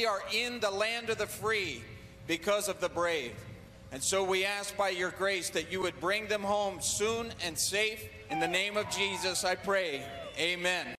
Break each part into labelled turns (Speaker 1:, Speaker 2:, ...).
Speaker 1: are in the land of the free because of the brave. And so we ask by your grace that you would bring them home soon and safe. In the name of Jesus, I pray. Amen.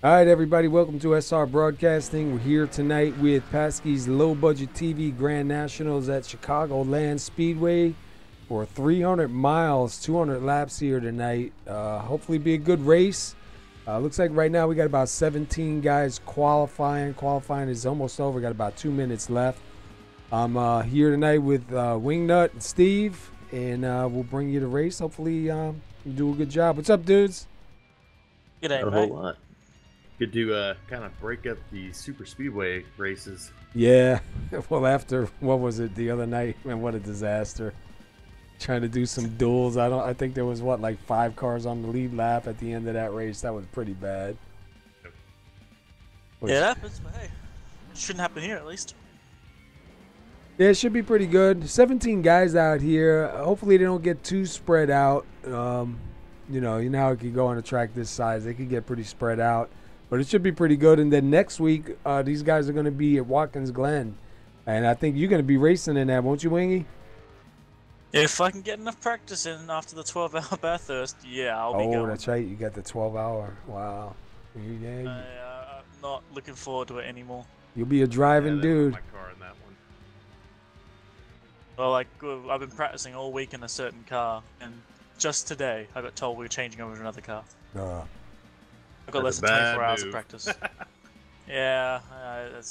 Speaker 2: All right, everybody, welcome to SR Broadcasting. We're here tonight with PASKY's low-budget TV Grand Nationals at Chicagoland Speedway for 300 miles, 200 laps here tonight. Hopefully be a good race. Looks like right now we got about 17 guys qualifying. Qualifying is almost over. Got about 2 minutes left. I'm here tonight with Wingnut and Steve, and we'll bring you the race. Hopefully you do a good job. What's up, dudes?
Speaker 3: Good day,
Speaker 4: a
Speaker 3: mate.
Speaker 4: whole lot. Good to kind of break up the super speedway races.
Speaker 2: Yeah. Well, after, what was it, the other night? Man, what a disaster. Trying to do some duels. I think there was, what, like 5 cars on the lead lap at the end of that race. That was pretty bad.
Speaker 3: Yeah, it happens, but hey, it shouldn't happen here at least.
Speaker 2: Yeah, it should be pretty good. 17 guys out here. Hopefully they don't get too spread out. You know how it could go on a track this size. They could get pretty spread out. But it should be pretty good. And then next week, these guys are going to be at Watkins, Glen. And I think you're going to be racing in that, won't you, Wingy?
Speaker 3: If I can get enough practice in after the 12-hour Bathurst, yeah, I'll be going.
Speaker 2: Oh, that's right. You got the 12-hour. Wow. Yeah.
Speaker 3: I'm not looking forward to it anymore.
Speaker 2: You'll be a driving dude.
Speaker 4: My car in that one.
Speaker 3: Well, like, I've been practicing all week in a certain car, and just today I got told we were changing over to another car. I've got less than 24 hours of practice. Yeah, I'm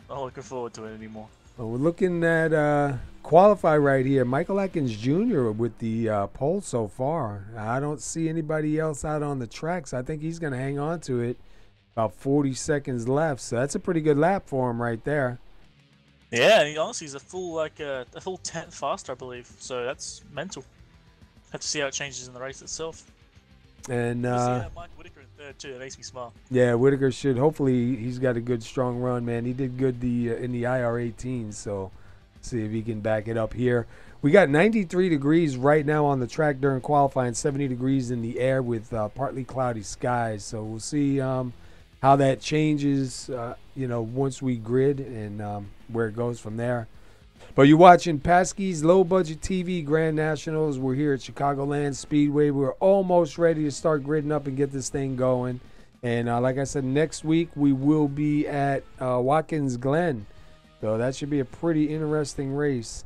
Speaker 3: not looking forward to it anymore.
Speaker 2: Well, we're looking at qualify right here. Michael Watkins Jr. with the pole so far. I don't see anybody else out on the tracks. I think he's going to hang on to it. About 40 seconds left, so that's a pretty good lap for him right there.
Speaker 3: Yeah, and honestly, he's a full 10th faster, I believe. So that's mental. Have to see how it changes in the race itself.
Speaker 2: And
Speaker 3: Mike Whitaker in third too. That makes me smile.
Speaker 2: yeah, Whitaker should. Hopefully, he's got a good, strong run, man. He did good in the IR18, so see if he can back it up here. We got 93 degrees right now on the track during qualifying, 70 degrees in the air with partly cloudy skies. So we'll see how that changes, once we grid and where it goes from there. But you're watching PASKY's Low Budget TV Grand Nationals. We're here at Chicagoland Speedway. We're almost ready to start gridding up and get this thing going. And like I said, next week we will be at Watkins, Glen. So that should be a pretty interesting race.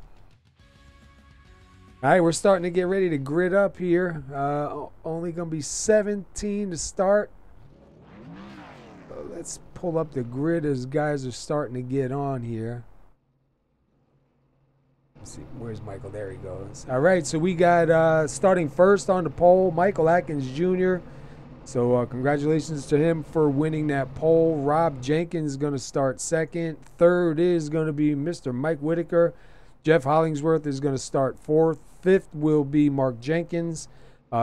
Speaker 2: All right, we're starting to get ready to grid up here. Only going to be 17 to start. So let's pull up the grid as guys are starting to get on here. Let's see, where's Michael? There he goes. All right, so we got starting first on the pole, Michael Atkins Jr. So congratulations to him for winning that pole. Rob Jenkins is going to start second. Third is going to be Mr. Mike Whitaker. Jeff Hollingsworth is going to start fourth. Fifth will be Mark Jenkins.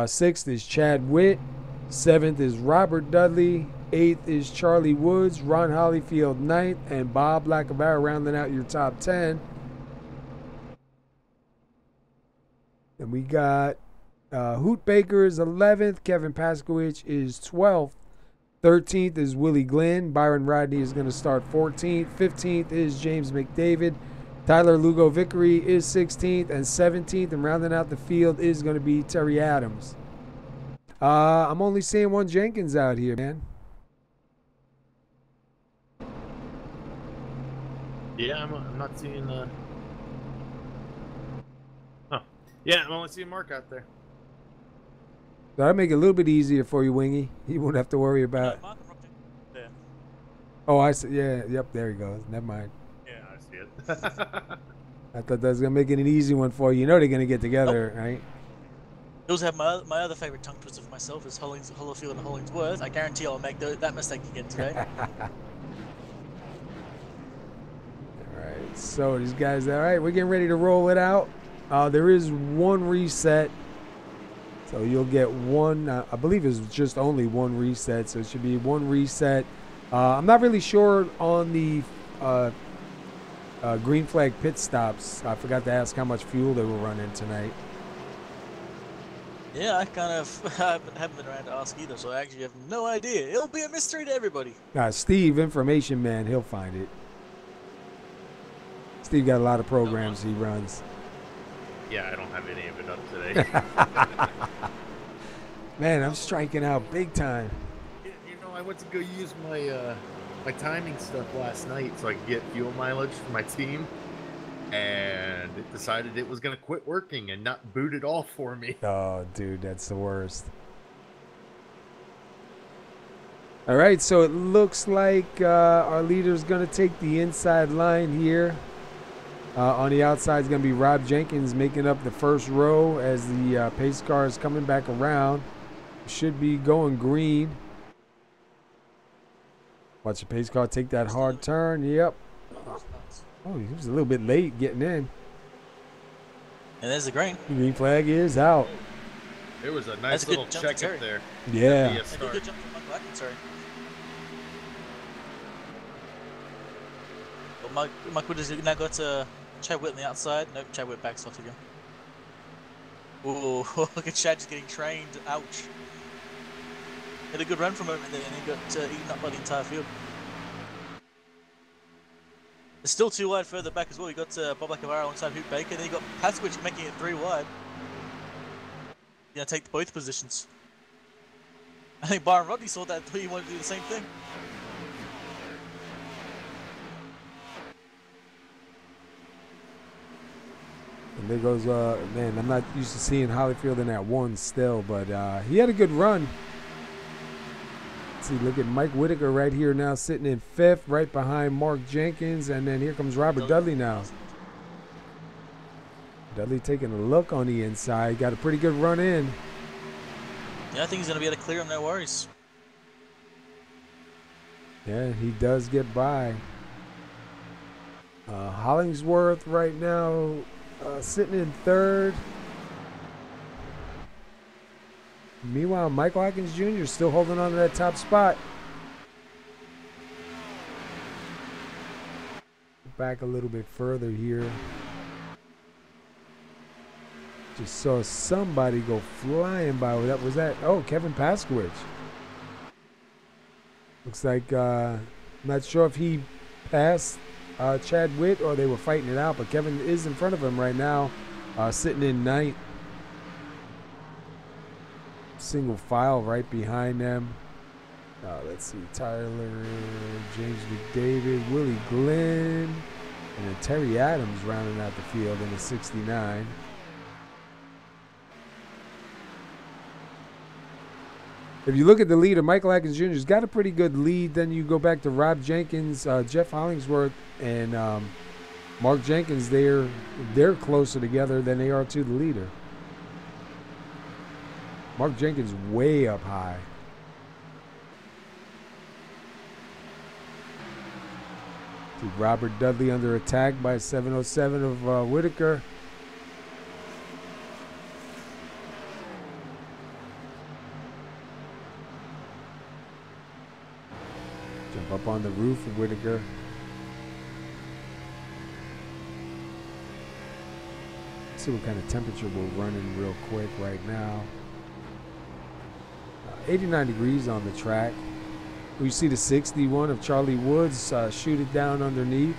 Speaker 2: Sixth is Chad Witt. Seventh is Robert Dudley. Eighth is Charlie Woods. Ron Hollyfield ninth. And Bob Lacavara rounding out your top 10. And we got Hoot Baker is 11th. Kevin Paskowich is 12th. 13th is Willie Glenn. Byron Rodney is going to start 14th. 15th is James McDavid. Tyler Lugo Vickery is 16th and 17th. And rounding out the field is going to be Terry Adams. I'm only seeing one Jenkins out here, man.
Speaker 4: Yeah, I'm not seeing... Yeah, I'm only seeing Mark out there.
Speaker 2: That'll make it a little bit easier for you, Wingy. You won't have to worry about.
Speaker 3: Yeah.
Speaker 2: Oh, I see. Yeah, yep. There he goes. Never mind.
Speaker 4: Yeah, I see it.
Speaker 2: I thought that was gonna make it an easy one for you. You know they're gonna get together, right?
Speaker 3: I also have my other favorite tongue twister for myself is Hollifield and Hollingsworth. I guarantee I'll make that mistake again today.
Speaker 2: All right. So these guys, all right. We're getting ready to roll it out. There is one reset, so you'll get one. I believe it's just only one reset, so it should be one reset. I'm not really sure on the green flag pit stops. I forgot to ask how much fuel they were running tonight.
Speaker 3: Yeah, I kind of haven't been around to ask either, so I actually have no idea. It'll be a mystery to everybody.
Speaker 2: Steve, information man, he'll find it. Steve got a lot of programs he runs.
Speaker 4: Yeah, I don't have any of it up today.
Speaker 2: Man, I'm striking out big time.
Speaker 4: I went to go use my my timing stuff last night so I could get fuel mileage for my team, and it decided it was going to quit working and not boot it all for me.
Speaker 2: Oh, dude, that's the worst. All right, so it looks like our leader's going to take the inside line here. On the outside is going to be Rob Jenkins making up the first row as the pace car is coming back around. Should be going green. Watch the pace car take that hard turn. Yep. Oh, he was a little bit late getting in.
Speaker 3: And there's the green.
Speaker 2: Green flag is out.
Speaker 4: It was a nice little check up there.
Speaker 2: Yeah.
Speaker 3: Good jump from Michael Atkins, sorry. But Mike Wood has now got Chad Witt on the outside. Nope, Chad Witt backs off again. Ooh, look at Chad just getting trained. Ouch. Had a good run from him there, and he got eaten up by the entire field. There's still two wide further back as well. You got Bob Lacavara alongside Hoot Baker, and then you got Paskowich making it 3 wide. Yeah, take both positions. I think Byron Rodney saw that and thought he wanted to do the same thing.
Speaker 2: And there goes, man, I'm not used to seeing Hollyfield in that one still, but he had a good run. Let's see, look at Mike Whitaker right here now sitting in 5th, right behind Mark Jenkins, and then here comes Robert Dudley now. Dudley taking a look on the inside, got a pretty good run in.
Speaker 3: Yeah, I think he's going to be able to clear him, no worries.
Speaker 2: Yeah, he does get by. Hollingsworth right now sitting in 3rd. Meanwhile, Mike Watkins Jr. still holding on to that top spot. Back a little bit further here. Just saw somebody go flying by. That was that. Oh, Kevin Paskowitz. Looks like, not sure if he passed Chad Witt or they were fighting it out, but Kevin is in front of him right now, sitting in ninth. Single file right behind them. Let's see, Tyler, James McDavid, Willie Glenn, and then Terry Adams rounding out the field in the 69. If you look at the leader, Michael Atkins Jr. has got a pretty good lead. Then you go back to Rob Jenkins, Jeff Hollingsworth, and Mark Jenkins. They're closer together than they are to the leader. Mark Jenkins way up high. See Robert Dudley under attack by 707 of Whitaker. Jump up on the roof of Whitaker. Let's see what kind of temperature we're running real quick right now. 89 degrees on the track. We see the 61 of Charlie Woods shoot it down underneath.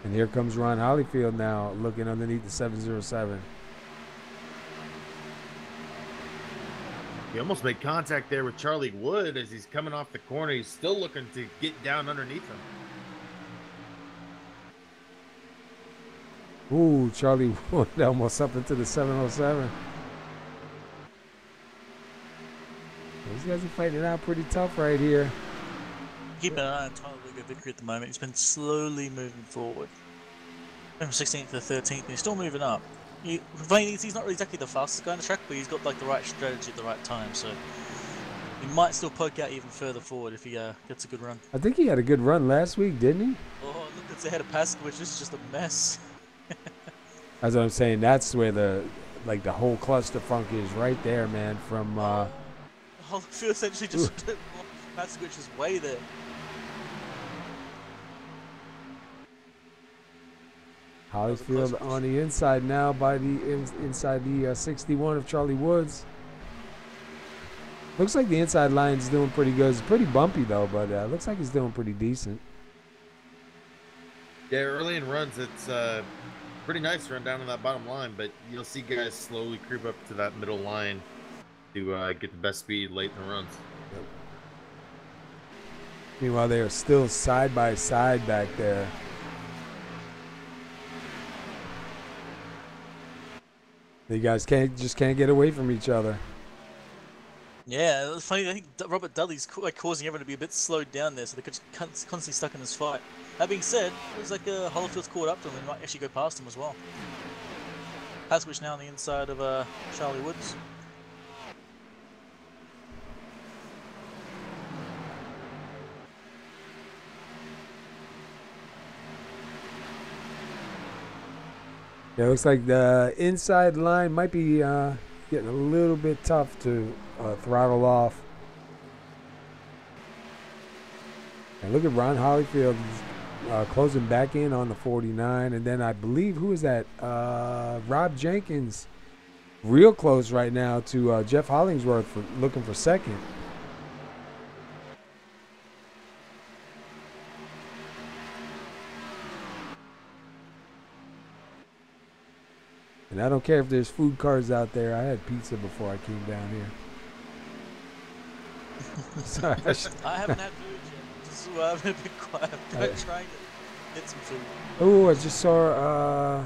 Speaker 2: And here comes Ron Holyfield now looking underneath the 707.
Speaker 4: He almost made contact there with Charlie Wood as he's coming off the corner. He's still looking to get down underneath him.
Speaker 2: Ooh, Charlie Wood almost up into the 707. These guys are fighting it out pretty tough right here.
Speaker 3: Keep an eye on Tyler Vickery at the moment. He's been slowly moving forward. From 16th to 13th, and he's still moving up. He's not exactly the fastest guy on the track, but he's got like the right strategy at the right time, so he might still poke out even further forward if he gets a good run.
Speaker 2: I think he had a good run last week, didn't he?
Speaker 3: Oh, look, it's ahead of PASKY, which is just a mess.
Speaker 2: That's what I'm saying. That's where the whole cluster funk is right there, man. From
Speaker 3: I feel essentially just PASKY, which is way there.
Speaker 2: Holyfield on the inside now by the inside the 61 of Charlie Woods. Looks like the inside line's doing pretty good. It's pretty bumpy though, but looks like he's doing pretty decent.
Speaker 4: Yeah, early in runs, it's pretty nice to run down to that bottom line, but you'll see guys slowly creep up to that middle line to get the best speed late in the runs.
Speaker 2: Yep. Meanwhile, they are still side by side back there. You guys can't get away from each other.
Speaker 3: Yeah, it's funny. I think Robert Dudley's causing everyone to be a bit slowed down there, so they're constantly stuck in this fight. That being said, it looks like Holyfield's caught up to him and might actually go past him as well. Paskowitz now on the inside of Charlie Woods.
Speaker 2: Yeah, it looks like the inside line might be getting a little bit tough to throttle off. And look at Ron Holyfield closing back in on the 49. And then I believe, who is that? Rob Jenkins, real close right now to Jeff Hollingsworth for looking for second. And I don't care if there's food carts out there. I had pizza before I came down here. Sorry.
Speaker 3: I haven't had food yet. Just I've been a bit quiet. I'm trying to get some food.
Speaker 2: Oh, I just saw,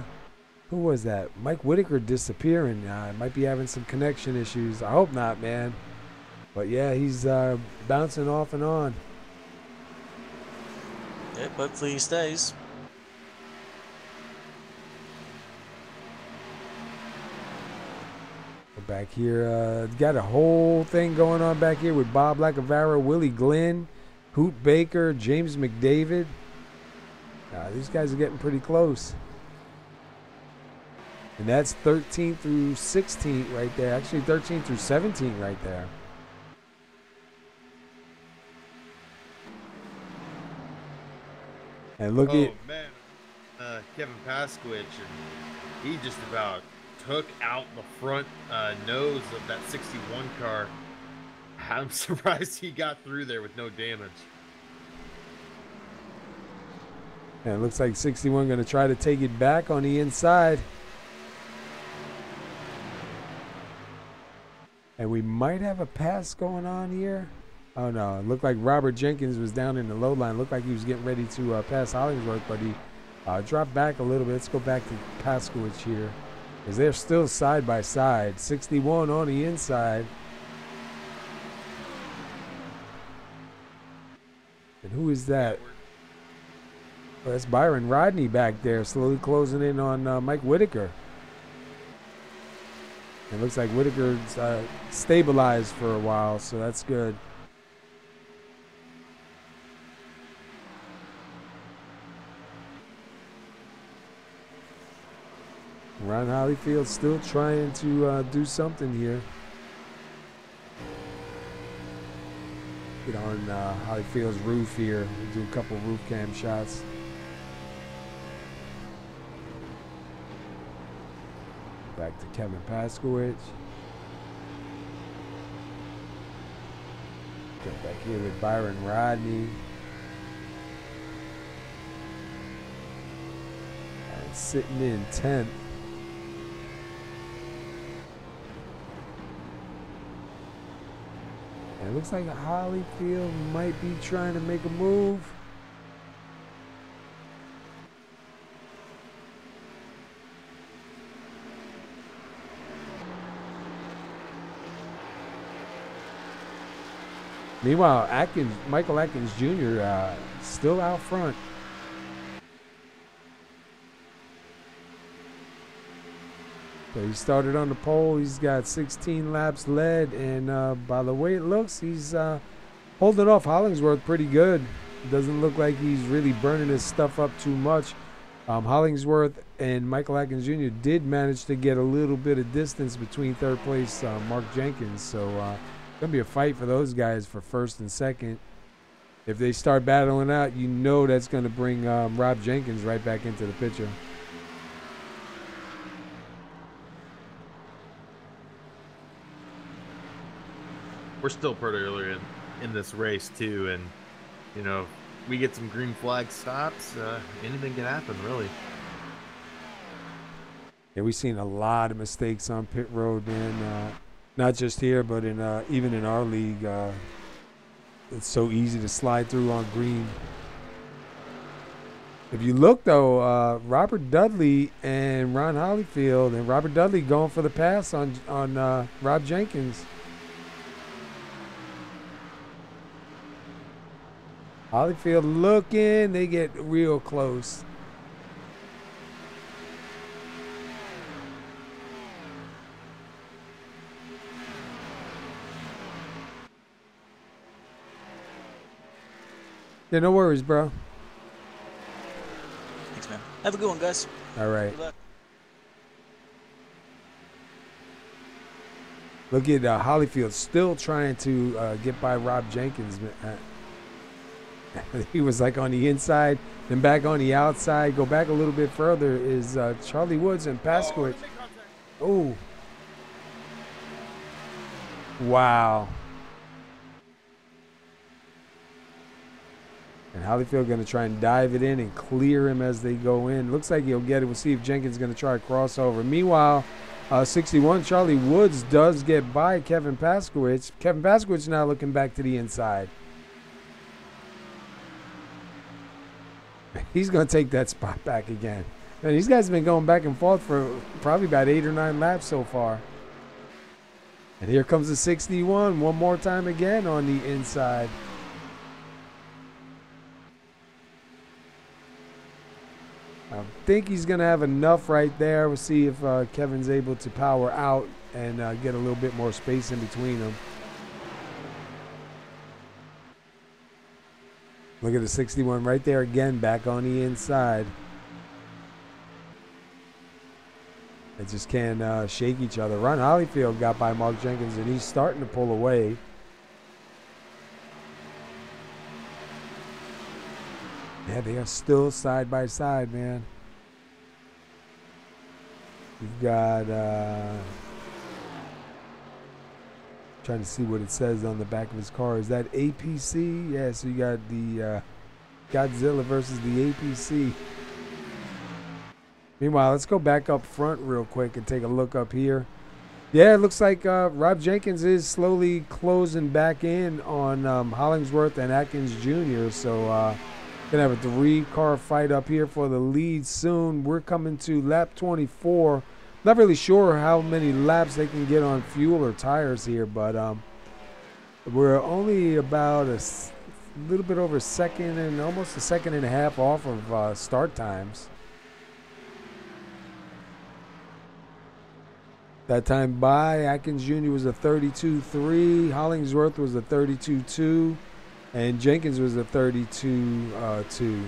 Speaker 2: who was that? Mike Whitaker disappearing. Might be having some connection issues. I hope not, man. But yeah, he's bouncing off and on.
Speaker 3: Yep, hopefully he stays.
Speaker 2: Back here, got a whole thing going on back here with Bob Lacavara, Willie Glenn, Hoot Baker, James McDavid. These guys are getting pretty close. And that's 13 through 16 right there. Actually, 13 through 17 right there. And look at...
Speaker 4: Oh, man. Kevin Pasquich, and he just about took out the front nose of that 61 car. I'm surprised he got through there with no damage.
Speaker 2: And it looks like 61 going to try to take it back on the inside. And we might have a pass going on here. Oh, no. It looked like Robert Jenkins was down in the low line. Looked like he was getting ready to pass Hollingsworth, but he dropped back a little bit. Let's go back to Paskowitz here, because they're still side by side. 61 on the inside. And who is that? Oh, that's Byron Rodney back there, slowly closing in on Mike Whitaker. It looks like Whitaker's stabilized for a while, so that's good. Ron Hollyfield still trying to do something here. Get on Hollyfield's roof here. We'll do a couple roof cam shots. Back to Kevin Paskowitz. Get back here with Byron Rodney. And sitting in 10th. And it looks like Hollyfield might be trying to make a move. Meanwhile, Michael Atkins Jr. Still out front. So he started on the pole. He's got 16 laps led, and by the way it looks, he's holding off Hollingsworth pretty good. It doesn't look like he's really burning his stuff up too much. Hollingsworth and Michael Atkins Jr. did manage to get a little bit of distance between third place Mark Jenkins, so it's going to be a fight for those guys for first and second. If they start battling out, you know that's going to bring Rob Jenkins right back into the picture.
Speaker 4: We're still pretty early in this race, too, and, you know, we get some green flag stops, anything can happen, really.
Speaker 2: Yeah, we've seen a lot of mistakes on pit road, man. Not just here, but in even in our league. It's so easy to slide through on green. If you look, though, Robert Dudley and Ron Hollyfield, and Robert Dudley going for the pass on Rob Jenkins. Hollyfield looking, they get real close. Yeah, no worries, bro.
Speaker 3: Thanks, man. Have a good one, guys.
Speaker 2: All right.
Speaker 3: Good luck.
Speaker 2: Look at Hollyfield still trying to get by Rob Jenkins. He was like on the inside, then back on the outside. Go back a little bit further is Charlie Woods and Paskowitz. Oh. Wow. And Hollyfield going to try and dive it in and clear him as they go in. Looks like he'll get it. We'll see if Jenkins is going to try a crossover. Meanwhile, 61, Charlie Woods does get by Kevin Paskowitz. Kevin Paskowitz now looking back to the inside. He's going to take that spot back again. Man, these guys have been going back and forth for probably about 8 or 9 laps so far. And here comes the 61 one more time again on the inside. I think he's going to have enough right there. We'll see if Kevin's able to power out and get a little bit more space in between them. Look at the 61 right there again, back on the inside. They just can't shake each other. Ron Holyfield got by Mark Jenkins, and he's starting to pull away. Yeah, they are still side by side, man. We've got, trying to see what it says on the back of his car. Is that APC? Yeah, so you got the Godzilla versus the APC. Meanwhile, let's go back up front real quick and take a look up here. Yeah, it looks like Rob Jenkins is slowly closing back in on Hollingsworth and Atkins Jr. So gonna have a 3-car fight up here for the lead soon. We're coming to lap 24. Not really sure how many laps they can get on fuel or tires here, but we're only about a little bit over a second and almost a second and a half off of start times. That time by, Atkins Jr. was a 32.3, Hollingsworth was a 32.2, and Jenkins was a 32.2.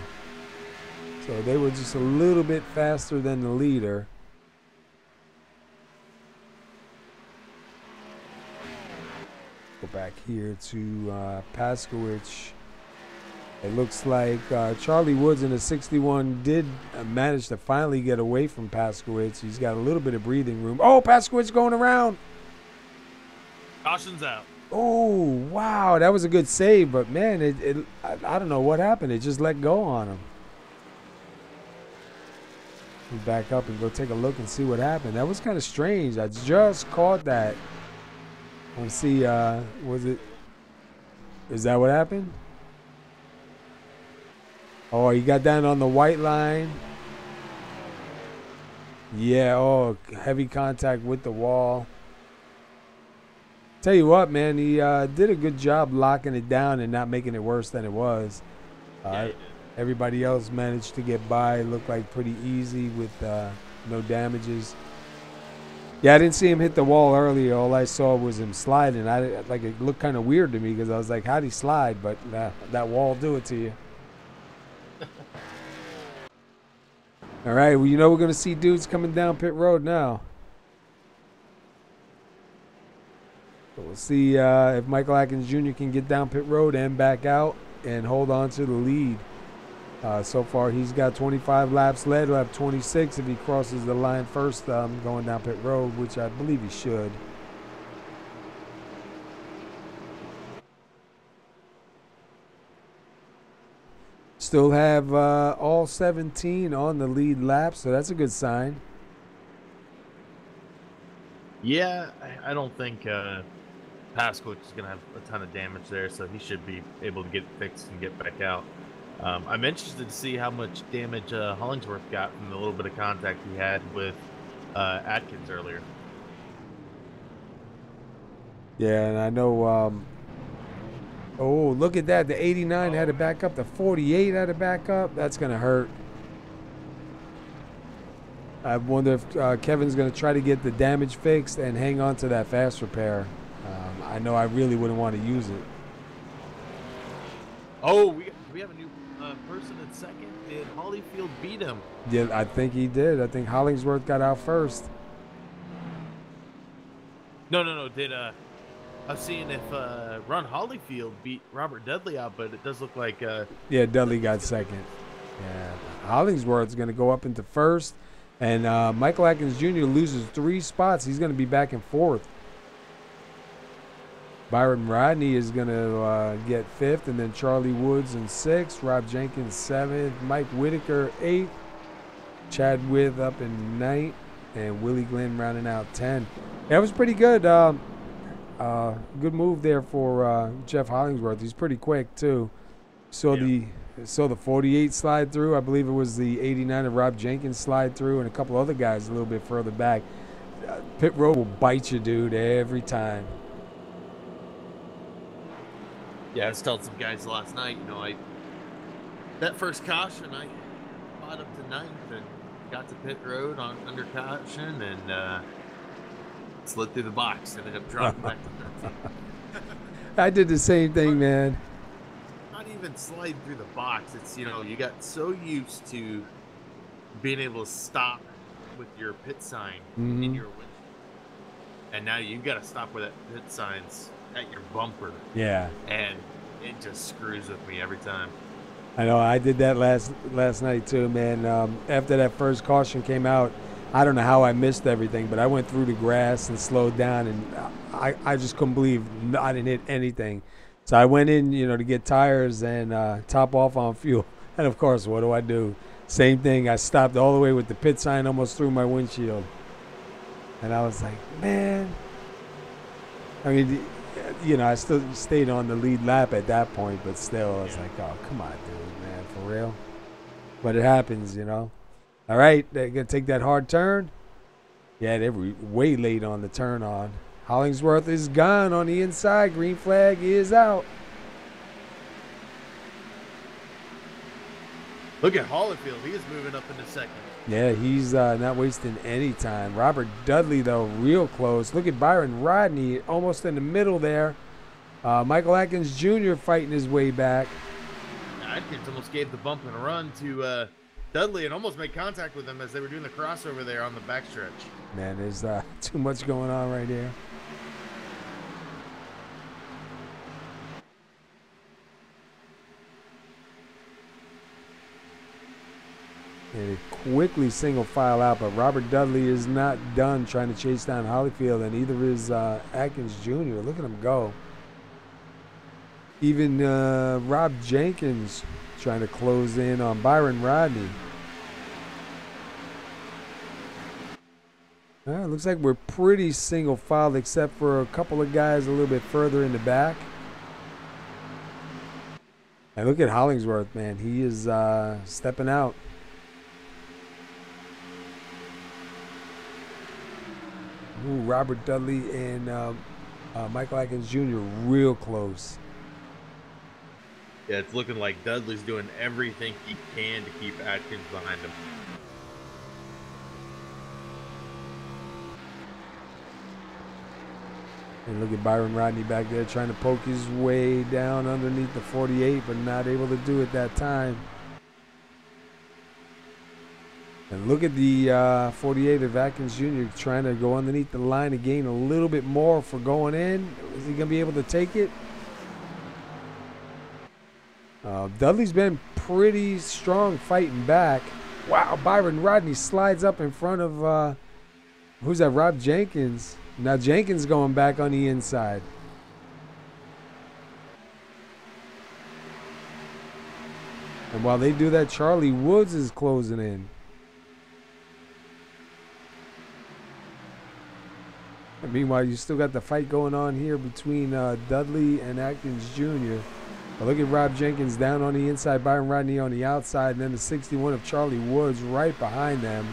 Speaker 2: So they were just a little bit faster than the leader. Go back here to Paskowicz. It looks like Charlie Woods in the 61 did manage to finally get away from Paskowicz. He's got a little bit of breathing room. Oh, Paskowicz going around.
Speaker 4: Caution's out.
Speaker 2: Oh, wow. That was a good save, but, man, I don't know what happened. It just let go on him. We'll back up and go take a look and see what happened. That was kind of strange. I just caught that. Let's see, is that what happened? Oh, he got down on the white line. Yeah, oh, heavy contact with the wall. Tell you what, man, he did a good job locking it down and not making it worse than it was. Everybody else managed to get by. It looked like pretty easy with no damages. Yeah, I didn't see him hit the wall earlier. All I saw was him sliding. It looked kind of weird to me because I was like, how'd he slide? But that wall do it to you. All right, well, you know we're going to see dudes coming down pit road now. So we'll see if Michael Atkins Jr. can get down pit road and back out and hold on to the lead. So far, he's got 25 laps led. He'll have 26 if he crosses the line first going down pit road, which I believe he should. Still have all 17 on the lead lap, so that's a good sign.
Speaker 4: Yeah, I don't think Paskowicz is going to have a ton of damage there, so he should be able to get it fixed and get back out. I'm interested to see how much damage Hollingsworth got from the little bit of contact he had with Atkins earlier.
Speaker 2: Yeah, and I know... oh, look at that. The 89 had to back up. The 48 had to back up. That's going to hurt. I wonder if Kevin's going to try to get the damage fixed and hang on to that fast repair. I know I really wouldn't want to use it.
Speaker 4: Oh, we have a new person in second. Did Holyfield beat him?
Speaker 2: Yeah, I think he did. I think Hollingsworth got out first.
Speaker 4: No. Did I'm seeing if Ron Holyfield beat Robert Dudley out, but it does look like
Speaker 2: yeah, Dudley got second. Yeah, Hollingsworth's going to go up into first, and Michael Atkins Jr. loses 3 spots. He's going to be back in fourth. Byron Rodney is going to get 5th, and then Charlie Woods in 6th, Rob Jenkins 7th, Mike Whitaker 8th, Chad With up in 9th, and Willie Glenn rounding out 10th. That was pretty good. Good move there for Jeff Hollingsworth. He's pretty quick too. Saw the 48 slide through. I believe it was the 89 of Rob Jenkins slide through, and a couple other guys a little bit further back. Pit road will bite you, dude, every time.
Speaker 4: Yeah, I was telling some guys last night, that first caution, I fought up to 9th and got to pit road under caution and slid through the box and ended up dropping back to 13th.
Speaker 2: I did the same thing, man.
Speaker 4: Not even sliding through the box. It's, you got so used to being able to stop with your pit sign in your window. And now you got to stop where that pit sign's at your bumper.
Speaker 2: Yeah.
Speaker 4: And it just screws with me every time.
Speaker 2: I know. I did that last night too, man. After that first caution came out, I don't know how I missed everything, but I went through the grass and slowed down, and I just couldn't believe I didn't hit anything. So I went in, to get tires and top off on fuel. And, of course, what do? Same thing. I stopped all the way with the pit sign almost through my windshield. And I was like, man. I mean, I still stayed on the lead lap at that point, but still, I was like, oh, come on, dude, man, for real? But it happens, All right, they're going to take that hard turn. Yeah, they were way late on the turn on. Hollingsworth is gone on the inside. Green flag is out.
Speaker 4: Look at Holyfield. He is moving up into second.
Speaker 2: Yeah, he's not wasting any time. Robert Dudley, though, real close. Look at Byron Rodney almost in the middle there. Michael Atkins Jr. fighting his way back.
Speaker 4: Atkins almost gave the bump and run to Dudley and almost made contact with him as they were doing the crossover there on the backstretch.
Speaker 2: Man, there's too much going on right here. And it quickly single file out, but Robert Dudley is not done trying to chase down Holyfield, and either is Atkins Jr. Look at him go. Even Rob Jenkins trying to close in on Byron Rodney. It looks like we're pretty single filed except for a couple of guys a little bit further in the back. And look at Hollingsworth, man. He is stepping out. Ooh, Robert Dudley and Michael Atkins Jr. real close.
Speaker 4: Yeah, it's looking like Dudley's doing everything he can to keep Atkins behind him.
Speaker 2: And look at Byron Rodney back there trying to poke his way down underneath the 48, but not able to do it that time. And look at the 48 of Atkins Jr. trying to go underneath the line to gain a little bit more for going in. Is he going to be able to take it? Dudley's been pretty strong fighting back. Wow, Byron Rodney slides up in front of, who's that, Rob Jenkins. Now Jenkins going back on the inside. And while they do that, Charlie Woods is closing in. And meanwhile, you still got the fight going on here between Dudley and Atkins Jr. But look at Rob Jenkins down on the inside, Byron Rodney on the outside, and then the 61 of Charlie Woods right behind them.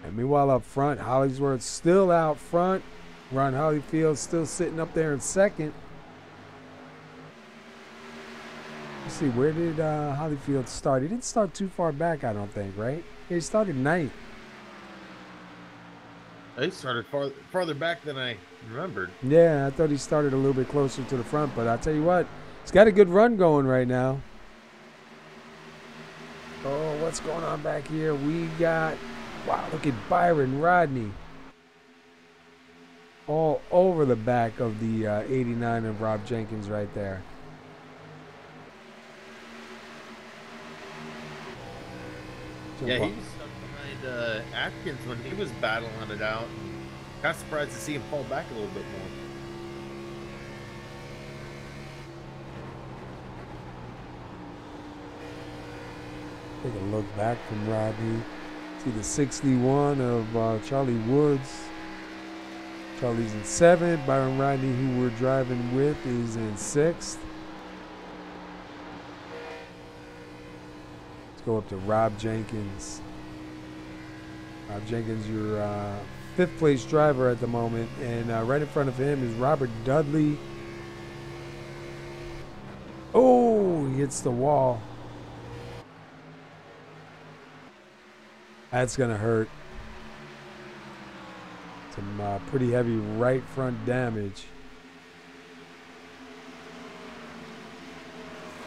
Speaker 2: And meanwhile, up front, Hollingsworth still out front. Ron Holyfield still sitting up there in second. Let's see, where did Holyfield start? He didn't start too far back, I don't think, right? He started ninth.
Speaker 4: He started farther back than I remembered.
Speaker 2: Yeah, I thought he started a little bit closer to the front, but I'll tell you what, he's got a good run going right now. Oh, what's going on back here? We got, wow, look at Byron Rodney. All over the back of the 89 of Rob Jenkins right there.
Speaker 4: Yeah, he was stuck behind Atkins when he was battling it out. Kind of surprised to see him fall back a little bit more.
Speaker 2: Take a look back from Rodney. See the 61 of Charlie Woods. Charlie's in 7th. Byron Rodney, who we're driving with, is in 6th. Let's go up to Rob Jenkins. Rob Jenkins, your 5th place driver at the moment. And right in front of him is Robert Dudley. Oh, he hits the wall. That's going to hurt. Some pretty heavy right front damage.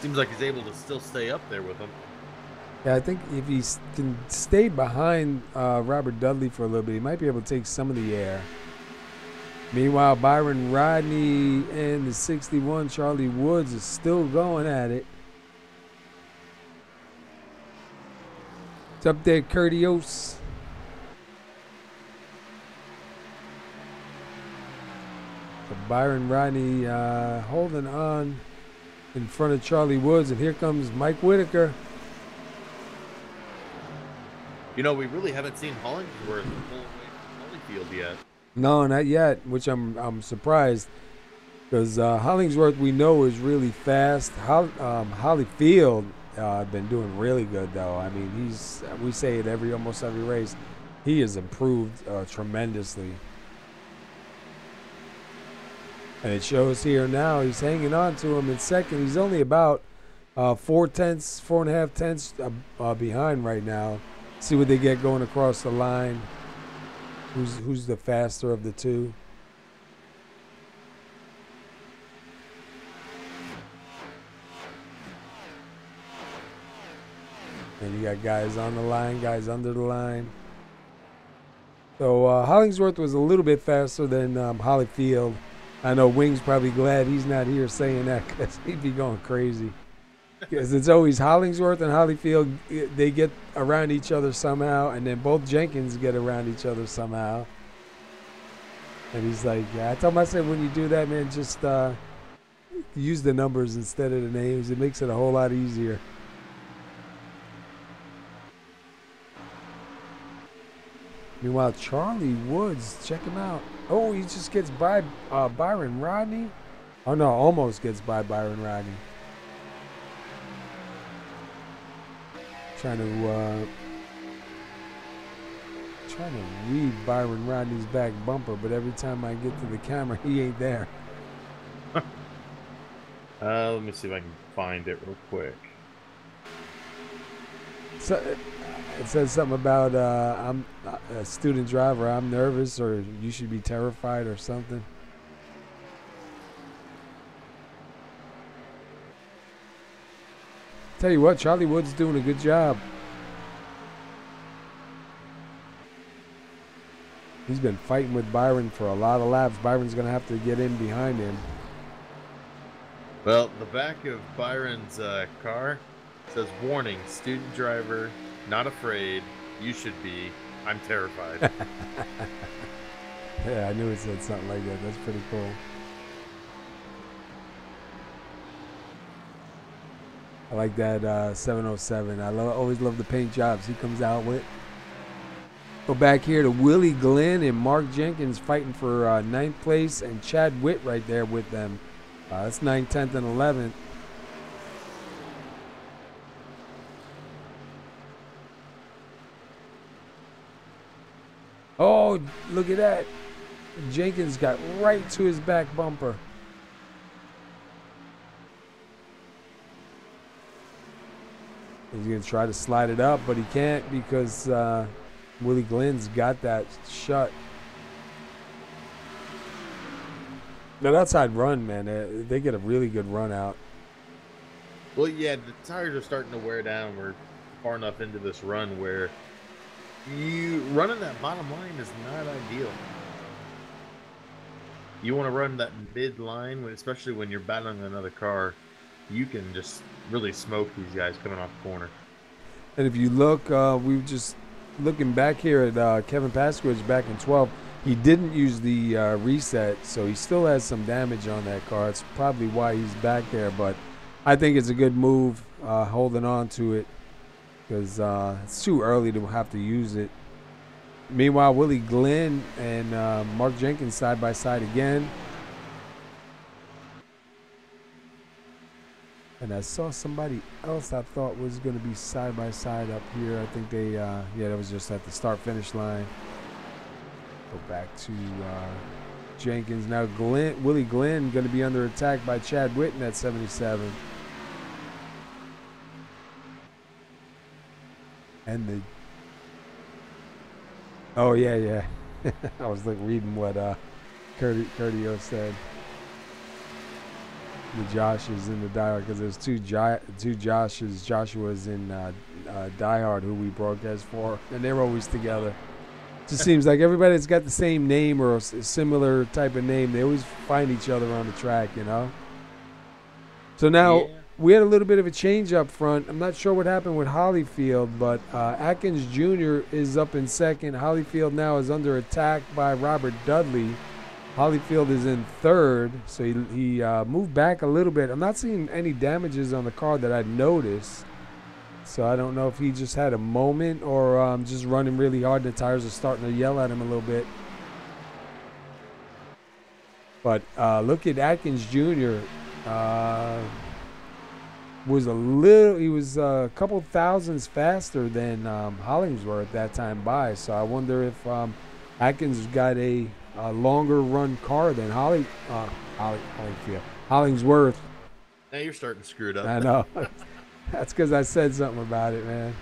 Speaker 4: Seems like he's able to still stay up there with him.
Speaker 2: Yeah, I think if he can stay behind Robert Dudley for a little bit, he might be able to take some of the air. Meanwhile, Byron Rodney and the 61 Charlie Woods is still going at it. It's up there, Curtios. But Byron Rodney holding on in front of Charlie Woods, and here comes Mike Whitaker.
Speaker 4: You know, we really haven't seen Hollingsworth pull away from Holyfield yet.
Speaker 2: No, not yet, which I'm surprised, because Hollingsworth we know is really fast. Holyfield been doing really good though. I mean, we say it almost every race. He has improved tremendously, and it shows here now. He's hanging on to him in second. He's only about 4.5 tenths behind right now. See what they get going across the line. Who's the faster of the two? And you got guys on the line, guys under the line. So Hollingsworth was a little bit faster than Holyfield. I know Wing's probably glad he's not here saying that, because he'd be going crazy. Because it's always Hollingsworth and Holyfield, they get around each other somehow, and then both Jenkins get around each other somehow. And he's like, yeah, I told him, I said, when you do that, man, just use the numbers instead of the names. It makes it a whole lot easier. Meanwhile, Charlie Woods, check him out. Oh, he just gets by Byron Rodney. Oh, no, almost gets by Byron Rodney. Trying to read Byron Rodney's back bumper, but every time I get to the camera, he ain't there.
Speaker 4: Let me see if I can find it real quick.
Speaker 2: So it says something about I'm a student driver. I'm nervous, or you should be terrified, or something. Tell you what, Charlie Woods doing a good job. He's been fighting with Byron for a lot of laps. Byron's going to have to get in behind him.
Speaker 4: Well, the back of Byron's car says, warning, student driver, not afraid. You should be. I'm terrified.
Speaker 2: Yeah, I knew it said something like that. That's pretty cool. I like that 707. I always love the paint jobs he comes out with. Go back here to Willie Glenn and Mark Jenkins fighting for 9th place, and Chad Witt right there with them. That's 9th, 10th, and 11th. Oh, look at that. Jenkins got right to his back bumper. He's going to try to slide it up, but he can't because Willie Glenn's got that shut. That outside run, man, they get a really good run out.
Speaker 4: Well, yeah, the tires are starting to wear down. We're far enough into this run where running that bottom line is not ideal. You want to run that mid line, especially when you're battling another car. You can just really smoke these guys coming off the corner.
Speaker 2: And if you look, we were just looking back here at Kevin Paskowitz back in 12. He didn't use the reset, so he still has some damage on that car. It's probably why he's back there, but I think it's a good move holding on to it, because it's too early to have to use it. Meanwhile, Willie Glenn and Mark Jenkins side by side again. And I saw somebody else I thought was going to be side by side up here. I think they, yeah, that was just at the start-finish line. Go back to Jenkins. Now Willie Glenn going to be under attack by Chad Witten at 77. And the, oh yeah. I was like reading what Curtio said. The Josh is in the dialogue because there's two Joshes. Joshua's in Die Hard, who we broadcast for, and they're always together. Just seems like everybody that's got the same name or a similar type of name, they always find each other on the track, you know? So now we had a little bit of a change up front. I'm not sure what happened with Holyfield, but Atkins Jr. is up in second. Holyfield now is under attack by Robert Dudley. Holyfield is in third, so he moved back a little bit. I'm not seeing any damages on the car that I'd noticed. So I don't know if he just had a moment or just running really hard. The tires are starting to yell at him a little bit. But look at Atkins Jr. He was a couple thousandths faster than Hollingsworth that time by. So I wonder if Atkins got a longer run car than Hollingsworth.
Speaker 4: Now you're starting to screw it up.
Speaker 2: I know. That's because I said something about it, man.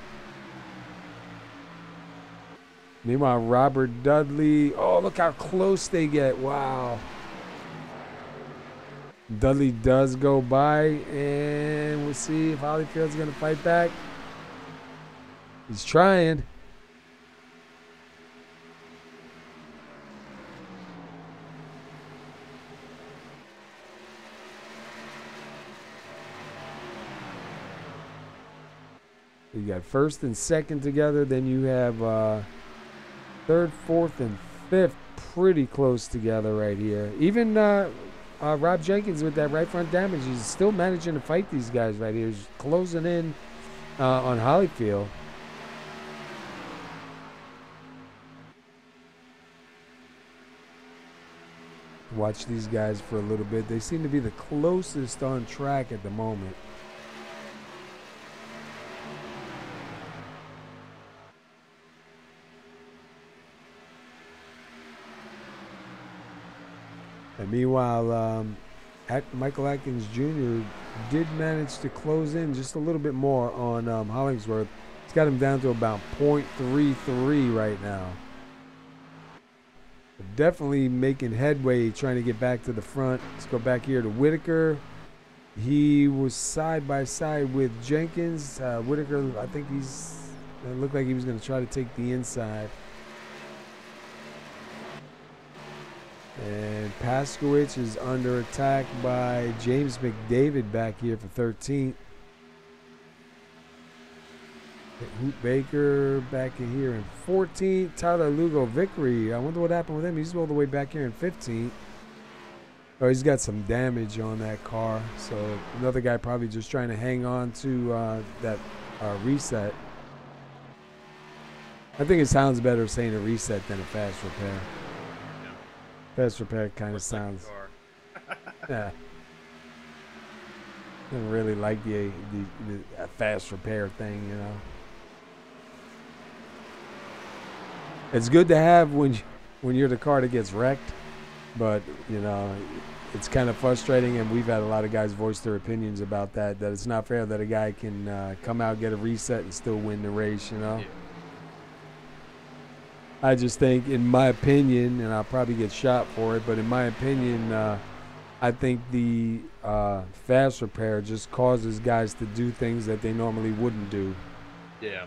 Speaker 2: Meanwhile, Robert Dudley. Oh, look how close they get. Wow. Dudley does go by, and we'll see if Holyfield's going to fight back. He's trying. You got first and second together. Then you have third, fourth, and fifth pretty close together right here. Even Rob Jenkins with that right front damage, he's still managing to fight these guys right here. He's closing in on Holyfield. Watch these guys for a little bit. They seem to be the closest on track at the moment. And meanwhile, Michael Atkins Jr. did manage to close in just a little bit more on Hollingsworth. It's got him down to about 0.33 right now. But definitely making headway, trying to get back to the front. Let's go back here to Whitaker. He was side by side with Jenkins. Whitaker, I think it looked like he was going to try to take the inside. And Paskowitz is under attack by James McDavid back here for 13th. Hoot Baker back in here in 14th. Tyler Lugo Vickery. I wonder what happened with him. He's all the way back here in 15th. Oh, he's got some damage on that car. So another guy probably just trying to hang on to that reset. I think it sounds better saying a reset than a fast repair. Fast repair kind of sounds. Yeah. I don't really like the fast repair thing, you know. It's good to have when you're the car that gets wrecked, but you know, it's kind of frustrating, and we've had a lot of guys voice their opinions about that. That it's not fair that a guy can come out, get a reset, and still win the race, you know. Yeah. I just think, in my opinion, and I'll probably get shot for it, but in my opinion, I think the fast repair just causes guys to do things that they normally wouldn't do.
Speaker 4: Yeah.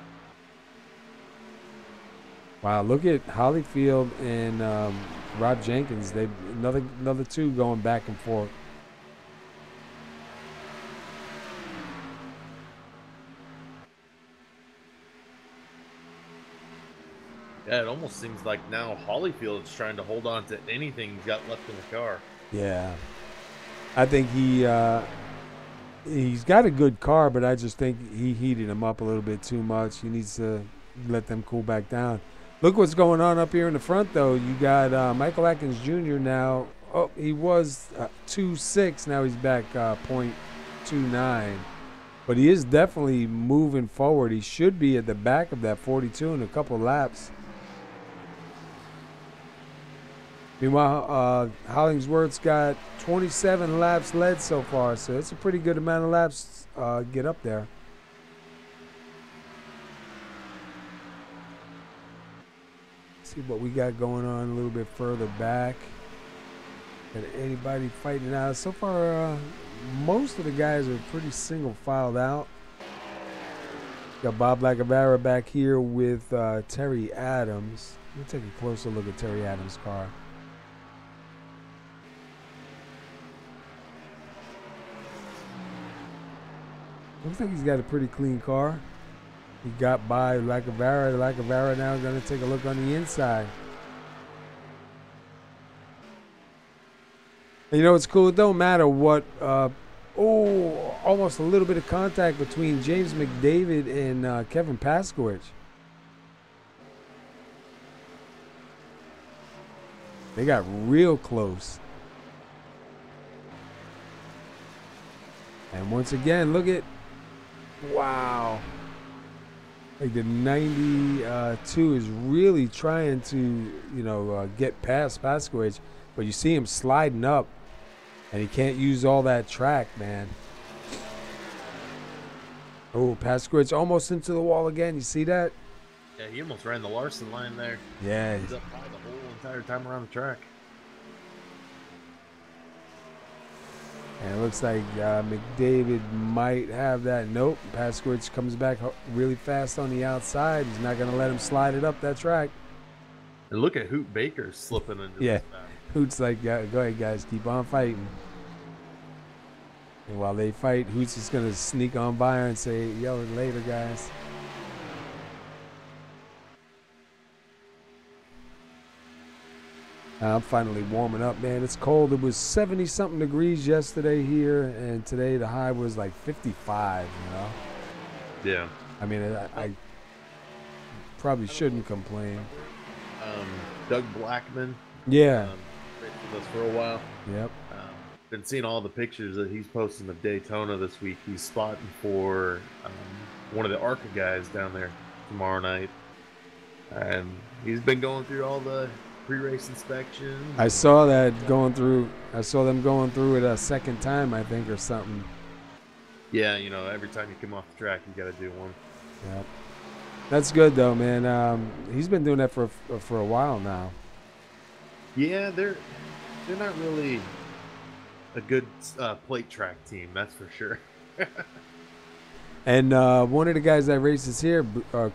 Speaker 2: Wow, look at Holyfield and Rob Jenkins. They another two going back and forth.
Speaker 4: Yeah, it almost seems like now Holyfield's trying to hold on to anything he's got left in the car.
Speaker 2: Yeah. I think he's got a good car, but I just think he heated him up a little bit too much. He needs to let them cool back down. Look what's going on up here in the front, though. You got Michael Atkins Jr. now. Oh, he was 2.6. Now he's back 0.29. But he is definitely moving forward. He should be at the back of that 42 in a couple laps. Meanwhile, Hollingsworth's got 27 laps led so far, so it's a pretty good amount of laps get up there. See what we got going on a little bit further back. Got anybody fighting out? So far, most of the guys are pretty single filed out. Got Bob Lacavera back here with Terry Adams. Let me take a closer look at Terry Adams' car. Looks like he's got a pretty clean car. He got by Lacavera. Lacavera now going to take a look on the inside. And you know what's cool? It don't matter what. Almost a little bit of contact between James McDavid and Kevin Paskowitz. They got real close. And once again, look at, wow. Like the 92 is really trying to, get past Paskowitz, but you see him sliding up, and he can't use all that track, man. Oh, Paskowitz almost into the wall again. You see that?
Speaker 4: Yeah, he almost ran the Larson line there.
Speaker 2: Yeah.
Speaker 4: He's up by the whole entire time around the track.
Speaker 2: And it looks like McDavid might have that. Nope. Paskowitz comes back really fast on the outside. He's not going to let him slide it up that track.
Speaker 4: And look at Hoot Baker slipping into this battle.
Speaker 2: Hoot's like, go ahead, guys. Keep on fighting. And while they fight, Hoot's just going to sneak on by her and say, yo, later, guys. I'm finally warming up, man. It's cold. It was 70-something degrees yesterday here, and today the high was like 55,
Speaker 4: Yeah.
Speaker 2: I mean, I probably shouldn't complain.
Speaker 4: Doug Blackman.
Speaker 2: Yeah.
Speaker 4: With us for a while.
Speaker 2: Yep.
Speaker 4: Been seeing all the pictures that he's posting of Daytona this week. He's spotting for one of the ARCA guys down there tomorrow night. And he's been going through all the pre-race inspections.
Speaker 2: I saw that going through. I saw them going through it a second time, I think, or something.
Speaker 4: Yeah, every time you come off the track, you got to do one.
Speaker 2: Yeah, that's good though, man. He's been doing that for a while now.
Speaker 4: Yeah, they're not really a good plate track team, that's for sure.
Speaker 2: And one of the guys that races here,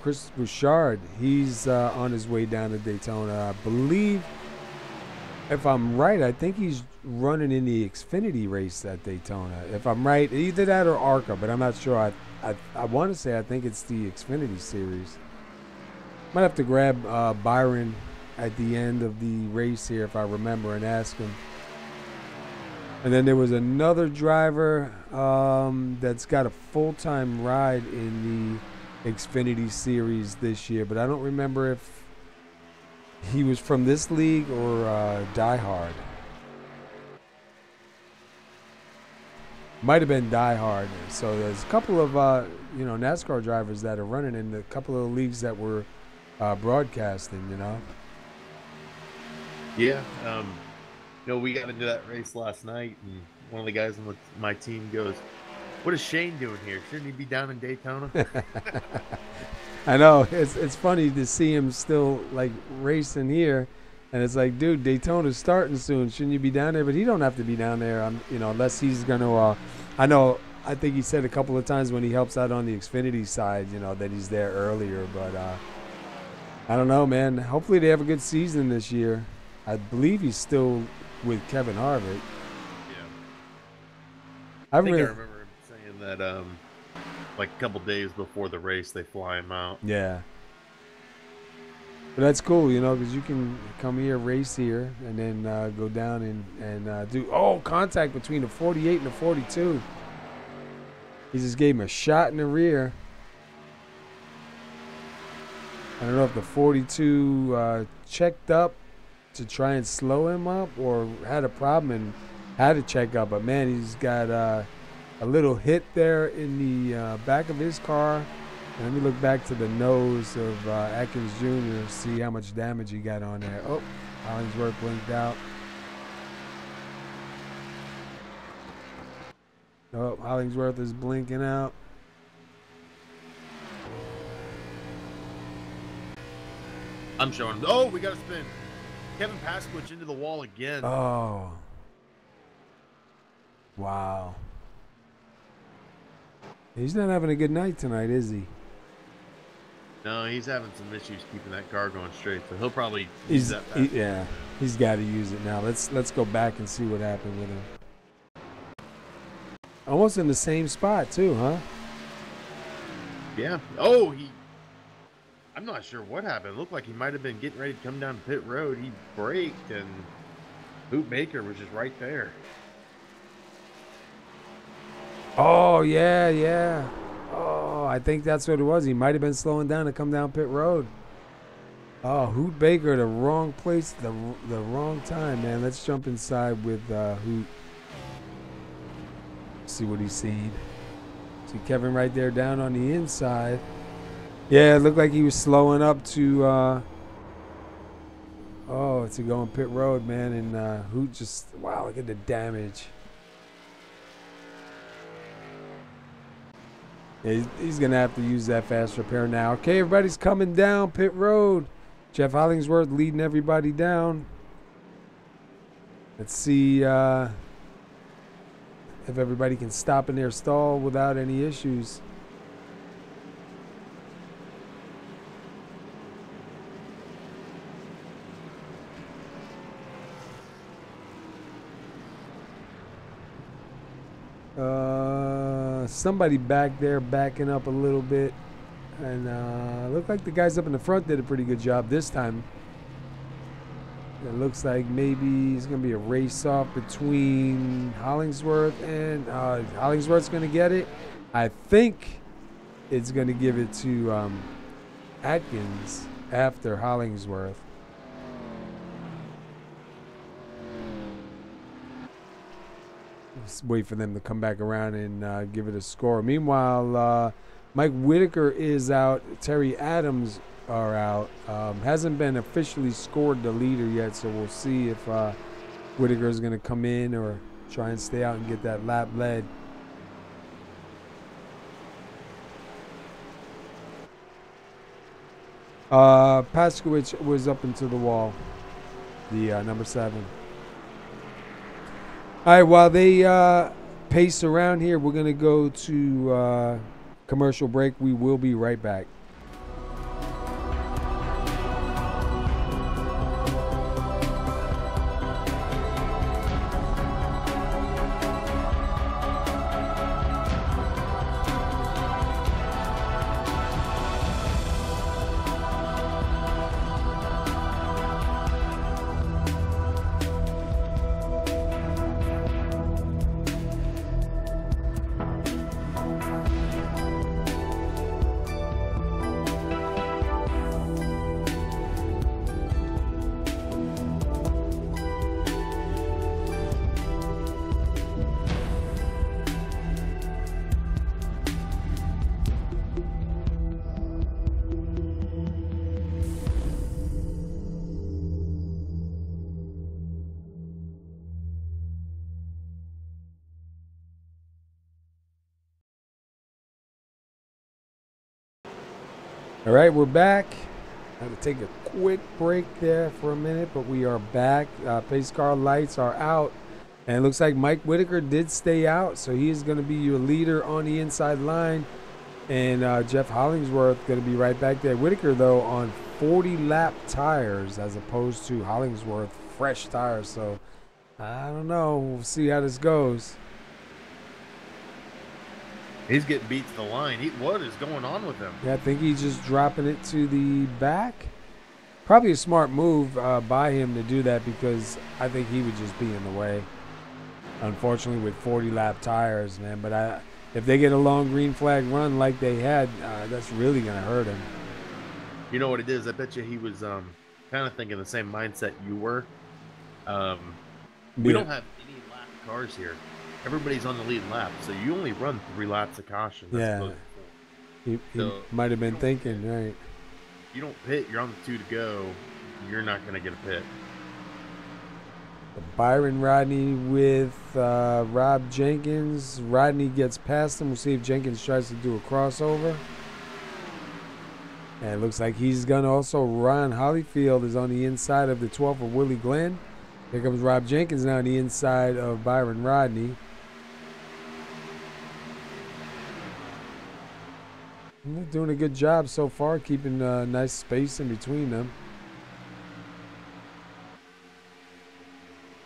Speaker 2: Chris Bouchard, he's on his way down to Daytona. I believe, if I'm right, I think he's running in the Xfinity race at Daytona. If I'm right, either that or ARCA, but I'm not sure. I want to say I think it's the Xfinity series. Might have to grab Byron at the end of the race here if I remember and ask him. And then there was another driver that's got a full-time ride in the Xfinity series this year, but I don't remember if he was from this league or Die Hard. Might have been Die Hard. So there's a couple of NASCAR drivers that are running in a couple of leagues that were broadcasting.
Speaker 4: Yeah. We got into that race last night, and one of the guys on my team goes, "What is Shane doing here? Shouldn't he be down in Daytona?"
Speaker 2: I know. It's funny to see him still like racing here, and it's like, dude, Daytona's starting soon. Shouldn't you be down there? But he don't have to be down there. Unless he's gonna. I think he said a couple of times when he helps out on the Xfinity side, that he's there earlier. But I don't know, man. Hopefully they have a good season this year. I believe he's still with Kevin Harvick.
Speaker 4: Yeah.
Speaker 2: I
Speaker 4: remember him saying that like a couple days before the race they fly him out.
Speaker 2: Yeah. But that's cool, because you can come here, race here, and then go down and do contact between the 48 and the 42. He just gave him a shot in the rear. I don't know if the 42 checked up to try and slow him up or had a problem and had to check up. But, man, he's got a little hit there in the back of his car. And let me look back to the nose of Atkins Jr., see how much damage he got on there. Oh, Hollingsworth blinked out. Oh, Hollingsworth is blinking out.
Speaker 4: I'm showing. Oh, we got to spin. Kevin Paskowitz into the wall again.
Speaker 2: Oh. Wow. He's not having a good night tonight, is he?
Speaker 4: No, he's having some issues keeping that car going straight, so he'll probably use that.
Speaker 2: Yeah, he's got to use it now. Let's go back and see what happened with him. Almost in the same spot too, huh?
Speaker 4: Yeah. Oh, I'm not sure what happened. It looked like he might have been getting ready to come down pit road. He braked, and Boot Baker was just right there.
Speaker 2: Oh, yeah. Oh, I think that's what it was. He might have been slowing down to come down pit road. Oh, Hoot Baker, the wrong place, the wrong time, man. Let's jump inside with Hoot. See what he's seen. See Kevin right there down on the inside. Yeah, it looked like he was slowing up to to go on pit road, man. And Hoot just, wow, look at the damage. Yeah, he's going to have to use that fast repair now. Okay, everybody's coming down pit road. Jeff Hollingsworth leading everybody down. Let's see if everybody can stop in their stall without any issues. Somebody back there backing up a little bit, and looked like the guys up in the front did a pretty good job this time. It looks like maybe it's going to be a race off between Hollingsworth and Hollingsworth's going to get it. I think it's going to give it to Atkins after Hollingsworth. Just wait for them to come back around and give it a score. Meanwhile, Mike Whitaker is out. Terry Adams are out. Hasn't been officially scored the leader yet, so we'll see if Whitaker is going to come in or try and stay out and get that lap led. Paskowitz was up into the wall, the number 7. All right, while they pace around here, we're going to go to commercial break. We will be right back. All right, we're back. I had to take a quick break there for a minute, but we are back. Pace car lights are out, and it looks like Mike Whitaker did stay out, so he is going to be your leader on the inside line, and Jeff Hollingsworth going to be right back there. Whitaker, though, on 40-lap tires as opposed to Hollingsworth fresh tires, so I don't know. We'll see how this goes.
Speaker 4: He's getting beat to the line. What is going on with him?
Speaker 2: Yeah, I think he's just dropping it to the back. Probably a smart move by him to do that, because I think he would just be in the way. Unfortunately, with 40-lap tires, man. But if they get a long green flag run like they had, that's really going to hurt him.
Speaker 4: You know what it is? I bet you he was kind of thinking the same mindset you were. We don't have any lap cars here. Everybody's on the lead lap, so you only run 3 laps of caution.
Speaker 2: Yeah, he might have been thinking, right.
Speaker 4: You don't pit, you're on the 2 to go, you're not going to get a pit.
Speaker 2: Byron Rodney with Rob Jenkins. Rodney gets past him. We'll see if Jenkins tries to do a crossover. And it looks like he's going to also run. Hollyfield is on the inside of the 12th of Willie Glenn. Here comes Rob Jenkins now on the inside of Byron Rodney. They're doing a good job so far, keeping a nice space in between them.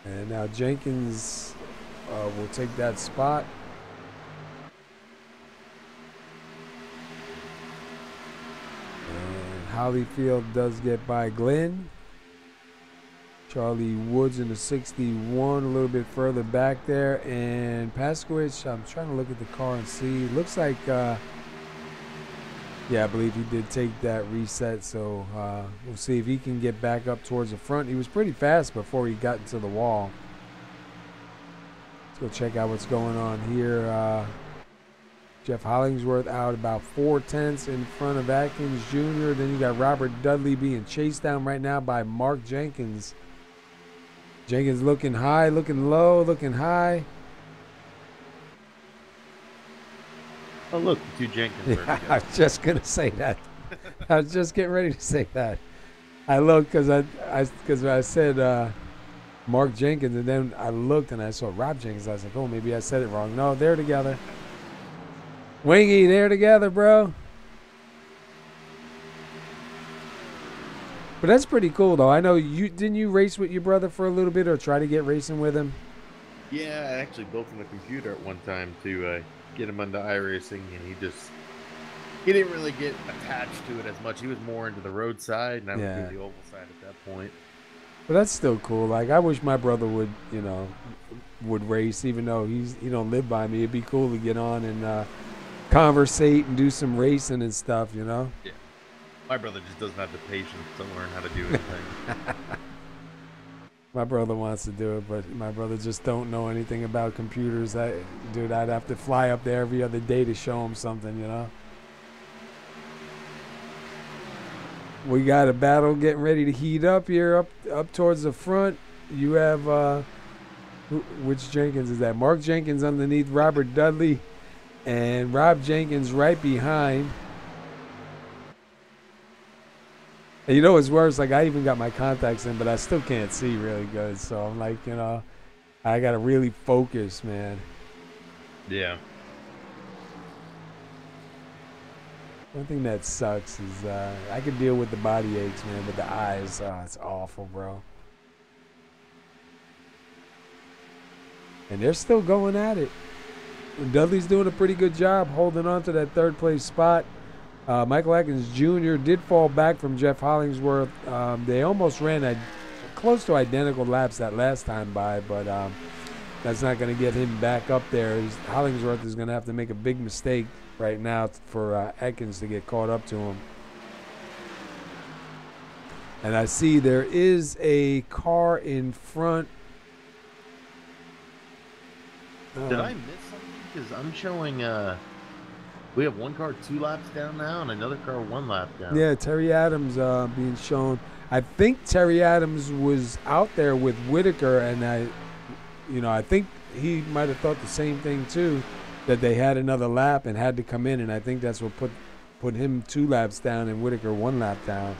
Speaker 2: And now Jenkins will take that spot. And Hollyfield does get by Glen. Charlie Woods in the 61, a little bit further back there. And Paskowicz, I'm trying to look at the car and see. Looks like, yeah, I believe he did take that reset. So we'll see if he can get back up towards the front. He was pretty fast before he got into the wall. Let's go check out what's going on here. Jeff Hollingsworth out about 4/10 in front of Watkins Jr. Then you got Robert Dudley being chased down right now by Mark Jenkins. Jenkins looking high, looking low, looking high.
Speaker 4: Oh, look, two Jenkins.
Speaker 2: Yeah, I was just going to say that. I was just getting ready to say that. I looked because I said Mark Jenkins, and then I looked and I saw Rob Jenkins. I was like, oh, maybe I said it wrong. No, they're together. Wingy, they're together, bro. But that's pretty cool, though. I know didn't you race with your brother for a little bit or try to get racing with him?
Speaker 4: Yeah, I actually built him a computer at one time to get him into iRacing, and he didn't really get attached to it as much. He was more into the road side, and I was doing the oval side at that point.
Speaker 2: But that's still cool. Like, I wish my brother would, would race, even though he don't live by me. It'd be cool to get on and conversate and do some racing and stuff, Yeah.
Speaker 4: My brother just doesn't have the patience to learn how to do anything.
Speaker 2: My brother wants to do it, but my brother just don't know anything about computers. Dude, I'd have to fly up there every other day to show him something, We got a battle getting ready to heat up here, up towards the front. You have, which Jenkins is that? Mark Jenkins underneath Robert Dudley, and Rob Jenkins right behind. And you know what's worse? Like, I even got my contacts in, but I still can't see really good. So I'm like, I got to really focus, man.
Speaker 4: Yeah.
Speaker 2: One thing that sucks is I can deal with the body aches, man, but the eyes, it's awful, bro. And they're still going at it. And Dudley's doing a pretty good job holding on to that third place spot. Michael Watkins Jr. did fall back from Jeff Hollingsworth. They almost ran close to identical laps that last time by, but that's not going to get him back up there. Hollingsworth is going to have to make a big mistake right now for Atkins to get caught up to him. And I see there is a car in front.
Speaker 4: Did I miss something? Because I'm showing we have one car 2 laps down now and another car 1 lap down.
Speaker 2: Yeah, Terry Adams being shown. I think Terry Adams was out there with Whitaker, and I think he might have thought the same thing too, that they had another lap and had to come in, and I think that's what put him 2 laps down and Whitaker 1 lap down.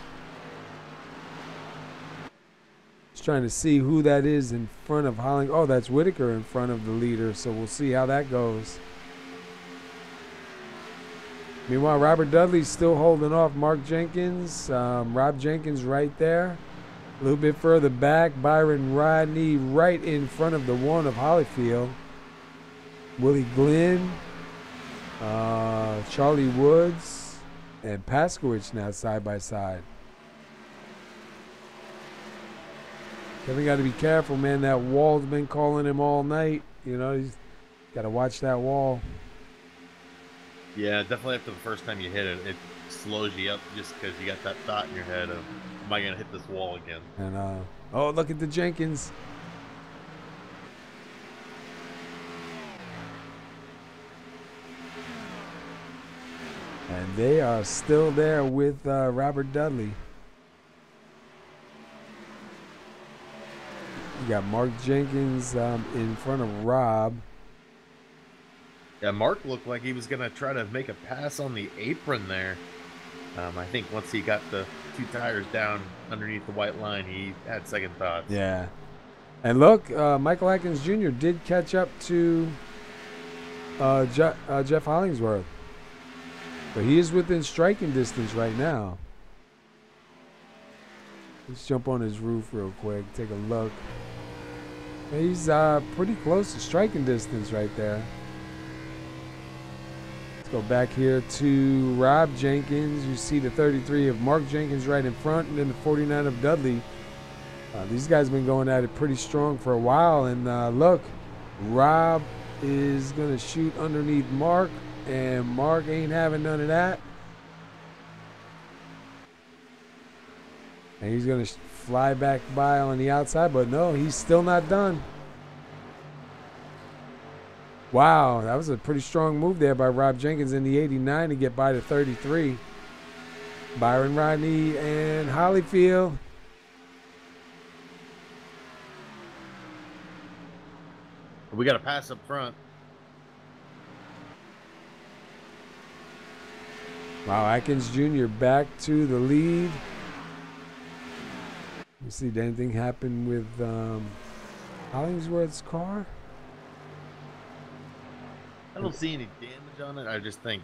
Speaker 2: Just trying to see who that is in front of Holling. Oh, that's Whitaker in front of the leader, so we'll see how that goes. Meanwhile, Robert Dudley's still holding off Mark Jenkins. Rob Jenkins right there. A little bit further back, Byron Rodney right in front of the one of Hollyfield. Willie Glenn, Charlie Woods, and Paskowicz now side by side. Kevin got to be careful, man. That wall's been calling him all night. He's got to watch that wall.
Speaker 4: Yeah, definitely after the first time you hit it, it slows you up just because you got that thought in your head of, am I going to hit this wall again?
Speaker 2: And oh, look at the Jenkins. And they are still there with Robert Dudley. You got Mark Jenkins in front of Rob.
Speaker 4: Yeah, Mark looked like he was going to try to make a pass on the apron there. I think once he got the 2 tires down underneath the white line, he had second thoughts.
Speaker 2: Yeah. And look, Michael Atkins Jr. did catch up to Jeff Hollingsworth. But he is within striking distance right now. Let's jump on his roof real quick, take a look. He's pretty close to striking distance right there. Let's go back here to Rob Jenkins. You see the 33 of Mark Jenkins right in front, and then the 49 of Dudley. These guys have been going at it pretty strong for a while, and look, Rob is going to shoot underneath Mark, and Mark ain't having none of that. And he's going to fly back by on the outside, but no, he's still not done. Wow, that was a pretty strong move there by Rob Jenkins in the 89 to get by the 33. Byron Rodney and Hollyfield.
Speaker 4: We got a pass up front.
Speaker 2: Wow, Watkins Jr. back to the lead. Let's see, did anything happen with Hollingsworth's car?
Speaker 4: I don't see any damage on it. I just think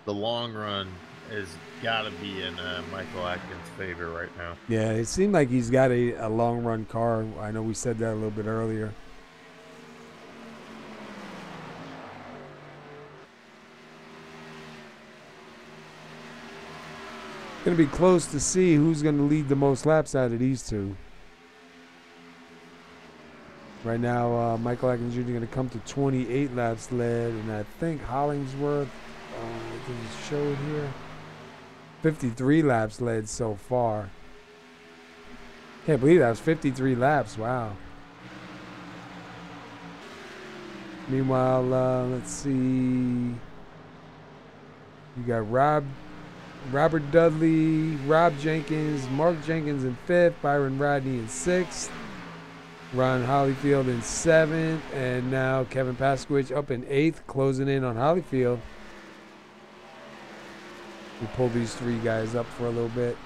Speaker 4: the long run has got to be in Michael Watkins' favor right now.
Speaker 2: Yeah, it seemed like he's got a long run car. I know we said that a little bit earlier. Going to be close to see who's going to lead the most laps out of these two. Right now, Michael Watkins Jr. going to come to 28 laps led, and I think Hollingsworth, does it show it here? 53 laps led so far. Can't believe that was 53 laps. Wow. Meanwhile, let's see. You got Robert Dudley, Rob Jenkins, Mark Jenkins in 5th, Byron Rodney in 6th, Ron Hollyfield in 7th, and now Kevin Paskowitz up in 8th, closing in on Hollyfield. We pull these three guys up for a little bit.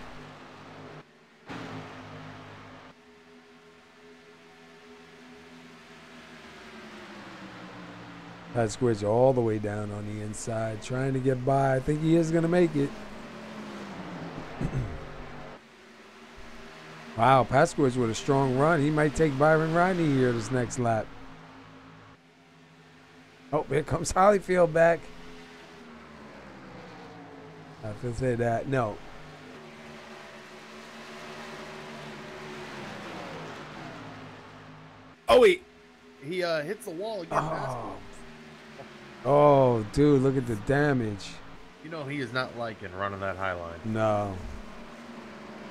Speaker 2: Paskowitz all the way down on the inside, trying to get by. I think he is going to make it. Wow, Paskowitz with a strong run. He might take Byron Rodney here this next lap. Oh, here comes Hollyfield back. I have to say that. No.
Speaker 4: Oh, he hits the wall again.
Speaker 2: Oh, dude, look at the damage.
Speaker 4: You know he is not liking running that high line.
Speaker 2: No.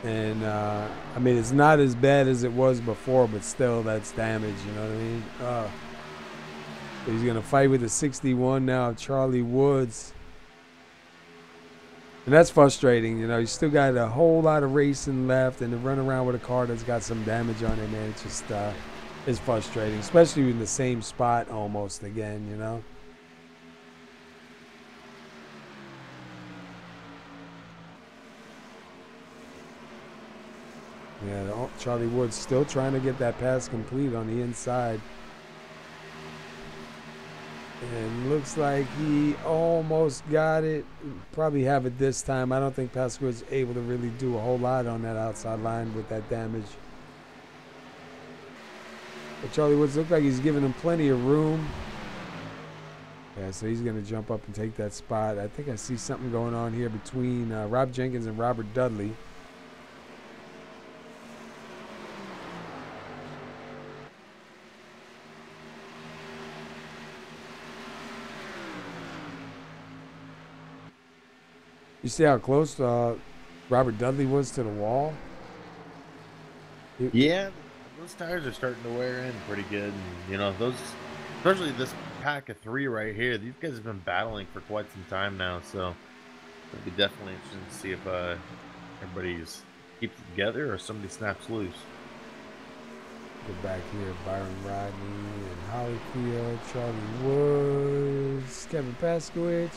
Speaker 2: And, I mean, it's not as bad as it was before, but still, that's damage, you know what I mean? He's going to fight with a 61 now, Charlie Woods. And that's frustrating, you know. You still got a whole lot of racing left, and to run around with a car that's got some damage on it, man, it's just, it's frustrating, especially in the same spot almost again, you know? Yeah, Charlie Woods still trying to get that pass complete on the inside. And looks like he almost got it. Probably have it this time. I don't think Pascal was able to really do a whole lot on that outside line with that damage. But Charlie Woods looks like he's giving him plenty of room. Yeah, so he's going to jump up and take that spot. I think I see something going on here between Rob Jenkins and Robert Dudley. You see how close Robert Dudley was to the wall?
Speaker 4: Yeah, those tires are starting to wear in pretty good. And, you know, those, especially this pack of 3 right here, these guys have been battling for quite some time now. So it'll be definitely interesting to see if everybody's keeps it together or somebody snaps loose.
Speaker 2: Go back here, Byron Rodney and Hollyfield, Charlie Woods, Kevin Paskowitz.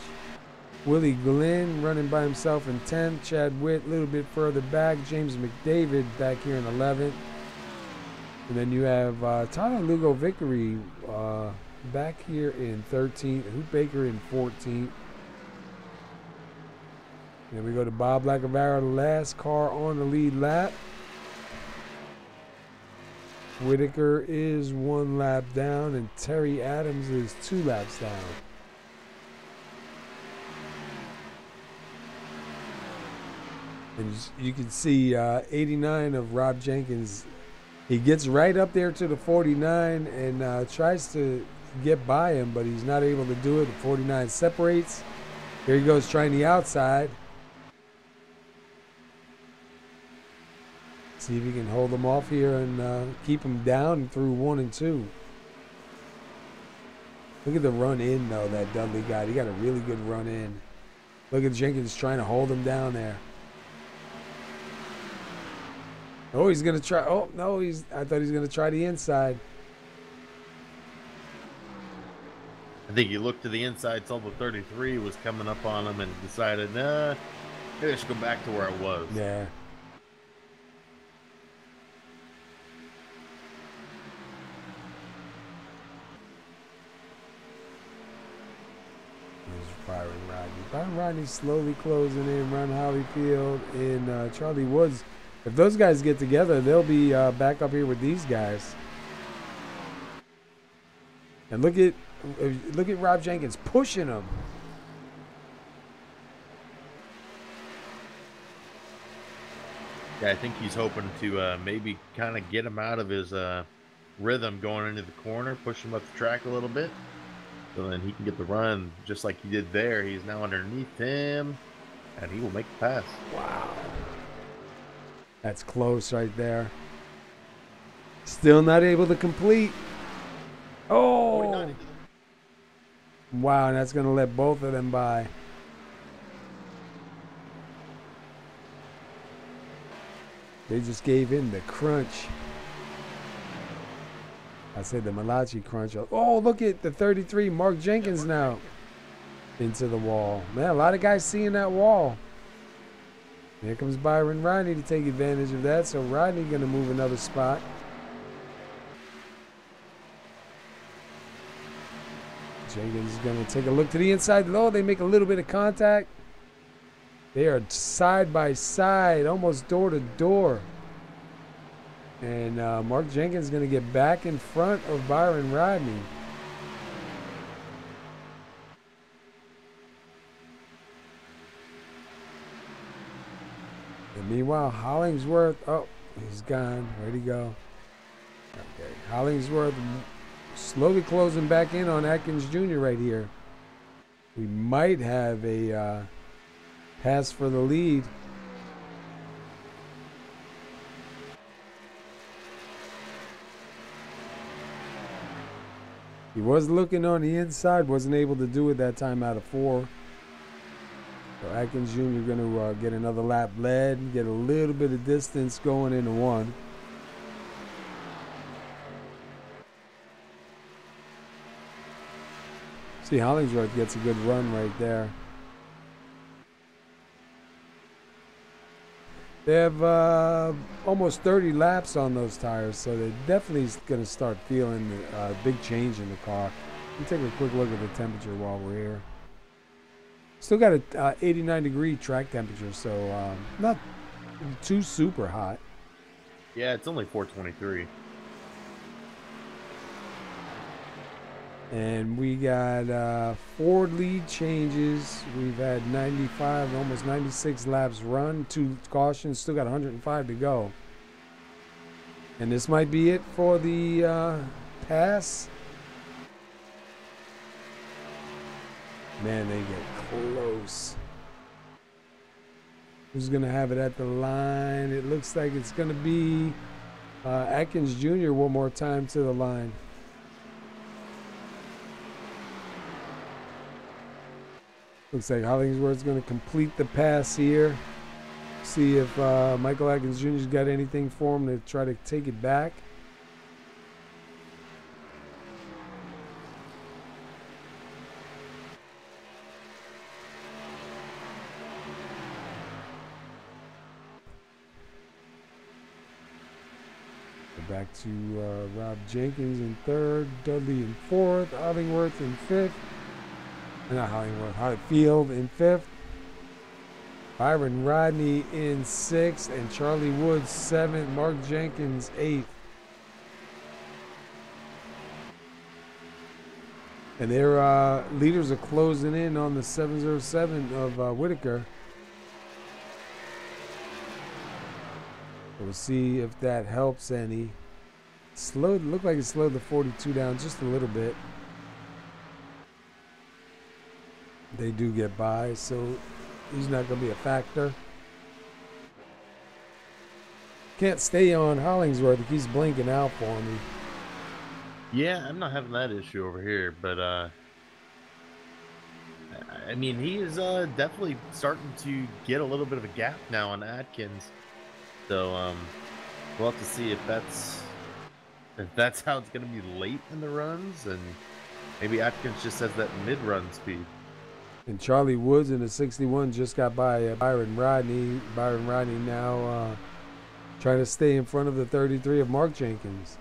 Speaker 2: Willie Glen running by himself in 10th. Chad Witt a little bit further back. James McDavid back here in 11th. And then you have Tyler Lugo Vickery back here in 13th. Hoot Baker in 14th. Then we go to Bob Lacavara, the last car on the lead lap. Whitaker is 1 lap down, and Terry Adams is 2 laps down. And you can see 89 of Rob Jenkins. He gets right up there to the 49 and tries to get by him, but he's not able to do it. The 49 separates. Here he goes trying the outside. See if he can hold them off here and keep them down through 1 and 2. Look at the run in, though, that Dudley got. He got a really good run in. Look at Jenkins trying to hold him down there. Oh, he's going to try. Oh, no, I thought he was going to try the inside.
Speaker 4: I think he looked to the inside, saw the 33 was coming up on him, and decided, nah, maybe I should go back to where I was.
Speaker 2: Yeah. Byron Rodney. Byron Rodney slowly closing in. Ron Hollyfield and Charlie Woods. If those guys get together, they'll be back up here with these guys. And look at Rob Jenkins pushing him.
Speaker 4: Yeah, I think he's hoping to maybe kind of get him out of his rhythm going into the corner, push him up the track a little bit. So then he can get the run just like he did there. He's now underneath him, and he will make the pass.
Speaker 2: Wow. That's close right there. Still not able to complete. Oh! Wow, and that's going to let both of them by. They just gave in the crunch. I said the Malachi crunch. Oh, look at the 33, Mark Jenkins now into the wall. Man, a lot of guys seeing that wall. Here comes Byron Rodney to take advantage of that. So Rodney going to move another spot. Jenkins is going to take a look to the inside. Oh, they make a little bit of contact. They are side by side, almost door to door. And Mark Jenkins is going to get back in front of Byron Rodney. And meanwhile, Hollingsworth, oh, he's gone. Where'd he go? Okay, Hollingsworth slowly closing back in on Atkins Jr. right here. We might have a pass for the lead. He was looking on the inside, wasn't able to do it that time out of 4. So Atkins Jr. going to get another lap led, get a little bit of distance going into 1. See, Hollingsworth gets a good run right there. They have almost 30 laps on those tires, so they're definitely going to start feeling a big change in the car. Let me take a quick look at the temperature while we're here. Still got a 89-degree track temperature, so not too super hot.
Speaker 4: Yeah, it's only 423.
Speaker 2: And we got 4 lead changes. We've had 95, almost 96 laps run, 2 cautions, still got 105 to go. And this might be it for the pass. Man, they get close. Who's going to have it at the line? It looks like it's going to be Atkins Jr. one more time to the line. Looks like Hollingsworth's going to complete the pass here. See if Michael Atkins Jr.'s got anything for him to try to take it back. Back to Rob Jenkins in 3rd, Dudley in 4th, Hollingworth in 5th. Not Hollingworth, Hollyfield in 5th. Byron Rodney in 6th, and Charlie Woods 7th. Mark Jenkins 8th. And their leaders are closing in on the 707 of Whitaker. We'll see if that helps any. Looked like it slowed the 42 down just a little bit. They do get by, so he's not going to be a factor. Can't stay on Hollingsworth. He keeps blinking out for me.
Speaker 4: Yeah, I'm not having that issue over here, but I mean, he is definitely starting to get a little bit of a gap now on Atkins. So we'll have to see if that's how it's going to be late in the runs, and maybe Atkins just has that mid-run speed.
Speaker 2: And Charlie Woods in the 61 just got by Byron Rodney. Byron Rodney now trying to stay in front of the 33 of Mark Jenkins.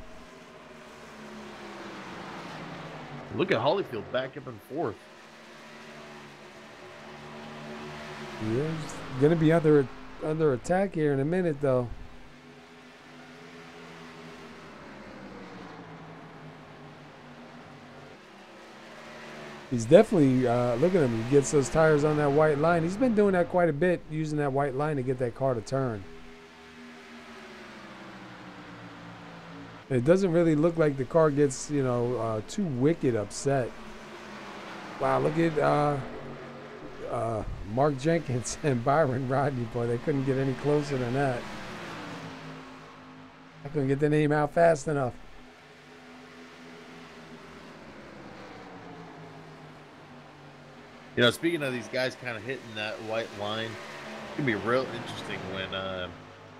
Speaker 4: Look at Holyfield back up in 4th.
Speaker 2: Yeah, he's going to be under attack here in a minute, though. He's definitely, look at him, he gets those tires on that white line. He's been doing that quite a bit, using that white line to get that car to turn. It doesn't really look like the car gets, you know, too wicked upset. Wow, look at Mark Jenkins and Byron Rodney, boy, they couldn't get any closer than that. I couldn't get the name out fast enough.
Speaker 4: You know, speaking of these guys kind of hitting that white line, it's going to be real interesting when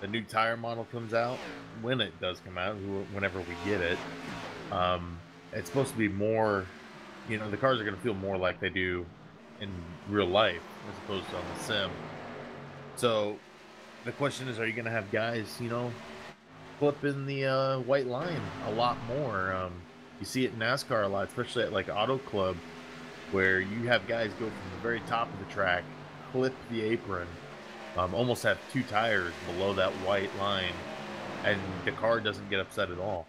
Speaker 4: the new tire model comes out, when it does come out, whenever we get it. It's supposed to be more, you know, the cars are going to feel more like they do in real life as opposed to on the sim. So the question is, are you going to have guys, you know, flipping the white line a lot more? You see it in NASCAR a lot, especially at like Auto Club, where you have guys go from the very top of the track, clip the apron, almost have 2 tires below that white line, and the car doesn't get upset at all.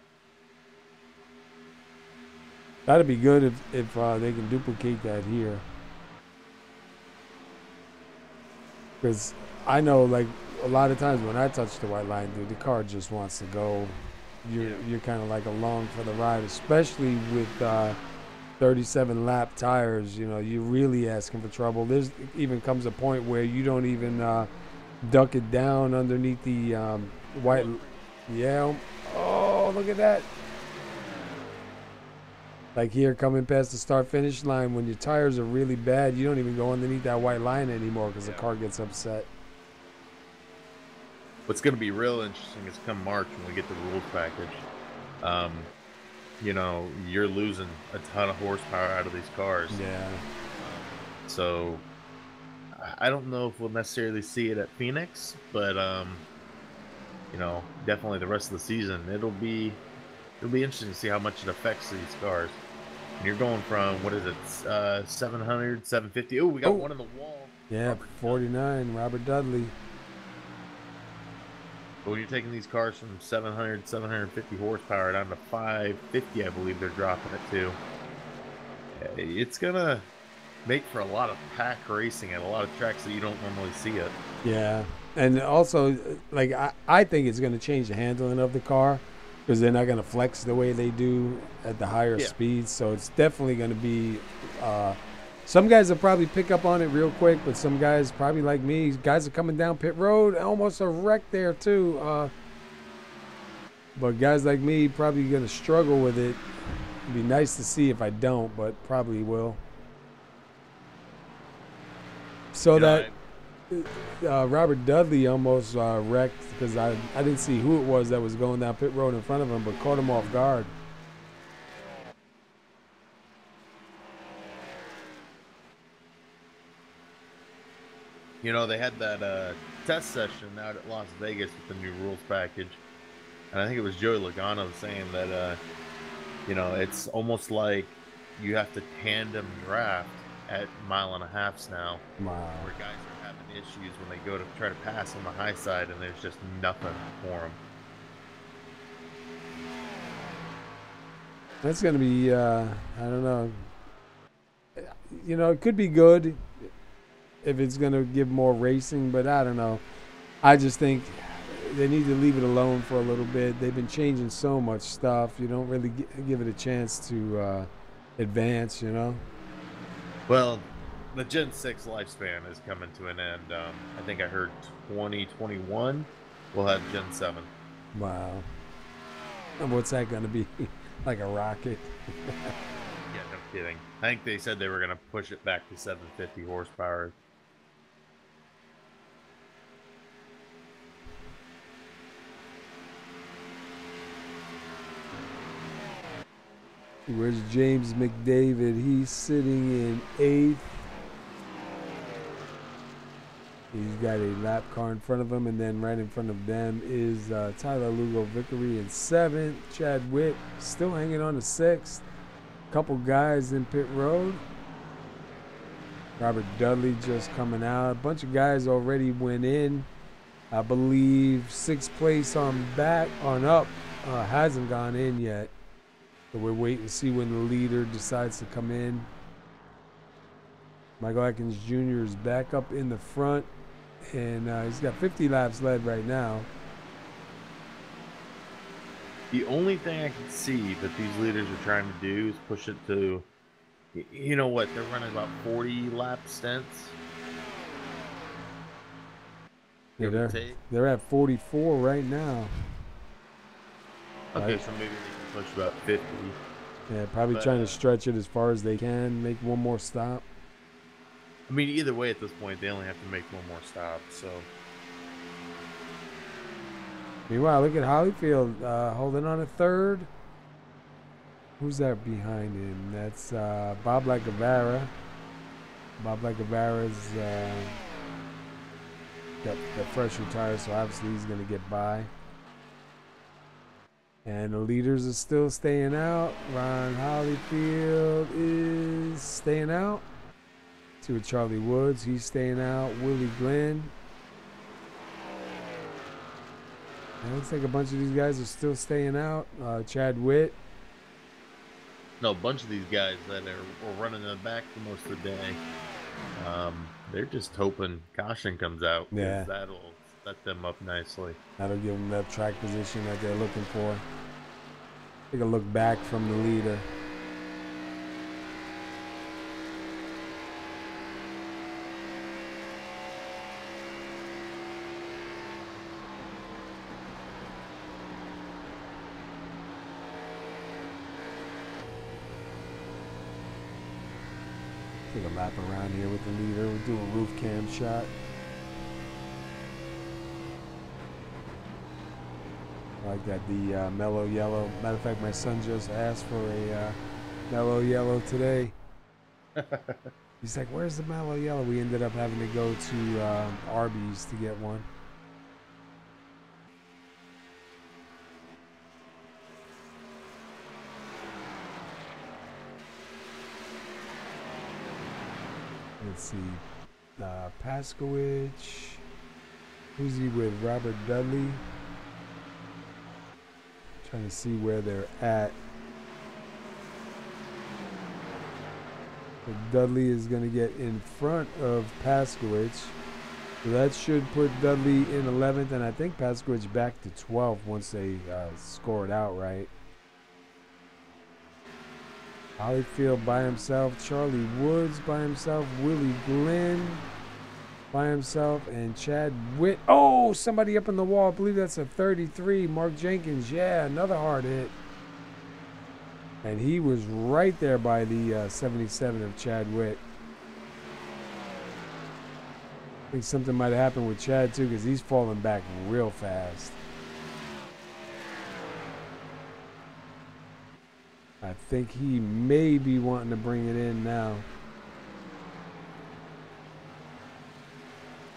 Speaker 2: That'd be good if they can duplicate that here. Because I know, like, a lot of times when I touch the white line, dude, the car just wants to go. You're kind of like along for the ride, especially with 37 lap tires. You know, you're really asking for trouble. There's even comes a point where you don't even duck it down underneath the white. Yeah. Oh, look at that. Like here, coming past the start-finish line, when your tires are really bad, you don't even go underneath that white line anymore because the car gets upset.
Speaker 4: What's going to be real interesting is come March when we get the rules package. You know, you're losing a ton of horsepower out of these cars.
Speaker 2: Yeah.
Speaker 4: So I don't know if we'll necessarily see it at Phoenix, but you know, definitely the rest of the season, it'll be interesting to see how much it affects these cars. And you're going from, what is it, 700, 750. Oh, we got one in the wall.
Speaker 2: Yeah, 49, Robert Dudley.
Speaker 4: But when you're taking these cars from 700, 750 horsepower down to 550, I believe they're dropping it to, it's going to make for a lot of pack racing at a lot of tracks that you don't normally see it.
Speaker 2: Yeah, and also, like, I think it's going to change the handling of the car because they're not going to flex the way they do at the higher speeds. So it's definitely going to be some guys will probably pick up on it real quick, but some guys probably like me, guys are coming down pit road, almost a wreck there too. But guys like me probably going to struggle with it. It'd be nice to see if I don't, but probably will. So Robert Dudley almost wrecked because I didn't see who it was that was going down pit road in front of him, but caught him off guard.
Speaker 4: You know, they had that test session out at Las Vegas with the new rules package. And I think it was Joey Logano saying that, you know, it's almost like you have to tandem draft at 1.5 miles now.
Speaker 2: Wow.
Speaker 4: Where guys are having issues when they go to try to pass on the high side, and there's just nothing for them.
Speaker 2: That's going to be, I don't know. You know, it could be good if it's going to give more racing, but I don't know. I just think they need to leave it alone for a little bit. They've been changing so much stuff. You don't really give it a chance to advance, you know?
Speaker 4: Well, the Gen 6 lifespan is coming to an end. I think I heard 2021 we'll have Gen 7.
Speaker 2: Wow. And what's that going to be? Like a rocket?
Speaker 4: Yeah, no kidding. I think they said they were going to push it back to 750 horsepower.
Speaker 2: Where's James McDavid? He's sitting in 8th. He's got a lap car in front of him, and then right in front of them is Tyler Lugo Vickery in 7th. Chad Witt still hanging on to 6th. Couple guys in pit road. Robert Dudley just coming out. A bunch of guys already went in. I believe 6th place on up hasn't gone in yet. So we're waiting to see when the leader decides to come in. Michael Watkins Jr. is back up in the front, and he's got 50 laps led right now.
Speaker 4: The only thing I can see that these leaders are trying to do is push it to, you know what, they're running about 40 lap stints.
Speaker 2: Yeah, they're at 44 right now.
Speaker 4: Okay, so maybe they can push about 50.
Speaker 2: Yeah, probably trying to stretch it as far as they can, make one more stop.
Speaker 4: I mean, either way at this point, they only have to make one more stop, so.
Speaker 2: Meanwhile, look at Holyfield holding on a 3rd. Who's that behind him? That's Bob Lacavara. Bob Lacavara's got the fresh tires, so obviously he's going to get by. And the leaders are still staying out. Ron Holyfield is staying out. See with Charlie Woods, he's staying out. Willie Glenn. It looks like a bunch of these guys are still staying out. Chad Witt.
Speaker 4: No, a bunch of these guys that are running in the back for most of the day. They're just hoping caution comes out.
Speaker 2: Yeah.
Speaker 4: That'll set them up nicely.
Speaker 2: That'll give them that track position that they're looking for. Take a look back from the leader. Take a lap around here with the leader. We'll do a roof cam shot. I like that, the mellow yellow. Matter of fact, my son just asked for a mellow yellow today. He's like, where's the mellow yellow? We ended up having to go to Arby's to get one. Let's see. Paskowich. Who's he with? Robert Dudley. Trying to see where they're at. So Dudley is going to get in front of Paskowich. So that should put Dudley in 11th, and I think Paskowich back to 12th once they score it out right. Holyfield by himself, Charlie Woods by himself, Willie Glenn by himself, and Chad Witt. Oh, somebody up in the wall. I believe that's a 33. Mark Jenkins. Yeah, another hard hit. And he was right there by the 77 of Chad Witt. I think something might have happened with Chad, too, because he's falling back real fast. I think he may be wanting to bring it in now.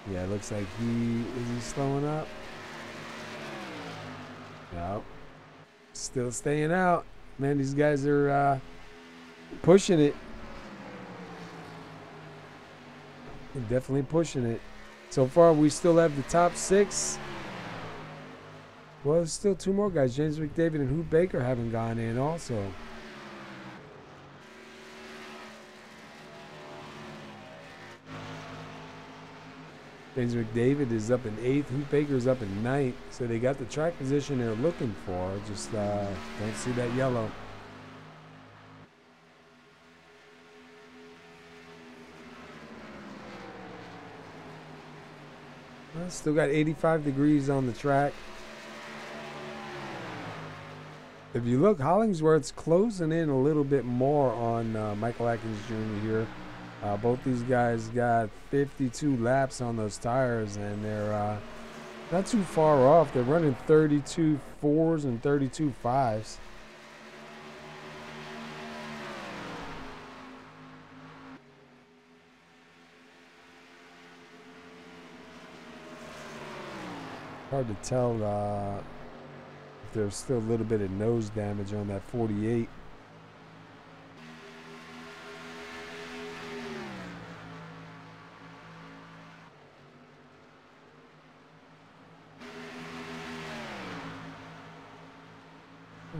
Speaker 2: Yeah, it looks like is he slowing up? No. Still staying out. Man, these guys are pushing it. They're definitely pushing it. So far, we still have the top 6. Well, there's still 2 more guys. James McDavid and Hoot Baker haven't gone in also. James McDavid is up in 8th. Hoot Baker is up in 9th. So they got the track position they're looking for. Just don't see that yellow. Well, still got 85 degrees on the track. If you look, Hollingsworth's closing in a little bit more on Michael Watkins Jr. here. Both these guys got 52 laps on those tires, and they're not too far off. They're running 32 4s and 32 5s. Hard to tell if there's still a little bit of nose damage on that 48.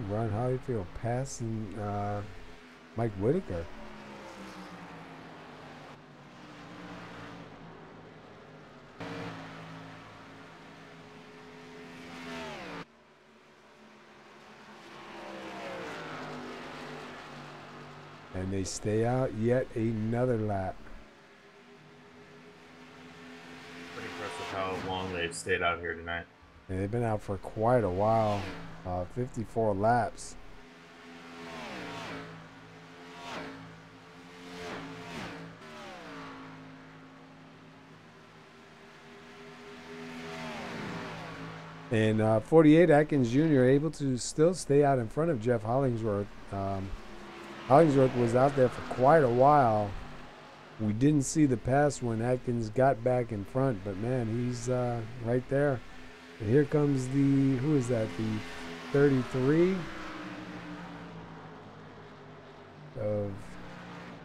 Speaker 2: Ron Holyfield passing Mike Whitaker. And they stay out yet another lap.
Speaker 4: Pretty impressive how long they've stayed out here tonight.
Speaker 2: And they've been out for quite a while. 54 laps. And 48 Atkins Jr. able to still stay out in front of Jeff Hollingsworth. Hollingsworth was out there for quite a while. We didn't see the pass when Atkins got back in front, but man, he's right there. And here comes the, who is that? The 33 of,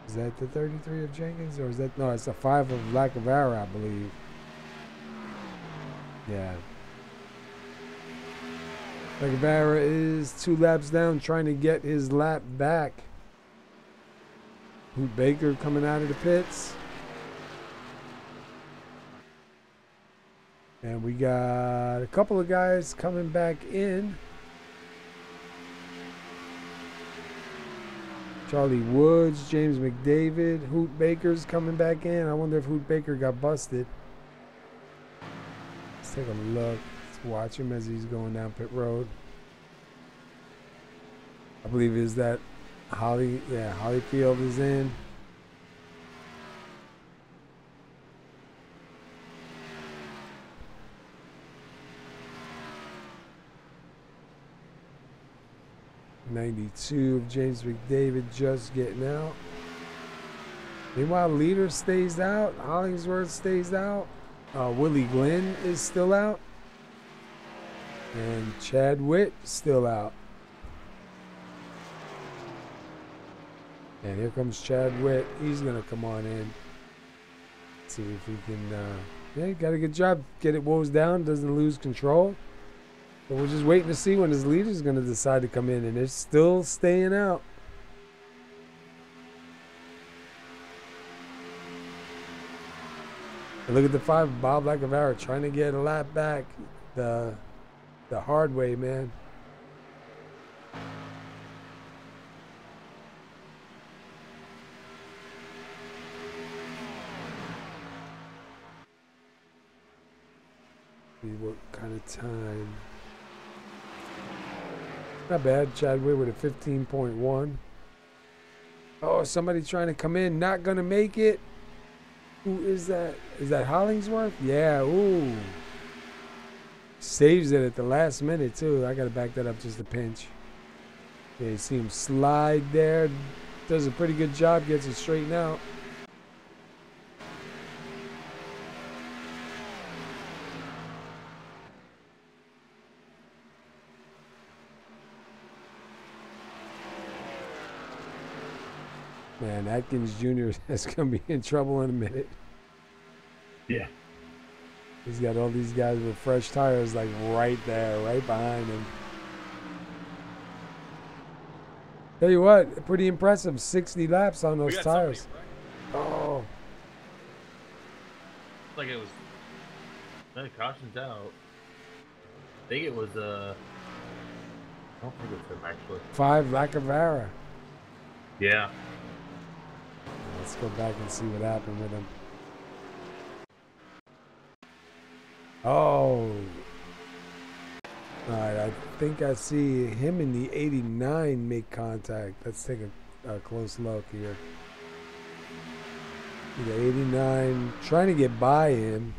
Speaker 2: is that the 33 of Jenkins, or is that, no, it's a 5 of Lacavera, I believe. Yeah. Lacavera is 2 laps down, trying to get his lap back. Hoot Baker coming out of the pits. And we got a couple of guys coming back in. Charlie Woods, James McDavid, Hoot Baker's coming back in. I wonder if Hoot Baker got busted. Let's take a look. Let's watch him as he's going down pit road. I believe is that Holyfield is in. '92 of James McDavid just getting out. Meanwhile, Leader stays out. Hollingsworth stays out. Willie Glen is still out. And Chad Witt still out. And here comes Chad Witt. He's going to come on in. See if he can, yeah, got a good job. Get it woes down, doesn't lose control. But we're just waiting to see when his leader's going to decide to come in, and they're still staying out. And look at the 5, Bob Lacavera trying to get a lap back the hard way, man. See what kind of time. Not bad. Chad Witt with a 15.1. Oh, somebody trying to come in. Not going to make it. Who is that? Is that Hollingsworth? Yeah. Ooh. Saves it at the last minute, too. I got to back that up just a pinch. Yeah, you see him slide there. Does a pretty good job. Gets it straightened out. Man, Atkins Jr. is going to be in trouble in a minute.
Speaker 4: Yeah.
Speaker 2: He's got all these guys with fresh tires like right there, right behind him. Tell you what, pretty impressive. 60 laps on those tires. Oh.
Speaker 4: Like it was. No, caution's out. I think it was I don't think it was him actually.
Speaker 2: 5 Lacavera.
Speaker 4: Yeah.
Speaker 2: Let's go back and see what happened with him. Oh. Alright, I think I see him in the 89 make contact. Let's take a close look here. The 89 trying to get by him.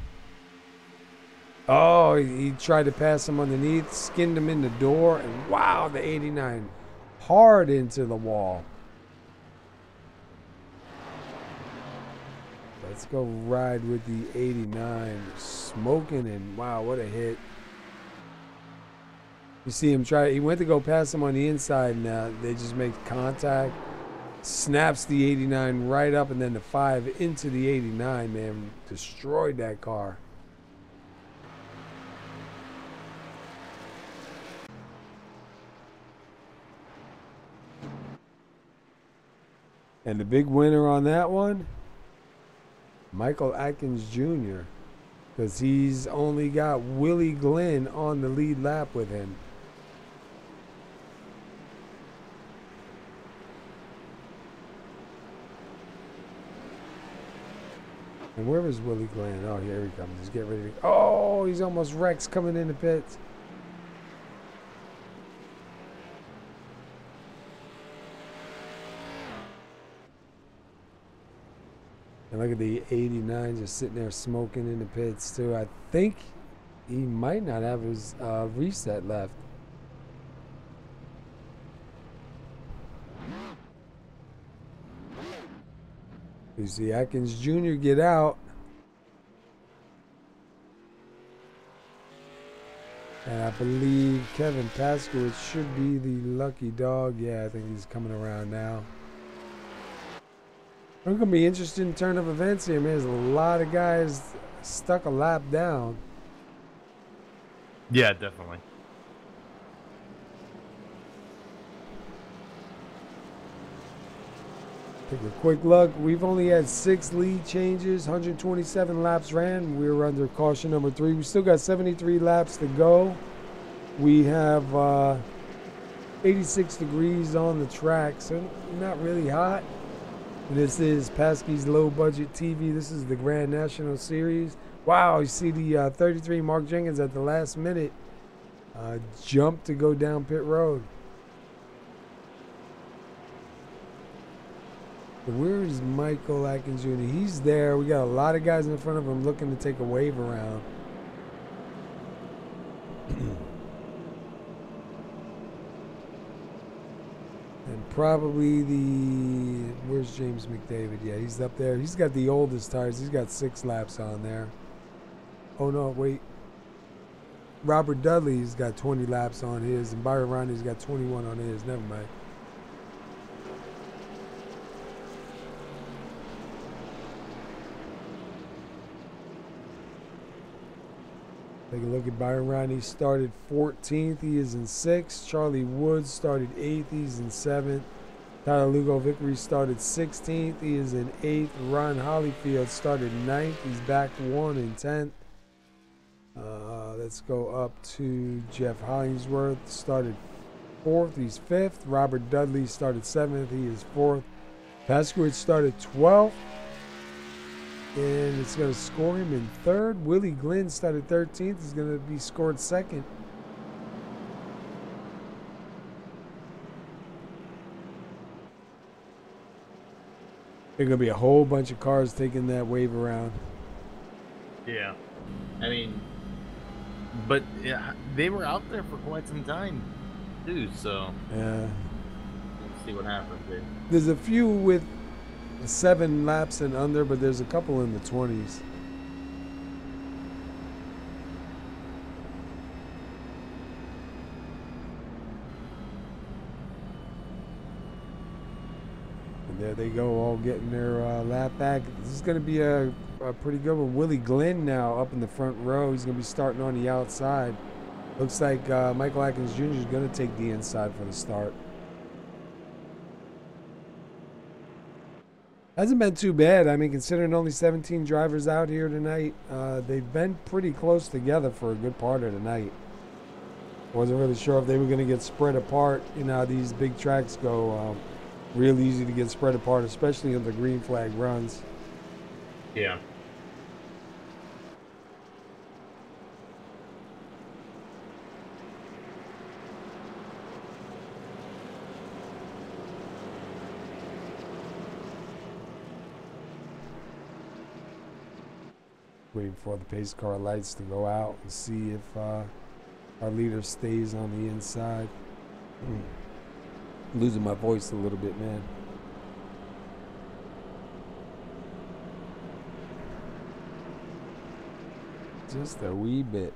Speaker 2: Oh, he tried to pass him underneath, skinned him in the door, and wow, the 89 hard into the wall. Let's go ride with the 89. Smoking, and wow, what a hit. You see him try, he went to go pass him on the inside, and they just make contact. Snaps the 89 right up, and then the 5 into the 89, man. Destroyed that car. And the big winner on that one, Michael Atkins Jr., because he's only got Willie Glen on the lead lap with him. And where is Willie Glen? Oh, here he comes. He's getting ready to... Oh, he's almost wrecked coming in the pits. And look at the 89 just sitting there smoking in the pits, too. I think he might not have his reset left. You see Atkins Jr. get out. And I believe Kevin Paskowitz should be the lucky dog. Yeah, I think he's coming around now. It's going to be interesting turn of events here, man. There's a lot of guys stuck a lap down.
Speaker 4: Yeah, definitely.
Speaker 2: Take a quick look. We've only had 6 lead changes, 127 laps ran. We're under caution number 3. We still got 73 laps to go. We have 86 degrees on the track, so not really hot. This is Pasky's Low Budget TV. This is the Grand National Series. Wow, you see the 33 Mark Jenkins at the last minute jump to go down pit road. Where is Michael Atkins Jr.? He's there. We got a lot of guys in front of him looking to take a wave around. And probably the... Where's James McDavid? Yeah, he's up there. He's got the oldest tires. He's got 6 laps on there. Oh, no, wait. Robert Dudley's got 20 laps on his, and Byron Roney's got 21 on his. Never mind. Take a look at Byron Roney. Started 14th. He is in 6th. Charlie Woods started 8th. He's in 7th. Tyler Lugo Vickery started 16th. He is in 8th. Ron Hollyfield started 9th. He's back 1 in 10th. Let's go up to Jeff Hollingsworth. Started 4th. He's 5th. Robert Dudley started 7th. He is 4th. Paskowitz started 12th. And it's going to score him in 3rd. Willie Glen started 13th. He's going to be scored 2nd. There's going to be a whole bunch of cars taking that wave around.
Speaker 4: Yeah. I mean, but yeah, they were out there for quite some time, too, so.
Speaker 2: Yeah.
Speaker 4: Let's see what happens there.
Speaker 2: There's a few with 7 laps and under, but there's a couple in the 20s. And there they go, all getting their lap back. This is going to be a pretty good one. Willie Glen now up in the front row. He's going to be starting on the outside. Looks like Michael Watkins Jr. is going to take the inside for the start. Hasn't been too bad. I mean, considering only 17 drivers out here tonight, they've been pretty close together for a good part of the night. Wasn't really sure if they were going to get spread apart. You know how these big tracks go, real easy to get spread apart, especially on the green flag runs.
Speaker 4: Yeah.
Speaker 2: Waiting for the pace car lights to go out and see if our leader stays on the inside. Losing my voice a little bit, man. Just a wee bit.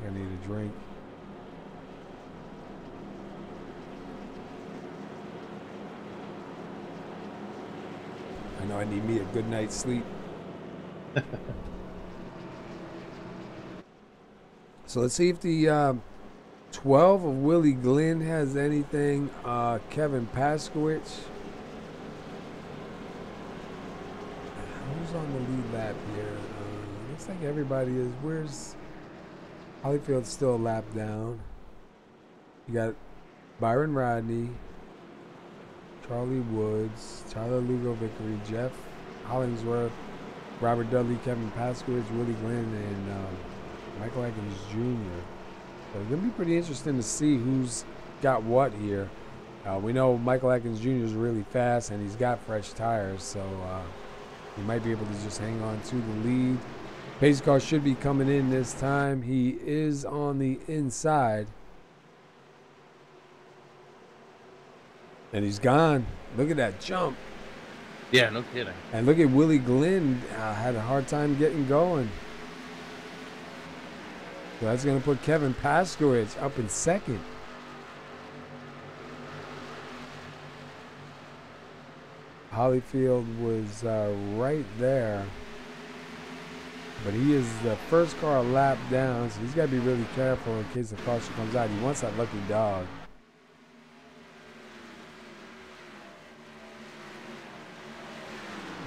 Speaker 2: I need a drink. I know I need me a good night's sleep. So let's see if the 12 of Willie Glen has anything. Kevin Paskowitz. Who's on the lead lap here? Looks like everybody is. Where's Holyfield's still a lap down. You got Byron Rodney, Charlie Woods, Tyler Lugo Vickery, Jeff Hollingsworth, Robert Dudley, Kevin Paskowitz, Willie Glen, and Michael Watkins Jr. So it's going to be pretty interesting to see who's got what here. We know Michael Watkins Jr. is really fast and he's got fresh tires, so he might be able to just hang on to the lead. Pace car should be coming in this time. He is on the inside. And he's gone. Look at that jump.
Speaker 4: Yeah, no kidding.
Speaker 2: And look at Willie Glen. Had a hard time getting going. So that's going to put Kevin Paskowitz up in second. Holyfield was right there. But he is the first car a lap down, so he's got to be really careful in case the caution comes out. He wants that lucky dog.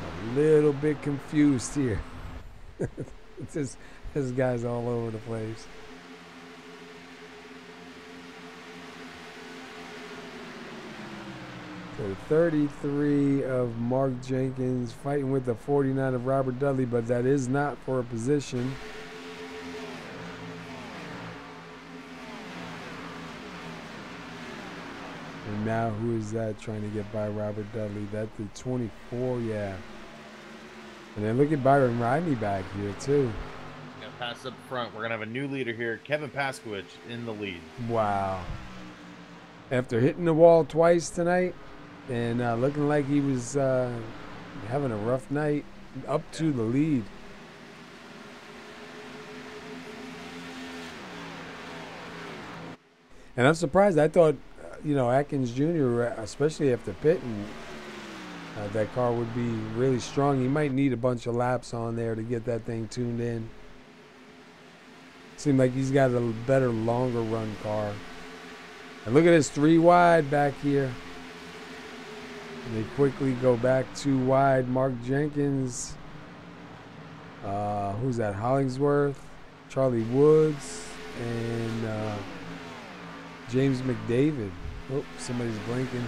Speaker 2: A little bit confused here. This guy's all over the place. So 33 of Mark Jenkins fighting with the 49 of Robert Dudley, but that is not for a position. And now who is that trying to get by Robert Dudley? That's the 24, yeah. And then look at Byron Rodney back here too.
Speaker 4: Gonna pass up front. We're gonna have a new leader here, Kevin Paskowitz in the lead.
Speaker 2: Wow. After hitting the wall twice tonight and looking like he was having a rough night, up to the lead. And I'm surprised. I thought, you know, Atkins Jr., especially after pitting, that car would be really strong. He might need a bunch of laps on there to get that thing tuned in. Seemed like he's got a better, longer run car. And look at this 3 wide back here. And they quickly go back 2 wide. Mark Jenkins. Who's that? Hollingsworth, Charlie Woods, and James McDavid. Oh, somebody's blinking.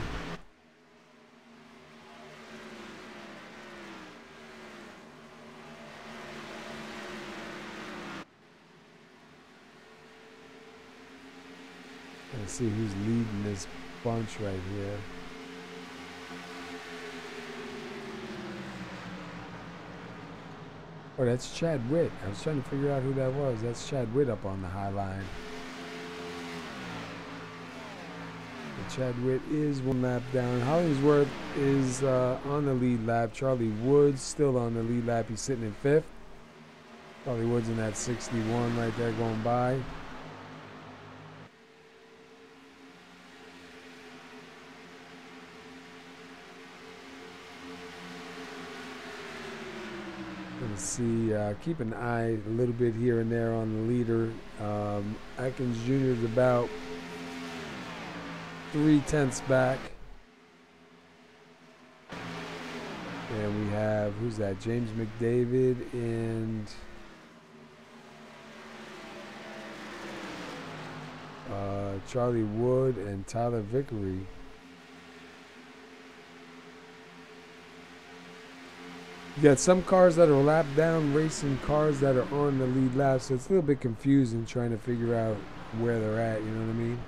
Speaker 2: Let's see who's leading this bunch right here. Oh, that's Chad Witt. I was trying to figure out who that was. That's Chad Witt up on the high line. And Chad Witt is 1 lap down. Hollingsworth is on the lead lap. Charlie Woods still on the lead lap. He's sitting in 5th. Charlie Woods in that 61 right there going by. Let's see, keep an eye a little bit here and there on the leader. Atkins Jr. is about 3/10 back. And we have, who's that? James McDavid and Charlie Wood and Tyler Vickery. You got some cars that are lap down racing cars that are on the lead lap, so it's a little bit confusing trying to figure out where they're at, you know what I mean?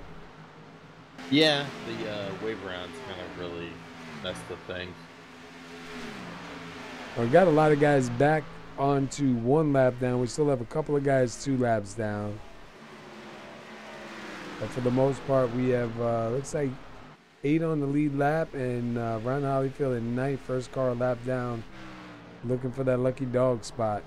Speaker 4: Yeah, the wave rounds kind of really messed with things.
Speaker 2: We got a lot of guys back onto 1 lap down. We still have a couple of guys 2 laps down. But for the most part, we have, looks like 8 on the lead lap, and Ryan Holyfield in 9th, first car lap down, looking for that lucky dog spot.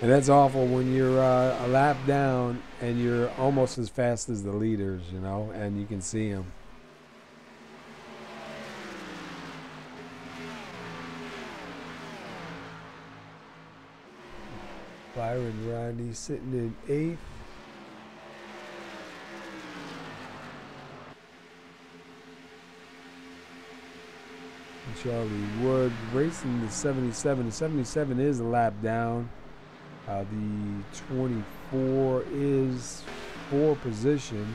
Speaker 2: And that's awful when you're a lap down and you're almost as fast as the leaders, you know, and you can see them. Byron Rodney sitting in 8th. And Charlie Wood racing the 77. The 77 is a lap down. The 24 is 4 position.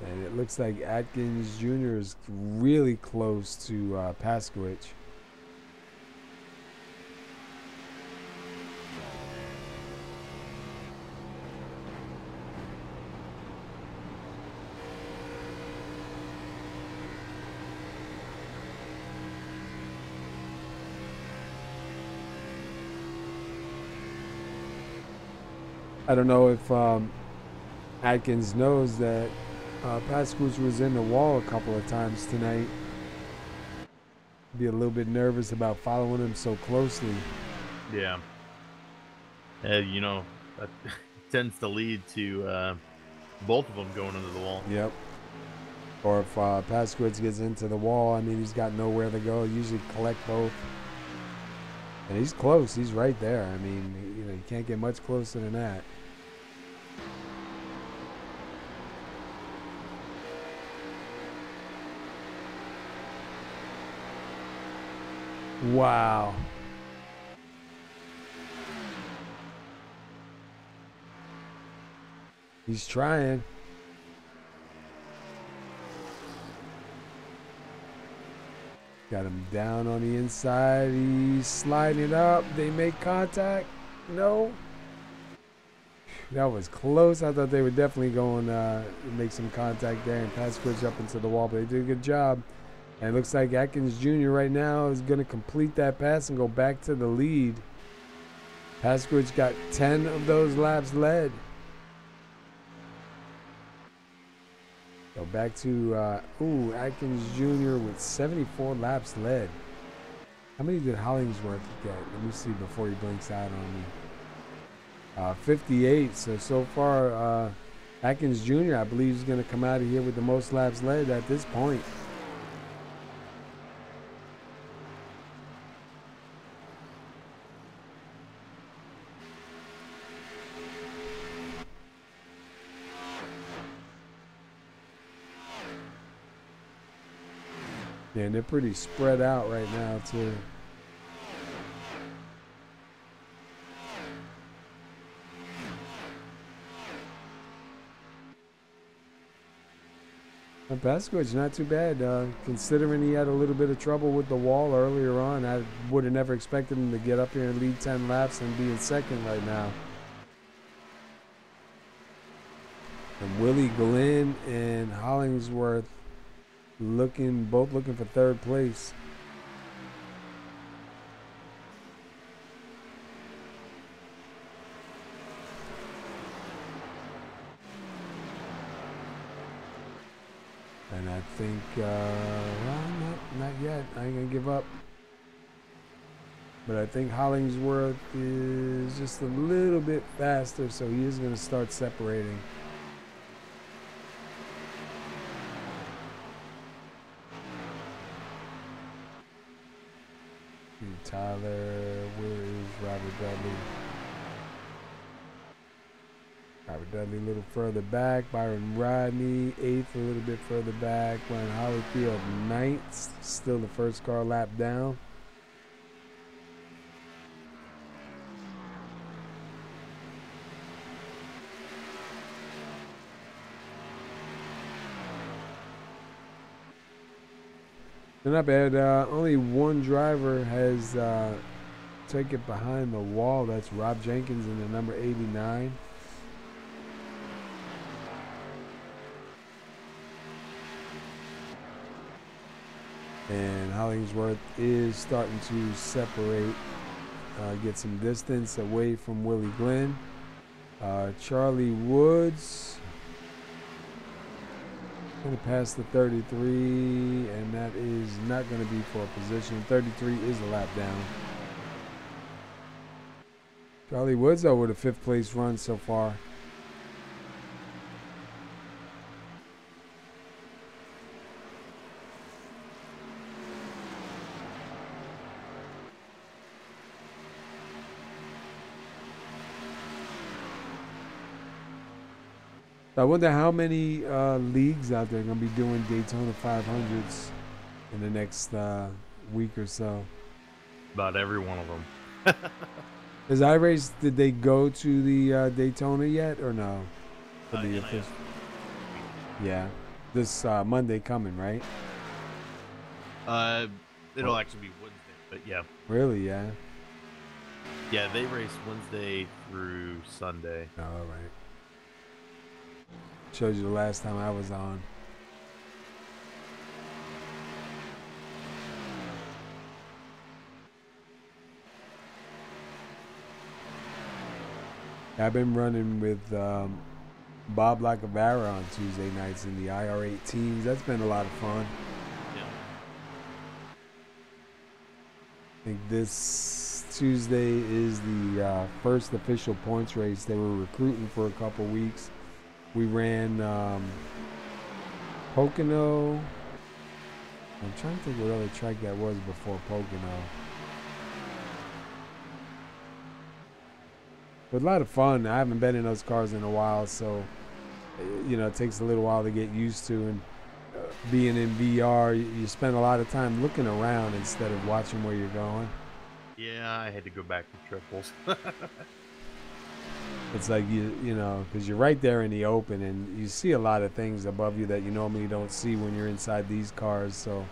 Speaker 2: And it looks like Atkins Jr. is really close to PASKY. I don't know if Atkins knows that PASKY was in the wall a couple of times tonight. Be a little bit nervous about following him so closely.
Speaker 4: Yeah. You know, that tends to lead to both of them going into the wall.
Speaker 2: Yep. Or if PASKY gets into the wall, I mean, he's got nowhere to go. Usually collect both. And he's close. He's right there. I mean, you know, you can't get much closer than that. Wow. He's trying. Got him down on the inside. He's sliding it up. They make contact. No. That was close. I thought they were definitely going to make some contact there and PASKY up into the wall, but they did a good job. And it looks like Atkins Jr. right now is going to complete that pass and go back to the lead. PASKY got 10 of those laps led. So back to, Atkins Jr. with 74 laps led. How many did Hollingsworth get? Let me see before he blinks out on me. 58. So far, Atkins Jr., I believe, is going to come out of here with the most laps led at this point. Yeah, and they're pretty spread out right now, too. And PASKY's not too bad, considering he had a little bit of trouble with the wall earlier on. I would have never expected him to get up here and lead 10 laps and be in second right now. And Willie Glen and Hollingsworth both looking for 3rd place. And I think, well, not yet. I ain't gonna give up. But I think Hollingsworth is just a little bit faster, so he is going to start separating. Tyler, where is Robert Dudley? Robert Dudley a little further back. Byron Rodney, 8th, a little bit further back. Glenn Hollyfield, 9th, still the first car lap down. They're not bad. Only one driver has taken it behind the wall. That's Rob Jenkins in the number 89. And Hollingsworth is starting to separate, get some distance away from Willie Glenn. Charlie Woods going to pass the 33, and that is not going to be for a position. 33 is a lap down. Charlie Woods, though, with a 5th place run so far. I wonder how many leagues out there are going to be doing Daytona 500s in the next week or so.
Speaker 4: About every one of them.
Speaker 2: Is iRace, did they go to the Daytona yet or no? For the official? Yeah. This Monday coming, right?
Speaker 4: It'll actually be Wednesday, but yeah.
Speaker 2: Really, yeah?
Speaker 4: Yeah, they race Wednesday through Sunday.
Speaker 2: Oh, all right. Showed you the last time I was on. I've been running with Bob Lacavara on Tuesday nights in the IR18s. That's been a lot of fun.
Speaker 4: Yeah.
Speaker 2: I think this Tuesday is the first official points race. They were recruiting for a couple weeks. We ran Pocono. I'm trying to think what other track that was before Pocono. But a lot of fun. I haven't been in those cars in a while, so you know it takes a little while to get used to. And being in VR, you spend a lot of time looking around instead of watching where you're going.
Speaker 4: Yeah, I had to go back to triples.
Speaker 2: It's like you know, because you're right there in the open, and you see a lot of things above you that you normally don't see when you're inside these cars. So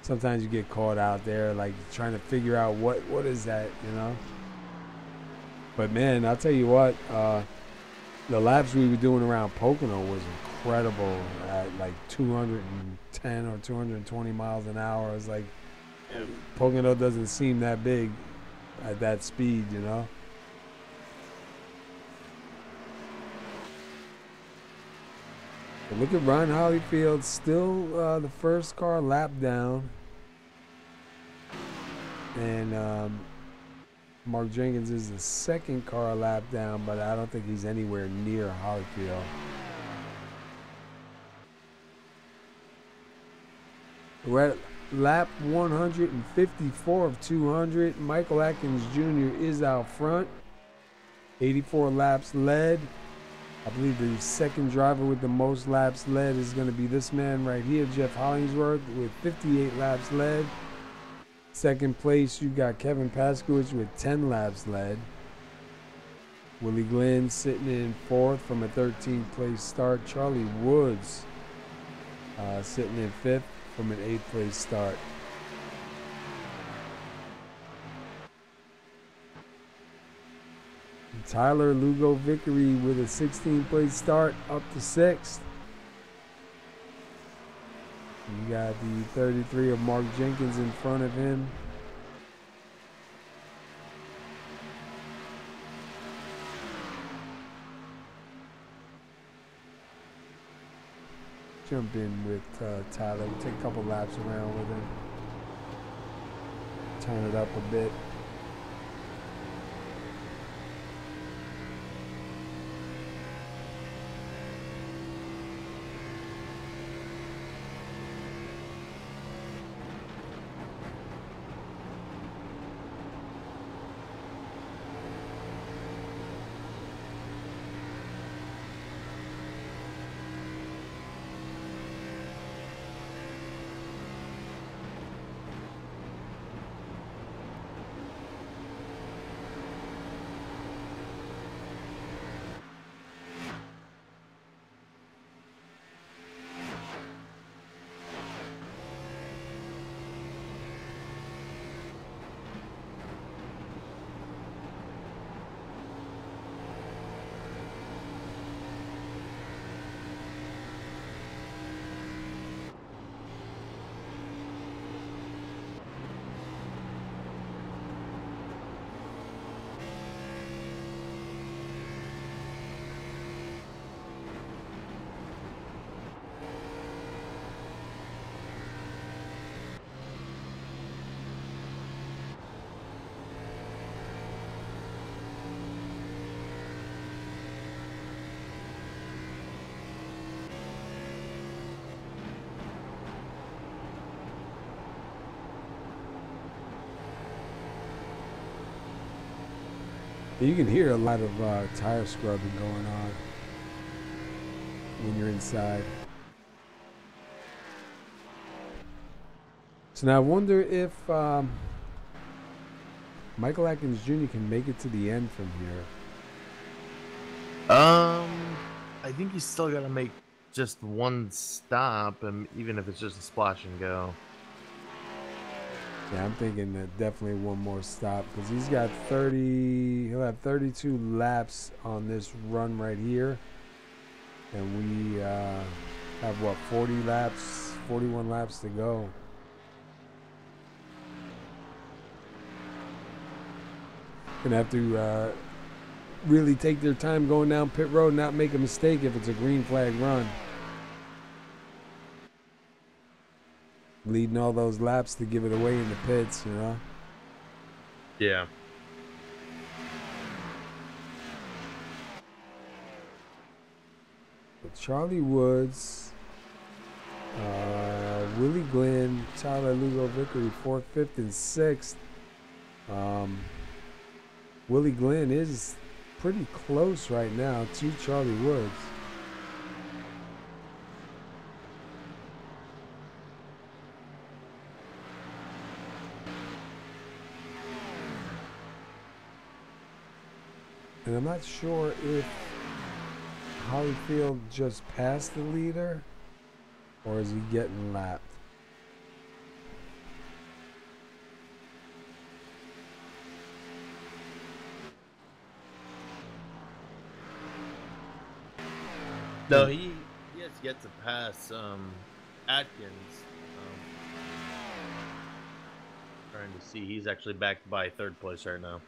Speaker 2: sometimes you get caught out there, like trying to figure out what is that, you know. But man, I'll tell you what, the laps we were doing around Pocono was incredible at like 210 or 220 miles an hour. It's like Pocono doesn't seem that big at that speed, you know. But look at Ron Holyfield, still the first car lap down. And Mark Jenkins is the second car lap down, but I don't think he's anywhere near Holyfield. We're at lap 154 of 200. Michael Atkins Jr. is out front. 84 laps led. I believe the second driver with the most laps led is going to be this man right here, Jeff Hollingsworth, with 58 laps led. Second place, you got Kevin Paskowitz with 10 laps led. Willie Glenn sitting in 4th from a 13th place start. Charlie Woods sitting in 5th from an 8th place start. Tyler Lugo Vickery with a 16th place start up to 6th. You got the 33 of Mark Jenkins in front of him. Jump in with Tyler. We'll take a couple laps around with him. Turn it up a bit. You can hear a lot of tire scrubbing going on when you're inside. So now I wonder if Michael Watkins Jr. can make it to the end from here.
Speaker 4: I think he's still got to make just one stop, and even if it's just a splash and go.
Speaker 2: Yeah, I'm thinking that definitely one more stop because he's got 30. He'll have 32 laps on this run right here, and we have what 40 laps, 41 laps to go. Gonna have to really take their time going down pit road, not make a mistake if it's a green flag run. Leading all those laps to give it away in the pits, you know?
Speaker 4: Yeah.
Speaker 2: But Charlie Woods, Willie Glen, Tyler Lugo Vickery, 4th, 5th, and 6th. Willie Glen is pretty close right now to Charlie Woods. And I'm not sure if Holyfield just passed the leader or is he getting lapped?
Speaker 4: No, he has yet to pass Atkins. Trying to see, he's actually backed by 3rd place right now.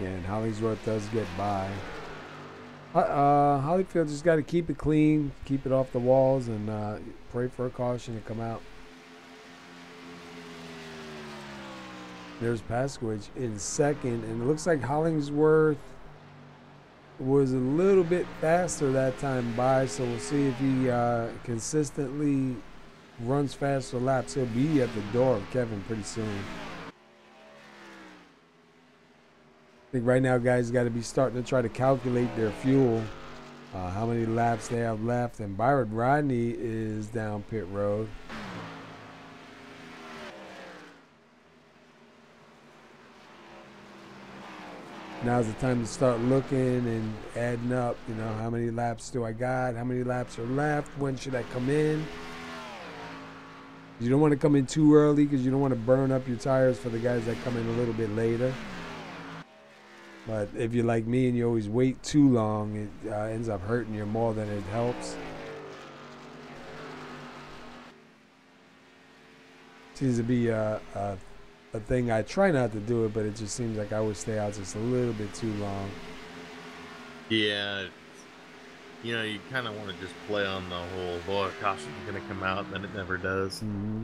Speaker 2: Yeah, and Hollingsworth does get by. Holyfield just got to keep it clean, keep it off the walls, and pray for a caution to come out. There's Pasquich in 2nd, and it looks like Hollingsworth was a little bit faster that time by, so we'll see if he consistently runs faster laps. He'll be at the door of Kevin pretty soon. I think right now guys got to be starting to try to calculate their fuel, how many laps they have left, and Byron Rodney is down pit road. Now's the time to start looking and adding up, you know, how many laps do I got, how many laps are left, when should I come in. You don't want to come in too early because you don't want to burn up your tires for the guys that come in a little bit later. But if you're like me and you always wait too long, it ends up hurting you more than it helps. Seems to be a thing. I try not to do it, but it just seems like I always stay out just a little bit too long.
Speaker 4: Yeah, you know, you kind of want to just play on the whole, boy, caution's going to come out, then it never does.
Speaker 2: Mm-hmm.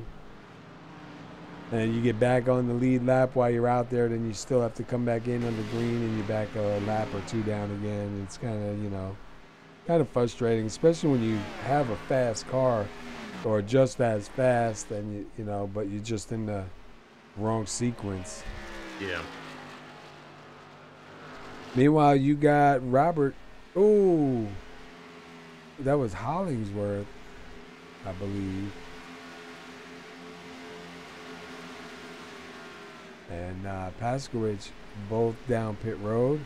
Speaker 2: And you get back on the lead lap while you're out there, then you still have to come back in on the green and you're back a lap or two down again. It's kind of, you know, kind of frustrating, especially when you have a fast car or just as fast and, you know, but you're just in the wrong sequence.
Speaker 4: Yeah.
Speaker 2: Meanwhile, you got Robert. Oh, that was Hollingsworth, I believe. And Paskovich both down pit road.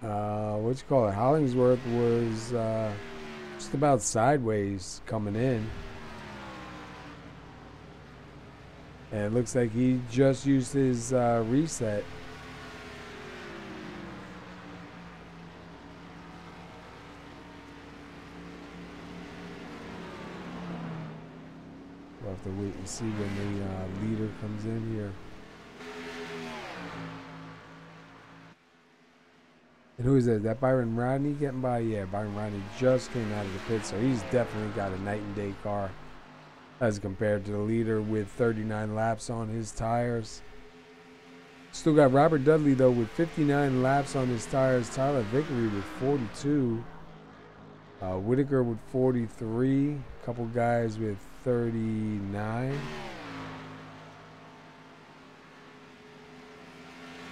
Speaker 2: What you call it? Hollingsworth was just about sideways coming in. And it looks like he just used his reset. We'll have to wait and see when the leader comes in here. And who is that? Is that Byron Rodney getting by? Yeah, Byron Rodney just came out of the pit, so he's definitely got a night and day car as compared to the leader with 39 laps on his tires. Still got Robert Dudley, though, with 59 laps on his tires. Tyler Vickery with 42. Whitaker with 43. A couple guys with 39.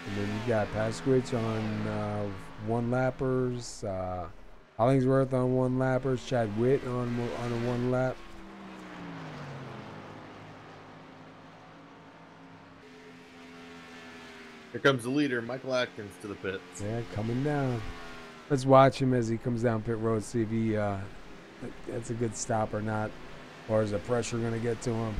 Speaker 2: And then you got Pasquich on one-lappers. Hollingsworth on one-lappers. Chad Witt on a one-lap.
Speaker 4: Here comes the leader, Michael Watkins, to the pits.
Speaker 2: Yeah, coming down. Let's watch him as he comes down pit road, see if he that's a good stop or not, or is the pressure going to get to him?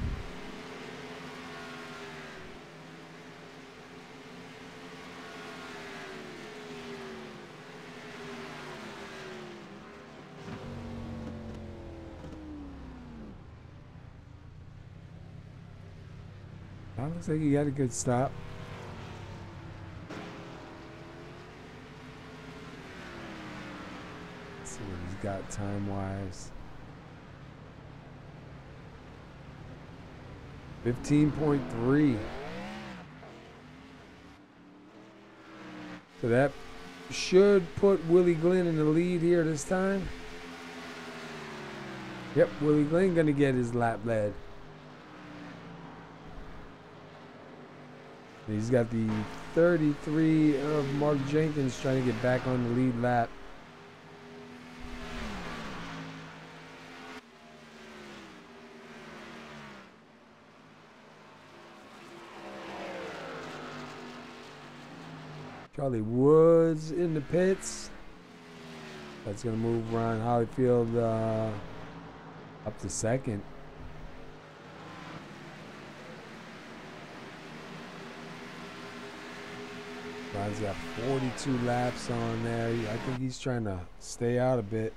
Speaker 2: Well, looks like he got a good stop. Let's see what he's got time-wise. 15.3. So that should put Willie Glen in the lead here this time. Yep, Willie Glen gonna get his lap led. He's got the 33 of Mark Jenkins trying to get back on the lead lap. Charlie Woods in the pits. That's going to move Ron Hollyfield up to second. Ron's got 42 laps on there. I think he's trying to stay out a bit.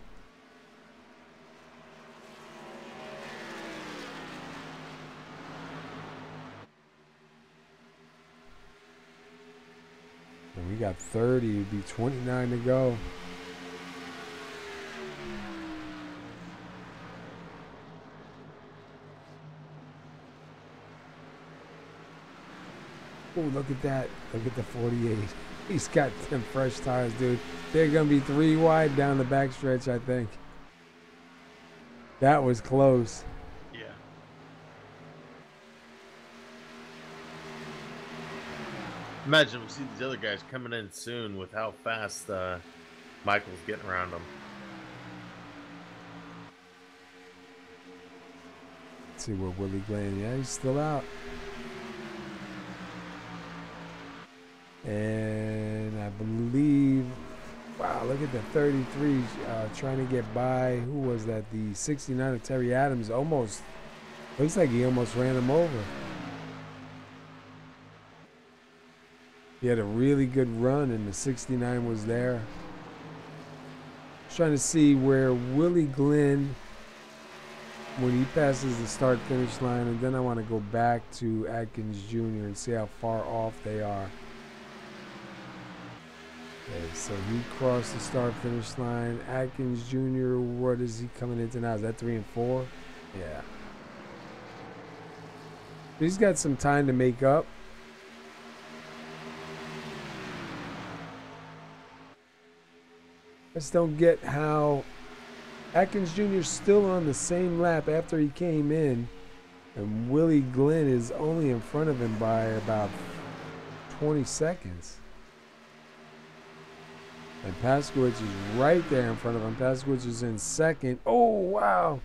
Speaker 2: And we got 30, it'd be 29 to go. Oh, look at that. Look at the 48. He's got them fresh tires, dude. They're going to be 3 wide down the backstretch, I think. That was close.
Speaker 4: Yeah. Imagine we'll see these other guys coming in soon with how fast Michael's getting around them.
Speaker 2: Let's see where Willie Glen. Yeah, he's still out. And I believe, wow, look at the 33 trying to get by. Who was that? The 69 of Terry Adams. Almost, looks like he almost ran him over. He had a really good run, and the 69 was there. Trying to see where Willie Glen, when he passes the start-finish line, and then I want to go back to Atkins Jr. and see how far off they are. Okay, so he crossed the start-finish line. Atkins Jr., what is he coming into now? Is that 3 and 4? Yeah. He's got some time to make up. I just don't get how Atkins Jr. is still on the same lap after he came in, and Willie Glen is only in front of him by about 20 seconds. And Pasquich is right there in front of him. Pasquich is in second. Oh, wow.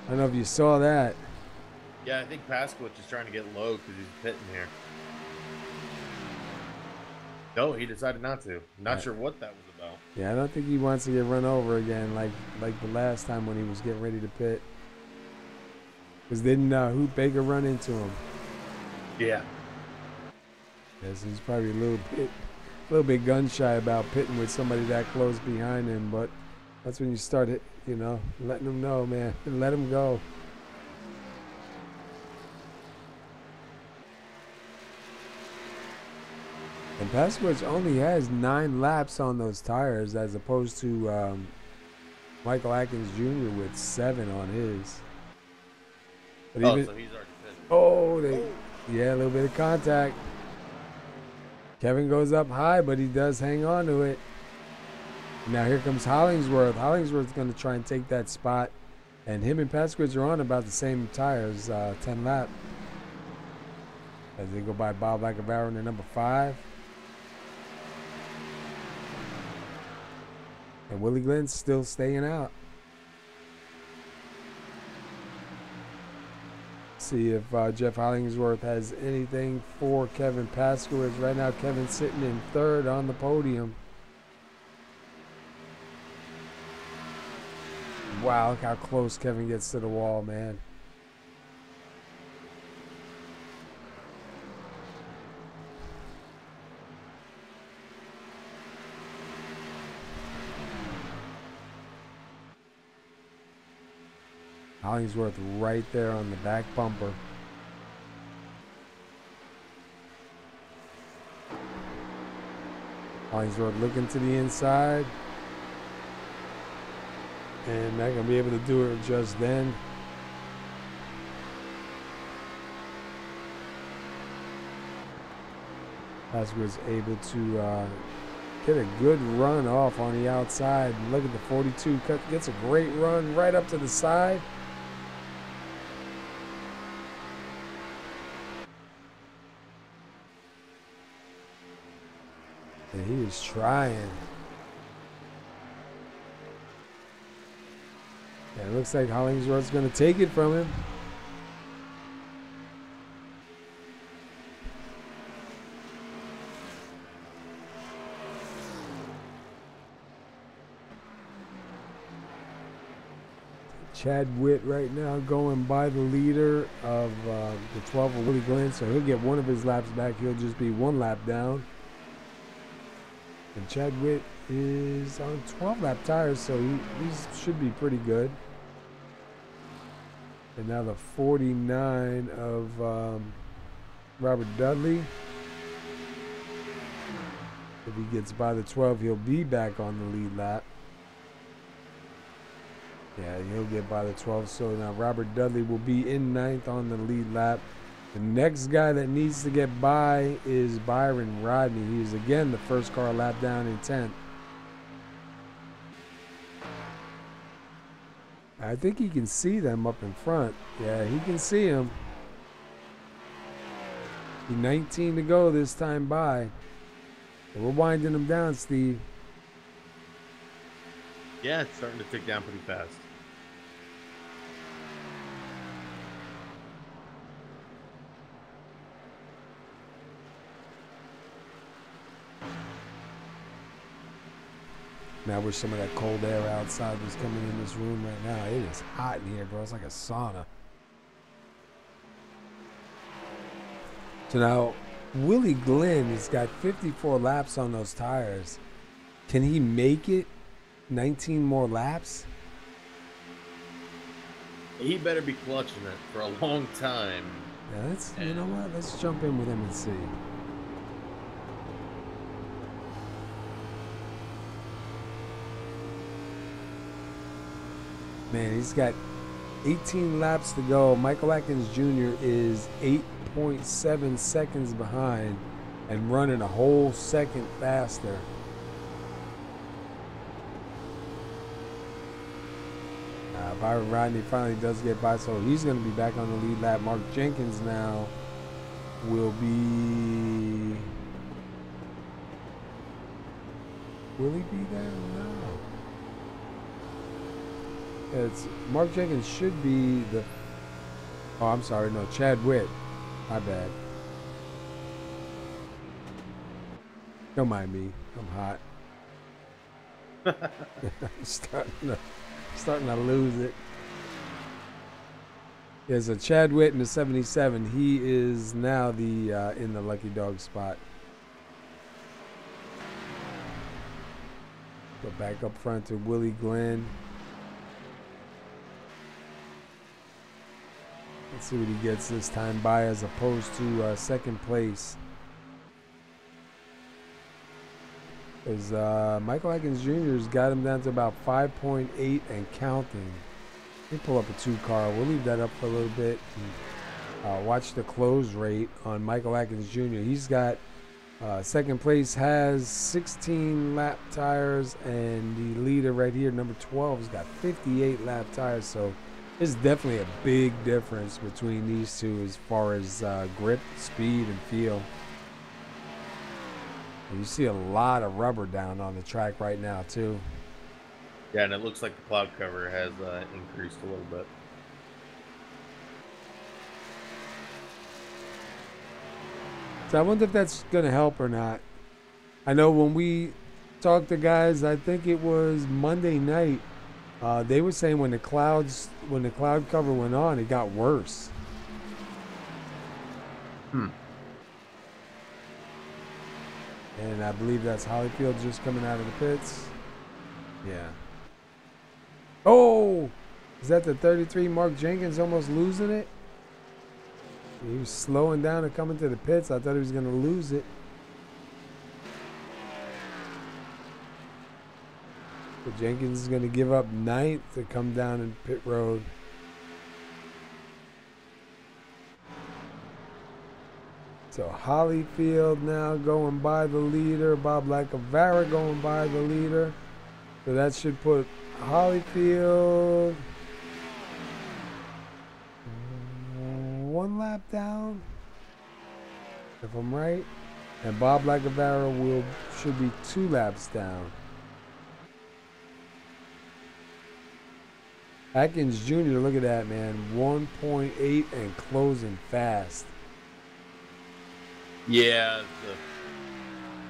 Speaker 2: I don't know if you saw that.
Speaker 4: Yeah, I think Pasquich is trying to get low because he's pitting here. No, he decided not to. Not sure what that was about.
Speaker 2: Yeah, I don't think he wants to get run over again like the last time when he was getting ready to pit. Because didn't Hoot Baker run into him?
Speaker 4: Yeah.
Speaker 2: Yes, he's probably a little bit gun shy about pitting with somebody that close behind him, but that's when you start it, you know, letting them know, man, let them go. And Pasquich only has 9 laps on those tires as opposed to Michael Atkins Jr. with 7 on his. But
Speaker 4: so he's already pitted.
Speaker 2: Oh, yeah, a little bit of contact. Kevin goes up high, but he does hang on to it. Now here comes Hollingsworth. Hollingsworth's going to try and take that spot. And him and Pasquitz are on about the same tires, 10 lap. As they go by Bob Lacavara in their number 5. And Willie Glenn's still staying out. See if Jeff Hollingsworth has anything for Kevin Paskowitz. Right now, Kevin's sitting in 3rd on the podium. Wow, look how close Kevin gets to the wall, man. Hollingsworth right there on the back bumper. Hollingsworth looking to the inside. And not going to be able to do it just then. As was able to get a good run off on the outside. Look at the 42 cut, gets a great run right up to the side. And he is trying. Yeah, it looks like Hollingsworth's going to take it from him. Chad Witt right now going by the leader of the 12 of Willie Glenn, so he'll get one of his laps back. He'll just be 1 lap down. And Chad Witt is on 12-lap tires, so he should be pretty good. And now the 49 of Robert Dudley. If he gets by the 12, he'll be back on the lead lap. Yeah, he'll get by the 12. So now Robert Dudley will be in 9th on the lead lap. The next guy that needs to get by is Byron Rodney. He's again the first car lap down in 10th. I think he can see them up in front. Yeah, he can see them. 19 to go this time by. And we're winding them down, Steve.
Speaker 4: Yeah, it's starting to tick down pretty fast.
Speaker 2: Now I wish some of that cold air outside was coming in this room right now. It is hot in here, bro. It's like a sauna. So now, Willie Glenn has got 54 laps on those tires. Can he make it 19 more laps?
Speaker 4: He better be clutching it for a long time.
Speaker 2: Yeah, you know what? Let's jump in with him and see. Man, he's got 18 laps to go. Michael Watkins Jr. is 8.7 seconds behind and running a whole second faster. Byron Rodney finally does get by, so he's going to be back on the lead lap. Mark Jenkins now will be... Will he be there? No. It's Mark Jenkins should be the... Oh, I'm sorry. No, Chad Witt. My bad. Don't mind me. I'm hot. I'm starting to lose it. There's a Chad Witt in the 77. He is now the in the lucky dog spot. Go back up front to Willie Glenn. Let's see what he gets this time by as opposed to second place. Because Michael Watkins Jr. has got him down to about 5.8 and counting. Let me pull up a 2-car. We'll leave that up for a little bit. And, watch the close rate on Michael Watkins Jr. He's got Second place has 16 lap tires, and the leader right here, number 12, has got 58 lap tires. So there's definitely a big difference between these two as far as grip, speed, and feel. And you see a lot of rubber down on the track right now too.
Speaker 4: Yeah, and it looks like the cloud cover has increased a little bit.
Speaker 2: So I wonder if that's going to help or not. I know when we talked to guys, I think it was Monday night, they were saying when the cloud cover went on, it got worse. And I believe that's Holyfield just coming out of the pits. Yeah. Oh! Is that the 33 Mark Jenkins almost losing it? He was slowing down and coming to the pits. I thought he was going to lose it. But Jenkins is going to give up 9th to come down in pit road. So Holyfield now going by the leader. Bob Lacavara going by the leader. So that should put Holyfield 1 lap down, if I'm right. And Bob Lacavara should be 2 laps down. Watkins Jr., look at that, man. 1.8 and closing fast.
Speaker 4: Yeah,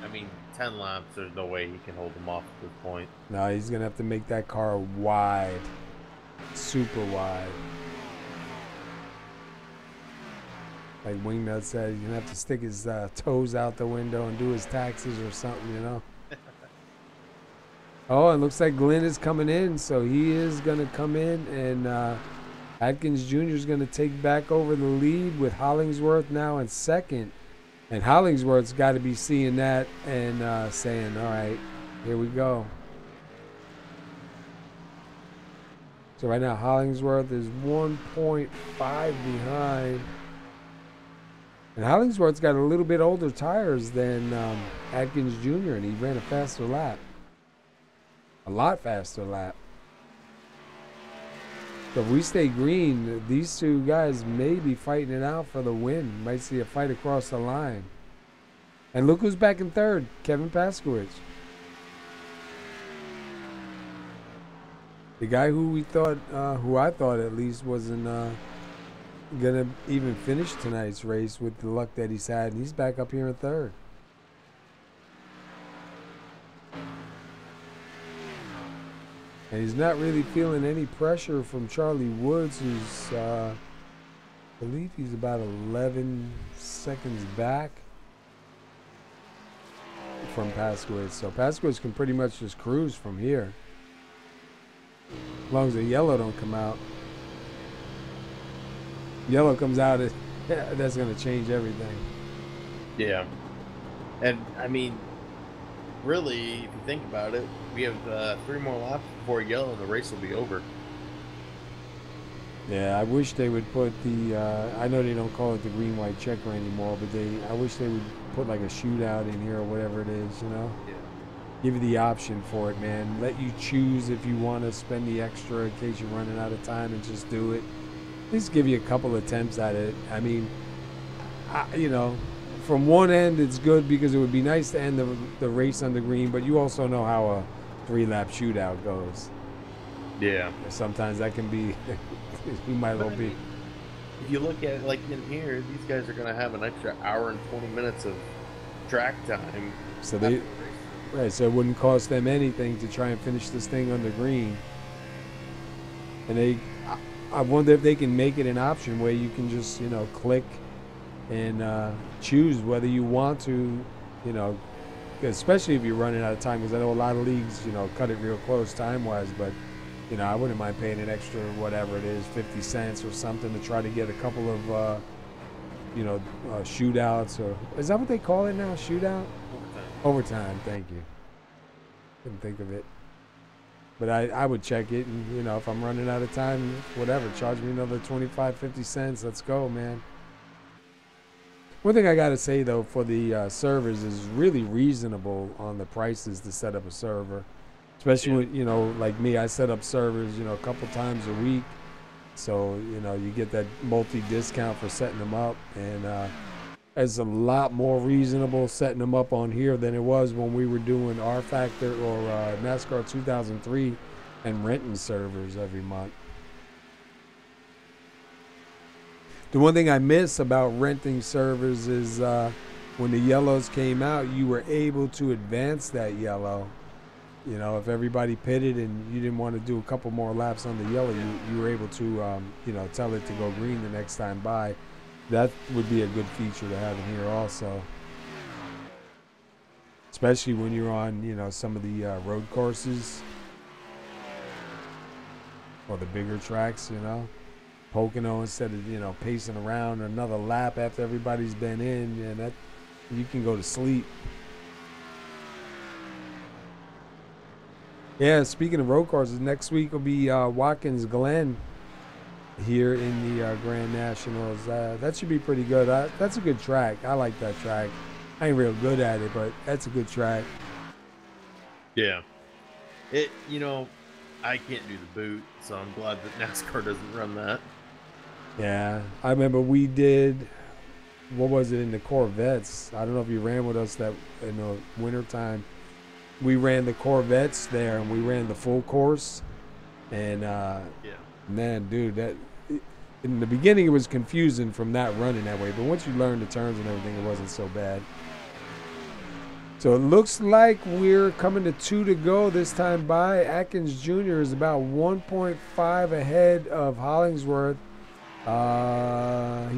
Speaker 4: I mean, 10 laps, there's no way he can hold them off at this point.
Speaker 2: No, he's going to have to make that car wide, super wide. Like Wingnut said, he's going to have to stick his toes out the window and do his taxes or something, you know. Oh, it looks like Glen is coming in, so he is going to come in, and Watkins Jr. is going to take back over the lead with Hollingsworth now in second. And Hollingsworth's got to be seeing that and saying, all right, here we go. So right now, Hollingsworth is 1.5 behind. And Hollingsworth's got a little bit older tires than Watkins Jr., and he ran a faster lap. A lot faster lap. So if we stay green, these two guys may be fighting it out for the win. Might see a fight across the line. And look who's back in third, Kevin Paskowitz. The guy who we thought, who I thought at least wasn't gonna even finish tonight's race with the luck that he's had, and he's back up here in third. And he's not really feeling any pressure from Charlie Woods, who's, I believe he's about 11 seconds back from Paskowitz. So Paskowitz can pretty much just cruise from here, as long as the yellow don't come out. Yellow comes out, that's going to change everything.
Speaker 4: Yeah. And, I mean, really, if you think about it, we have 3 more laps before yellow and the race will be over.
Speaker 2: Yeah, I wish they would put the, I know they don't call it the green-white checker anymore, but I wish they would put like a shootout in here or whatever it is, you know?
Speaker 4: Yeah.
Speaker 2: Give you the option for it, man. Let you choose if you want to spend the extra in case you're running out of time and just do it. At least give you a couple attempts at it. I mean, you know, from one end it's good because it would be nice to end the race on the green, but you also know how a 3-lap shootout goes.
Speaker 4: Yeah.
Speaker 2: Sometimes that can be, you might as well be.
Speaker 4: If you look at it like in here, these guys are going to have an extra hour and 20 minutes of track time.
Speaker 2: So so it wouldn't cost them anything to try and finish this thing on the green. And I wonder if they can make it an option where you can just, you know, click and choose whether you want to, you know, especially if you're running out of time, because I know a lot of leagues, you know, cut it real close time-wise, but, you know, I wouldn't mind paying an extra, whatever it is, 50 cents or something to try to get a couple of, you know, shootouts, or is that what they call it now, shootout? Overtime, thank you. Couldn't think of it. But I would check it, and, you know, if I'm running out of time, whatever, charge me another 25, 50 cents. Let's go, man. One thing I got to say, though, for the servers is really reasonable on the prices to set up a server. Especially when, you know, like me, I set up servers, you know, a couple times a week. So, you know, you get that multi-discount for setting them up. And it's a lot more reasonable setting them up on here than it was when we were doing R Factor or NASCAR 2003 and renting servers every month. The one thing I miss about renting servers is when the yellows came out, you were able to advance that yellow. You know, if everybody pitted and you didn't want to do a couple more laps on the yellow, you were able to, you know, tell it to go green the next time by. That would be a good feature to have in here also. Especially when you're on, you know, some of the road courses or the bigger tracks, you know. Pocono, instead of, you know, pacing around another lap after everybody's been in, and that you can go to sleep. Yeah, speaking of road courses, next week will be Watkins Glen here in the Grand Nationals. That should be pretty good. That's a good track. I like that track. I ain't real good at it, but that's a good track.
Speaker 4: Yeah. You know, I can't do the boot, so I'm glad that NASCAR doesn't run that.
Speaker 2: Yeah, I remember we did, what was it, in the Corvettes? I don't know if you ran with us that in the wintertime. We ran the Corvettes there, and we ran the full course. And,
Speaker 4: yeah,
Speaker 2: man, dude, that in the beginning it was confusing from not running that way. But once you learned the turns and everything, it wasn't so bad. So it looks like we're coming to 2 to go this time by. Atkins Jr. is about 1.5 ahead of Hollingsworth.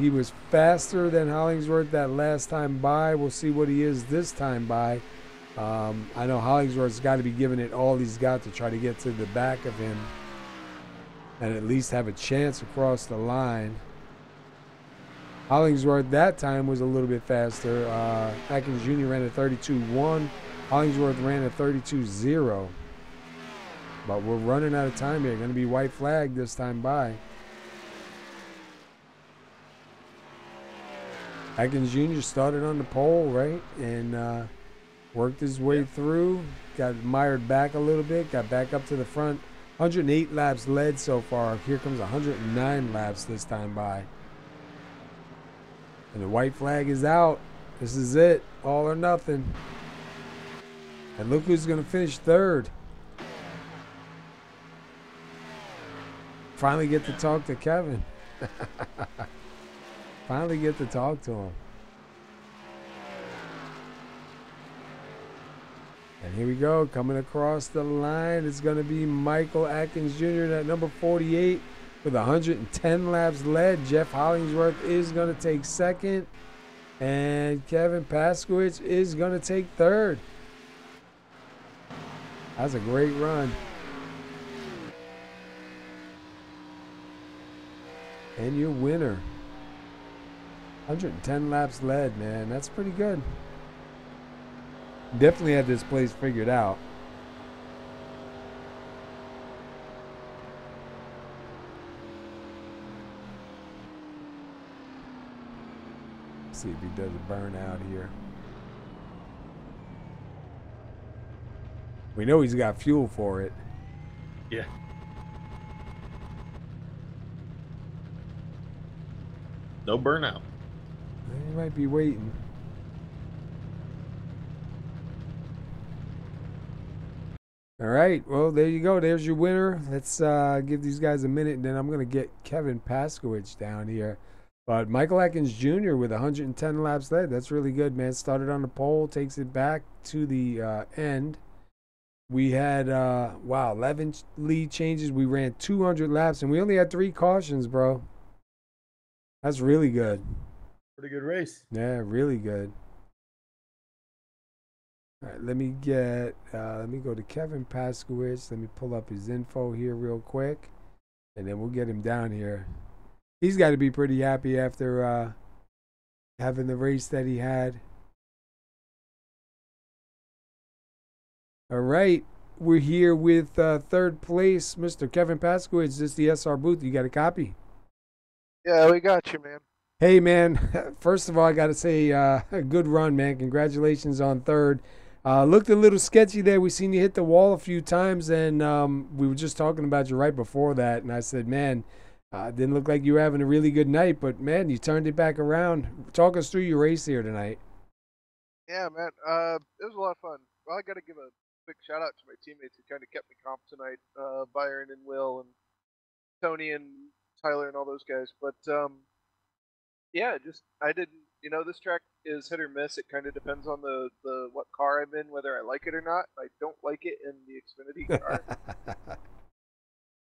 Speaker 2: He was faster than Hollingsworth that last time by. We'll see what he is this time by. I know Hollingsworth's got to be giving it all he's got to try to get to the back of him and at least have a chance across the line. Hollingsworth that time was a little bit faster. Watkins Jr. ran a 32.1. Hollingsworth ran a 32.0. But we're running out of time here. Going to be white flag this time by. Watkins Jr. started on the pole, right? And worked his way through. Got mired back a little bit. Got back up to the front. 108 laps led so far. Here comes 109 laps this time by. And the white flag is out. This is it. All or nothing. And look who's going to finish third. Finally get to talk to Kevin. Finally get to talk to him. And here we go. Coming across the line, it's going to be Michael Atkins Jr. at number 48 with 110 laps led. Jeff Hollingsworth is going to take second. And Kevin Paskowitz is going to take third. That's a great run. And your winner. 110 laps led, man. That's pretty good. Definitely had this place figured out. Let's see if he does a burnout here. We know he's got fuel for it.
Speaker 4: Yeah. No burnout.
Speaker 2: He might be waiting. All right, well, there you go. There's your winner. Let's give these guys a minute, and then I'm going to get Kevin Paskowitz down here. But Michael Atkins Jr. with 110 laps led. That's really good, man. Started on the pole, takes it back to the end. We had, 11 lead changes. We ran 200 laps, and we only had 3 cautions, bro. That's really good.
Speaker 4: Pretty good race.
Speaker 2: Yeah, really good. All right, let me go to Kevin Paskowitz. Let me pull up his info here real quick, and then we'll get him down here. He's got to be pretty happy after having the race that he had. All right, we're here with third place, Mr. Kevin Paskowitz. This is the SR booth. You got a copy?
Speaker 5: Yeah, we got you, man.
Speaker 2: Hey, man, first of all, I got to say, a good run, man. Congratulations on third. Looked a little sketchy there. We seen you hit the wall a few times, and we were just talking about you right before that. And I said, man, didn't look like you were having a really good night, but, man, you turned it back around. Talk us through your race here tonight.
Speaker 5: Yeah, man, it was a lot of fun. Well, I got to give a quick shout out to my teammates who kind of kept me calm tonight, Byron and Will and Tony and Tyler and all those guys. But yeah, just I didn't. This track is hit or miss. It kind of depends on the what car I'm in, whether I like it or not. I don't like it in the Xfinity car,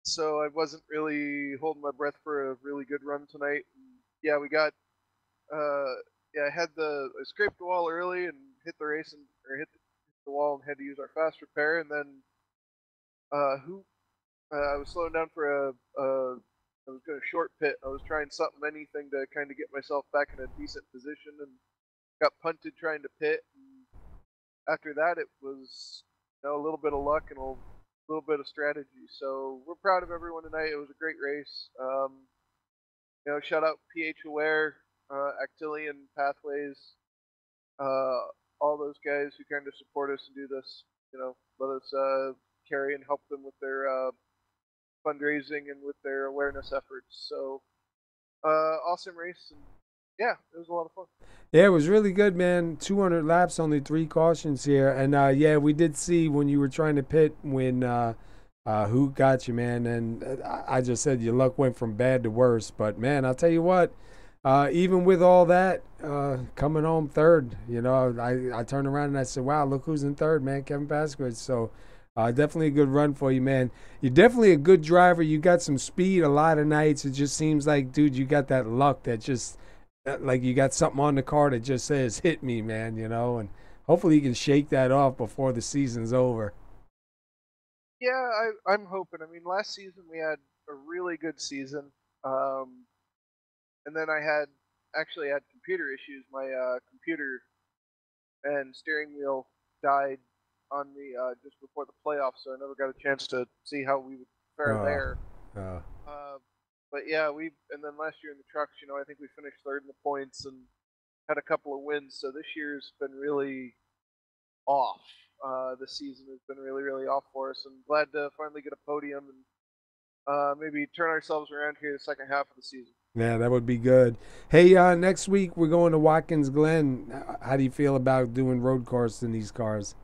Speaker 5: so I wasn't really holding my breath for a really good run tonight. And yeah, we got. Yeah, I scraped the wall early and hit the race or hit the wall and had to use our fast repair. And then I was slowing down for I was going to short pit. I was trying anything to kind of get myself back in a decent position, and got punted trying to pit. And after that, it was a little bit of luck and a little bit of strategy. So we're proud of everyone tonight. It was a great race. Shout out PH Aware, Actilian Pathways, all those guys who kind of support us and do this. Let us carry and help them with their fundraising and with their awareness efforts. So awesome race, and yeah, it was a lot of fun.
Speaker 2: Yeah, it was really good, man. 200 laps, only 3 cautions here, and yeah, we did see when you were trying to pit when who got you, man, and I just said your luck went from bad to worse. But man, I'll tell you what, even with all that, coming home third, I turned around and I said, wow, look who's in third, man, Kevin PASKY. So definitely a good run for you, man. You're definitely a good driver. You got some speed a lot of nights. It just seems like, dude, you got that luck that just, like you got something on the car that just says, hit me, man, and hopefully you can shake that off before the season's over.
Speaker 5: Yeah, I'm hoping. I mean, last season we had a really good season. And then I actually had computer issues. My computer and steering wheel died on me just before the playoffs, so I never got a chance to see how we would fare there. But yeah, and then last year in the trucks, I think we finished third in the points and had a couple of wins. So this year's been really off. The season has been really, really off for us, and glad to finally get a podium and maybe turn ourselves around here the second half of the season.
Speaker 2: Yeah, that would be good. Hey, next week we're going to Watkins, Glen. How do you feel about doing road course in these cars?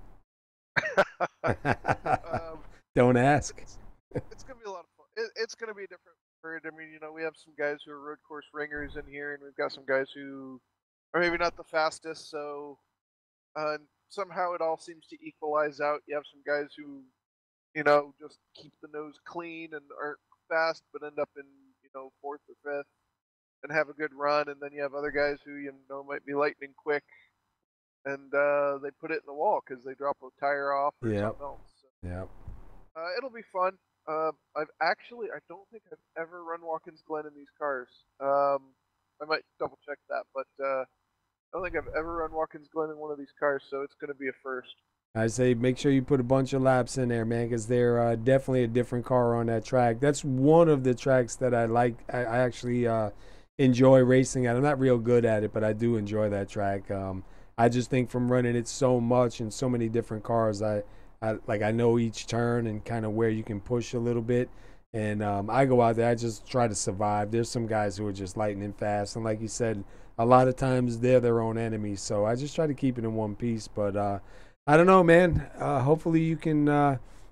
Speaker 2: Don't ask.
Speaker 5: It's going to be a lot of fun. It's going to be a different bird. I mean, we have some guys who are road course ringers in here, and we've got some guys who are maybe not the fastest, so somehow it all seems to equalize out. You have some guys who, just keep the nose clean and aren't fast, but end up in, fourth or fifth and have a good run. And then you have other guys who, might be lightning quick and they put it in the wall because they drop a tire off or something else. So,
Speaker 2: yeah.
Speaker 5: It'll be fun. I don't think I've ever run Watkins Glen in these cars. I might double check that, but I don't think I've ever run Watkins Glen in one of these cars, so it's going to be a first.
Speaker 2: I say make sure you put a bunch of laps in there, man, because they're definitely a different car on that track. That's one of the tracks that I like. I actually enjoy racing at. I'm not real good at it, but I do enjoy that track. I just think from running it so much in so many different cars, I know each turn and kind of where you can push a little bit. And I go out there, I just try to survive. There's some guys who are just lightning fast. And like you said, a lot of times they're their own enemies. So I just try to keep it in one piece. But I don't know, man. Hopefully you can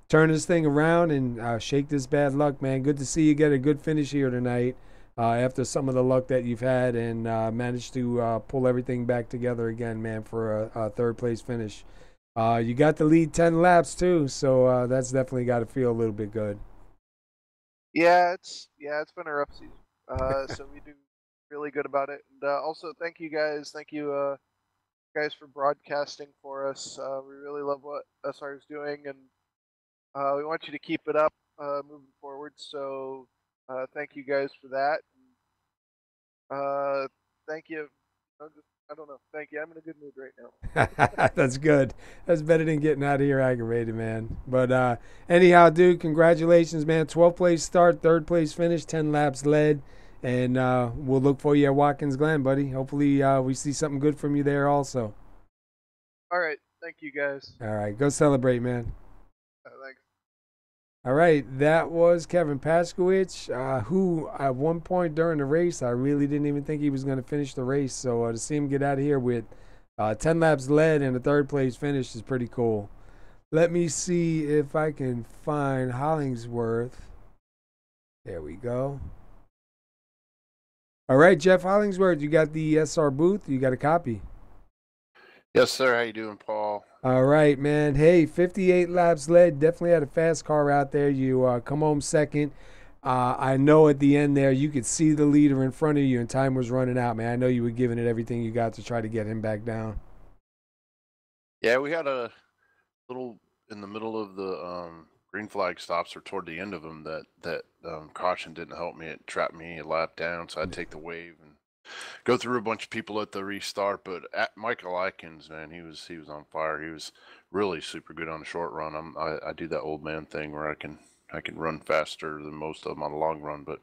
Speaker 2: turn this thing around and shake this bad luck, man. Good to see you get a good finish here tonight after some of the luck that you've had and managed to pull everything back together again, man, for a third-place finish. You got the lead 10 laps, too, so that's definitely got to feel a little bit good.
Speaker 5: Yeah, it's been a rough season. So we do really good about it. And also, thank you guys. Thank you, guys, for broadcasting for us. We really love what SR is doing, and we want you to keep it up moving forward. So thank you guys for that. And, thank you. I don't know. Thank you. I'm in a good mood right now.
Speaker 2: That's good. That's better than getting out of here aggravated, man. But anyhow, dude, congratulations, man. 12th place start, 3rd place finish, 10 laps led. And we'll look for you at Watkins Glen, buddy. Hopefully we see something good from you there also.
Speaker 5: All right. Thank you, guys.
Speaker 2: All right. Go celebrate, man.
Speaker 5: Thanks.
Speaker 2: All right. That was Kevin Paskowitz, who at one point during the race, I really didn't even think he was going to finish the race. So to see him get out of here with 10 laps led and a third place finish is pretty cool. Let me see if I can find Hollingsworth. There we go. All right, Jeff Hollingsworth, you got the SR booth. You got a copy.
Speaker 6: Yes, sir. How you doing, Paul?
Speaker 2: All right, man. Hey, 58 laps led. Definitely had a fast car out there. You come home second. I know at the end there you could see the leader in front of you and time was running out, man. I know you were giving it everything you got to try to get him back down.
Speaker 6: Yeah, we had a little in the middle of the green flag stops or toward the end of them that caution didn't help me. It trapped me a lap down, so I'd take the wave and go through a bunch of people at the restart. But Michael Watkins, man, he was on fire. He was really super good on the short run. I do that old man thing where I can run faster than most of them on the long run, but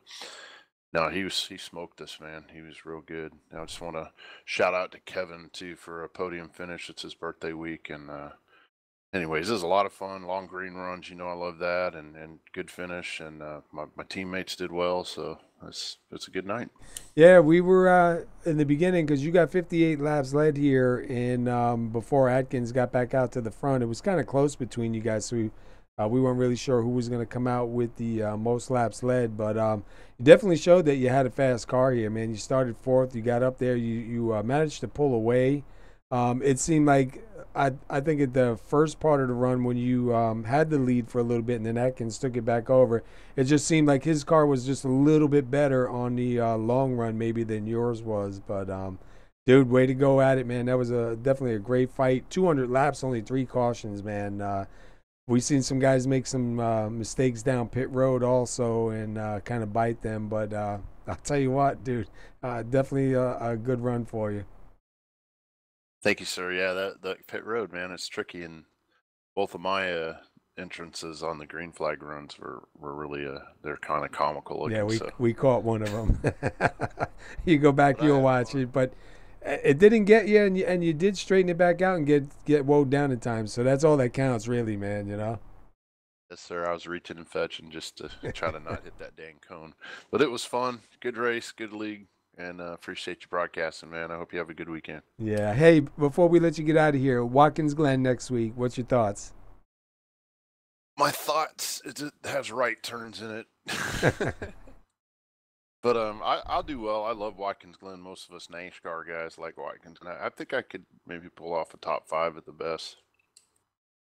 Speaker 6: no, he smoked us, man. He was real good. I just want to shout out to Kevin too for a podium finish. It's his birthday week, and anyways, this is a lot of fun. Long green runs, I love that, and good finish. And my teammates did well, so it's a good night.
Speaker 2: Yeah, we were in the beginning because you got 58 laps led here, and before Atkins got back out to the front, it was kind of close between you guys. So we weren't really sure who was going to come out with the most laps led, but you definitely showed that you had a fast car here, man. You started fourth, you got up there, you managed to pull away. It seemed like I think at the first part of the run when you had the lead for a little bit and then Atkins took it back over, it just seemed like his car was just a little bit better on the long run maybe than yours was. But dude, way to go at it, man. That was definitely a great fight. 200 laps, only 3 cautions, man. We've seen some guys make some mistakes down pit road also and kind of bite them. But I'll tell you what, dude, definitely a good run for you.
Speaker 6: Thank you, sir. Yeah, that pit road, man, it's tricky, and both of my entrances on the green flag runs were really they're kind of comical looking.
Speaker 2: Yeah, we caught one of them. You go back, you'll watch it, but it didn't get you, and you did straighten it back out and get woed down at times. So that's all that counts, really, man.
Speaker 6: Yes, sir. I was reaching and fetching just to try to not hit that dang cone, but it was fun. Good race, good league. And appreciate you broadcasting, man. I hope you have a good weekend.
Speaker 2: Yeah. Hey, before we let you get out of here, Watkins Glen next week. What's your thoughts?
Speaker 6: My thoughts, it has right turns in it. But I'll do well. I love Watkins Glen. Most of us NASCAR guys like Watkins. And I think I could maybe pull off a top 5 at the best.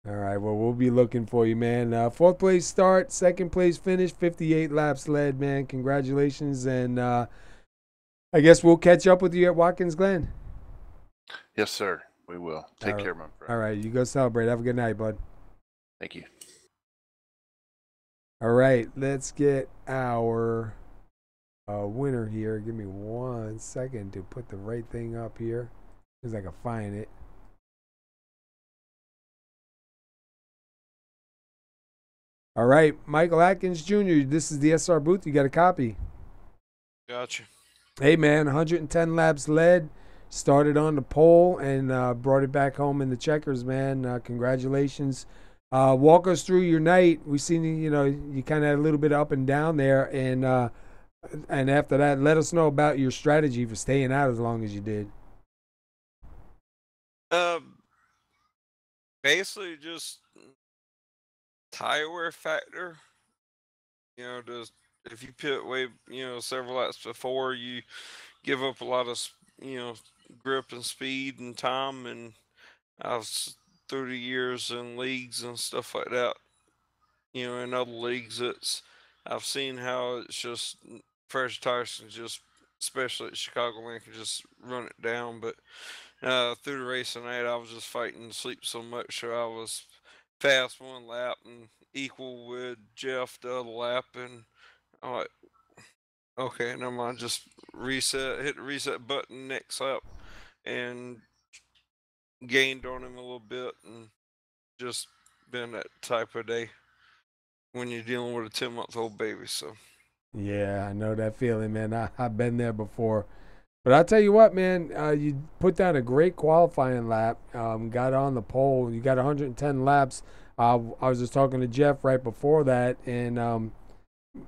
Speaker 2: All right. Well, we'll be looking for you, man. 4th place start, 2nd place finish, 58 laps led, man. Congratulations. And I guess we'll catch up with you at Watkins Glen.
Speaker 6: Yes, sir. We will. Take care, my friend.
Speaker 2: All right. You go celebrate. Have a good night, bud.
Speaker 6: Thank you.
Speaker 2: All right. Let's get our winner here. Give me 1 second to put the right thing up here. Because I can find it. All right. Michael Atkins Jr., this is the SR booth. You got a copy.
Speaker 7: Gotcha.
Speaker 2: Hey, man, 110 laps led, started on the pole, and brought it back home in the checkers, man. Congratulations. Walk us through your night. We seen, you kind of had a little bit up and down there, and after that, let us know about your strategy for staying out as long as you did.
Speaker 7: Basically just tire wear factor. Just if you pit way, several laps before, you give up a lot of, grip and speed and time. And I've through the years in leagues and stuff like that, in other leagues, I've seen how it's just fresh tires can just, especially at Chicagoland, can just run it down. But through the racing night, I was just fighting sleep so much, so I was fast 1 lap and equal with Jeff the other lap, and I'm like, okay, never mind, just hit the reset button next lap, and gained on him a little bit, and just been that type of day when you're dealing with a 10-month-old baby. So
Speaker 2: Yeah, I know that feeling, man. I've been there before. But I'll tell you what, man, you put down a great qualifying lap, got on the pole. You got 110 laps. I was just talking to Jeff right before that, and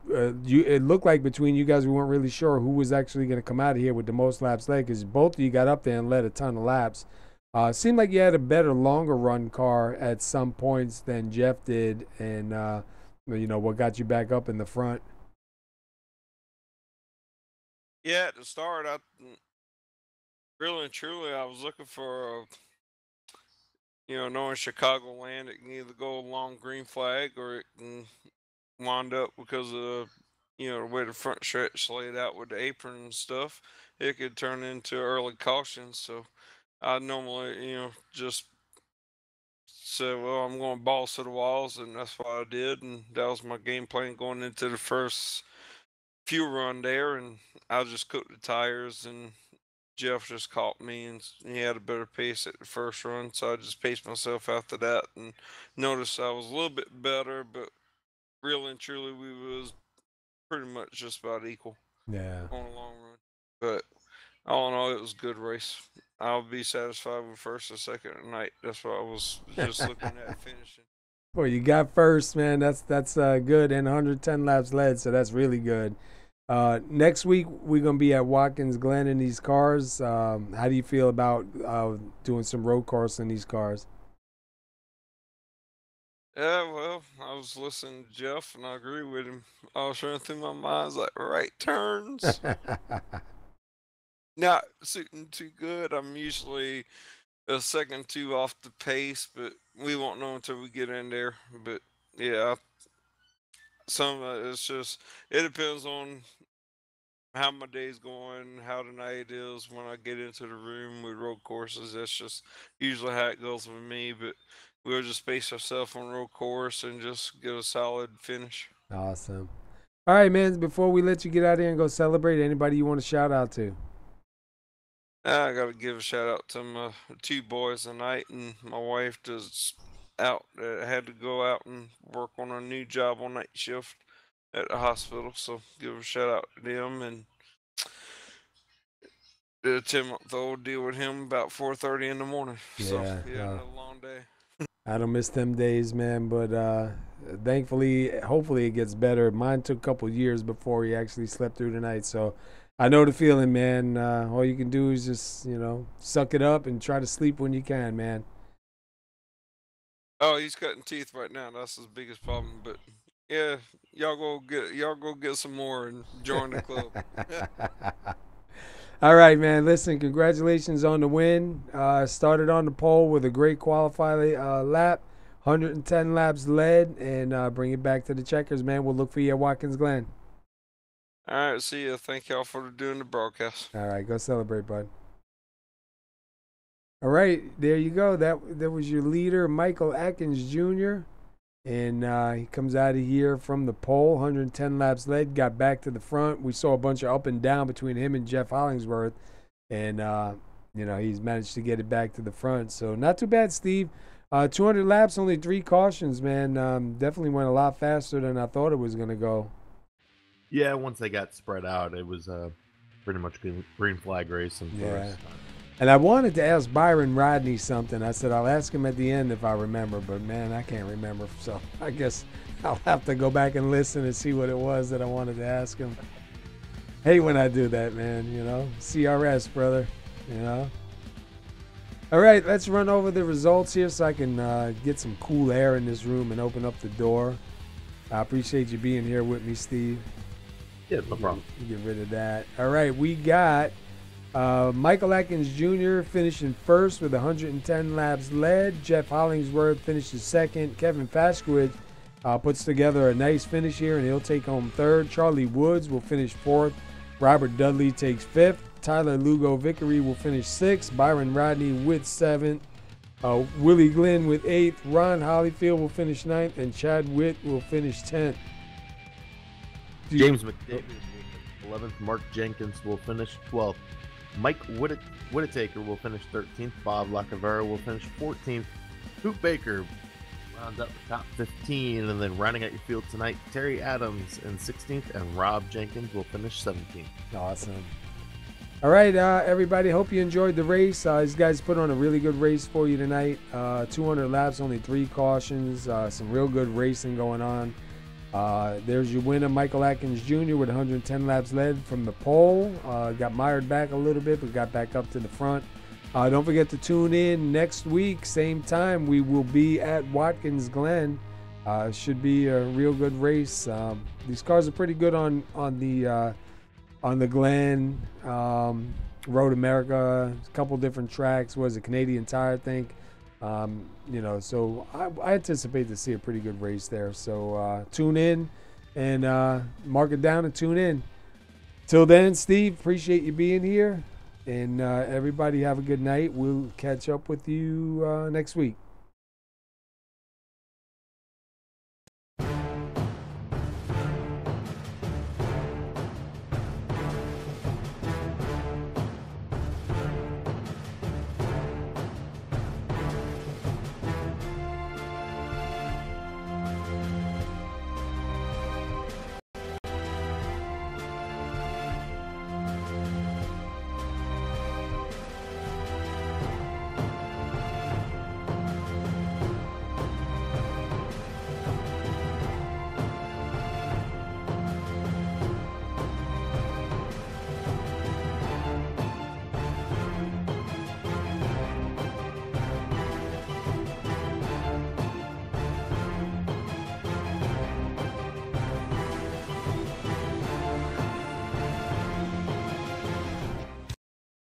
Speaker 2: it looked like between you guys, we weren't really sure who was actually going to come out of here with the most laps led, because both of you got up there and led a ton of laps. It seemed like you had a better, longer run car at some points than Jeff did, and what got you back up in the front.
Speaker 7: Yeah, at the start, really and truly, I was looking for, knowing Chicagoland, it can either go along green flag or it can wind up because of, the way the front stretch laid out with the apron and stuff. It could turn into early caution. So I normally, just say, well, I'm going balls to the walls, and that's what I did. And that was my game plan going into the first fuel run there. And I just cooked the tires, and Jeff just caught me, and he had a better pace at the first run, so I just paced myself after that, and noticed I was a little bit better, but really and truly, we was pretty much just about equal.
Speaker 2: Yeah.
Speaker 7: On a long run, but all in all, it was a good race. I'll be satisfied with first or second tonight. That's what I was just looking at finishing.
Speaker 2: Well, you got first, man. That's good, and 110 laps led, so that's really good. Next week, we're going to be at Watkins, Glen in these cars. How do you feel about doing some road course in these cars?
Speaker 7: Yeah, well, I was listening to Jeff, and I agree with him. I was running through my mind, I was like, right turns. Not suiting too good. I'm usually a second or two off the pace, but we won't know until we get in there. But yeah, it's just, it depends on how my day's going, how the night is when I get into the room with road courses. That's just usually how it goes with me. But we'll just pace ourselves on road course and just get a solid finish.
Speaker 2: Awesome. All right, man. Before we let you get out here and go celebrate, anybody you want to shout out to?
Speaker 7: I got to give a shout out to my two boys tonight, and my wife had to go out and work on a new job on night shift at the hospital. So give a shout out to them, and did a 10-month-old deal with him about 4:30 in the morning.
Speaker 2: Yeah,
Speaker 7: so another long day.
Speaker 2: I don't miss them days, man, but thankfully, hopefully it gets better. Mine took a couple years before he actually slept through the night, so I know the feeling, man. All you can do is just, suck it up and try to sleep when you can, man.
Speaker 7: Oh, he's cutting teeth right now. That's his biggest problem. But yeah, y'all go get some more and join the club.
Speaker 2: All right, man. Listen, congratulations on the win. Started on the pole with a great qualifying lap, 110 laps led, and bring it back to the checkers, man. We'll look for you at Watkins Glen.
Speaker 7: All right, see ya. Thank y'all for doing the broadcast.
Speaker 2: All right, go celebrate, bud. All right, there you go. That was your leader, Michael Atkins Jr., and he comes out of here from the pole, 110 laps led, got back to the front. We saw a bunch of up and down between him and Jeff Hollingsworth, and he's managed to get it back to the front. So not too bad, Steve. 200 laps, only 3 cautions, man. Definitely went a lot faster than I thought it was going to go.
Speaker 4: Yeah, once they got spread out, it was pretty much green flag racing.
Speaker 2: Yeah. And I wanted to ask Byron Rodney something. I said I'll ask him at the end if I remember, but man, I can't remember. So I guess I'll have to go back and listen and see what it was that I wanted to ask him. Hate when I do that, man. CRS, brother. All right, let's run over the results here so I can get some cool air in this room and open up the door. I appreciate you being here with me, Steve.
Speaker 4: Yeah, no problem.
Speaker 2: Get rid of that. All right, we got Michael Atkins Jr. finishing first with 110 laps led. Jeff Hollingsworth finishes second. Kevin Paskowitz puts together a nice finish here, and he'll take home third. Charlie Woods will finish fourth. Robert Dudley takes fifth. Tyler Lugo Vickery will finish sixth. Byron Rodney with seventh. Willie Glenn with eighth. Ron Hollyfield will finish ninth, and Chad Witt will finish 10th.
Speaker 4: James McDavid 11th. Mark Jenkins will finish 12th. Mike Whittaker will finish 13th. Bob Lacavera will finish 14th. Hoot Baker round up the top 15, and then rounding out your field tonight, Terry Adams in 16th, and Rob Jenkins will finish 17th.
Speaker 2: Awesome. All right, everybody, hope you enjoyed the race. These guys put on a really good race for you tonight. 200 laps, only 3 cautions, some real good racing going on. There's your winner, Michael Watkins Jr. with 110 laps led from the pole. Got mired back a little bit, but got back up to the front. Don't forget to tune in next week, same time. We will be at Watkins Glen. Should be a real good race. These cars are pretty good on the Glen, Road America, a couple different tracks. Was it Canadian Tire, I think. You know, so I anticipate to see a pretty good race there. So tune in and mark it down and tune in. Till then, Steve, appreciate you being here. And everybody have a good night. We'll catch up with you next week.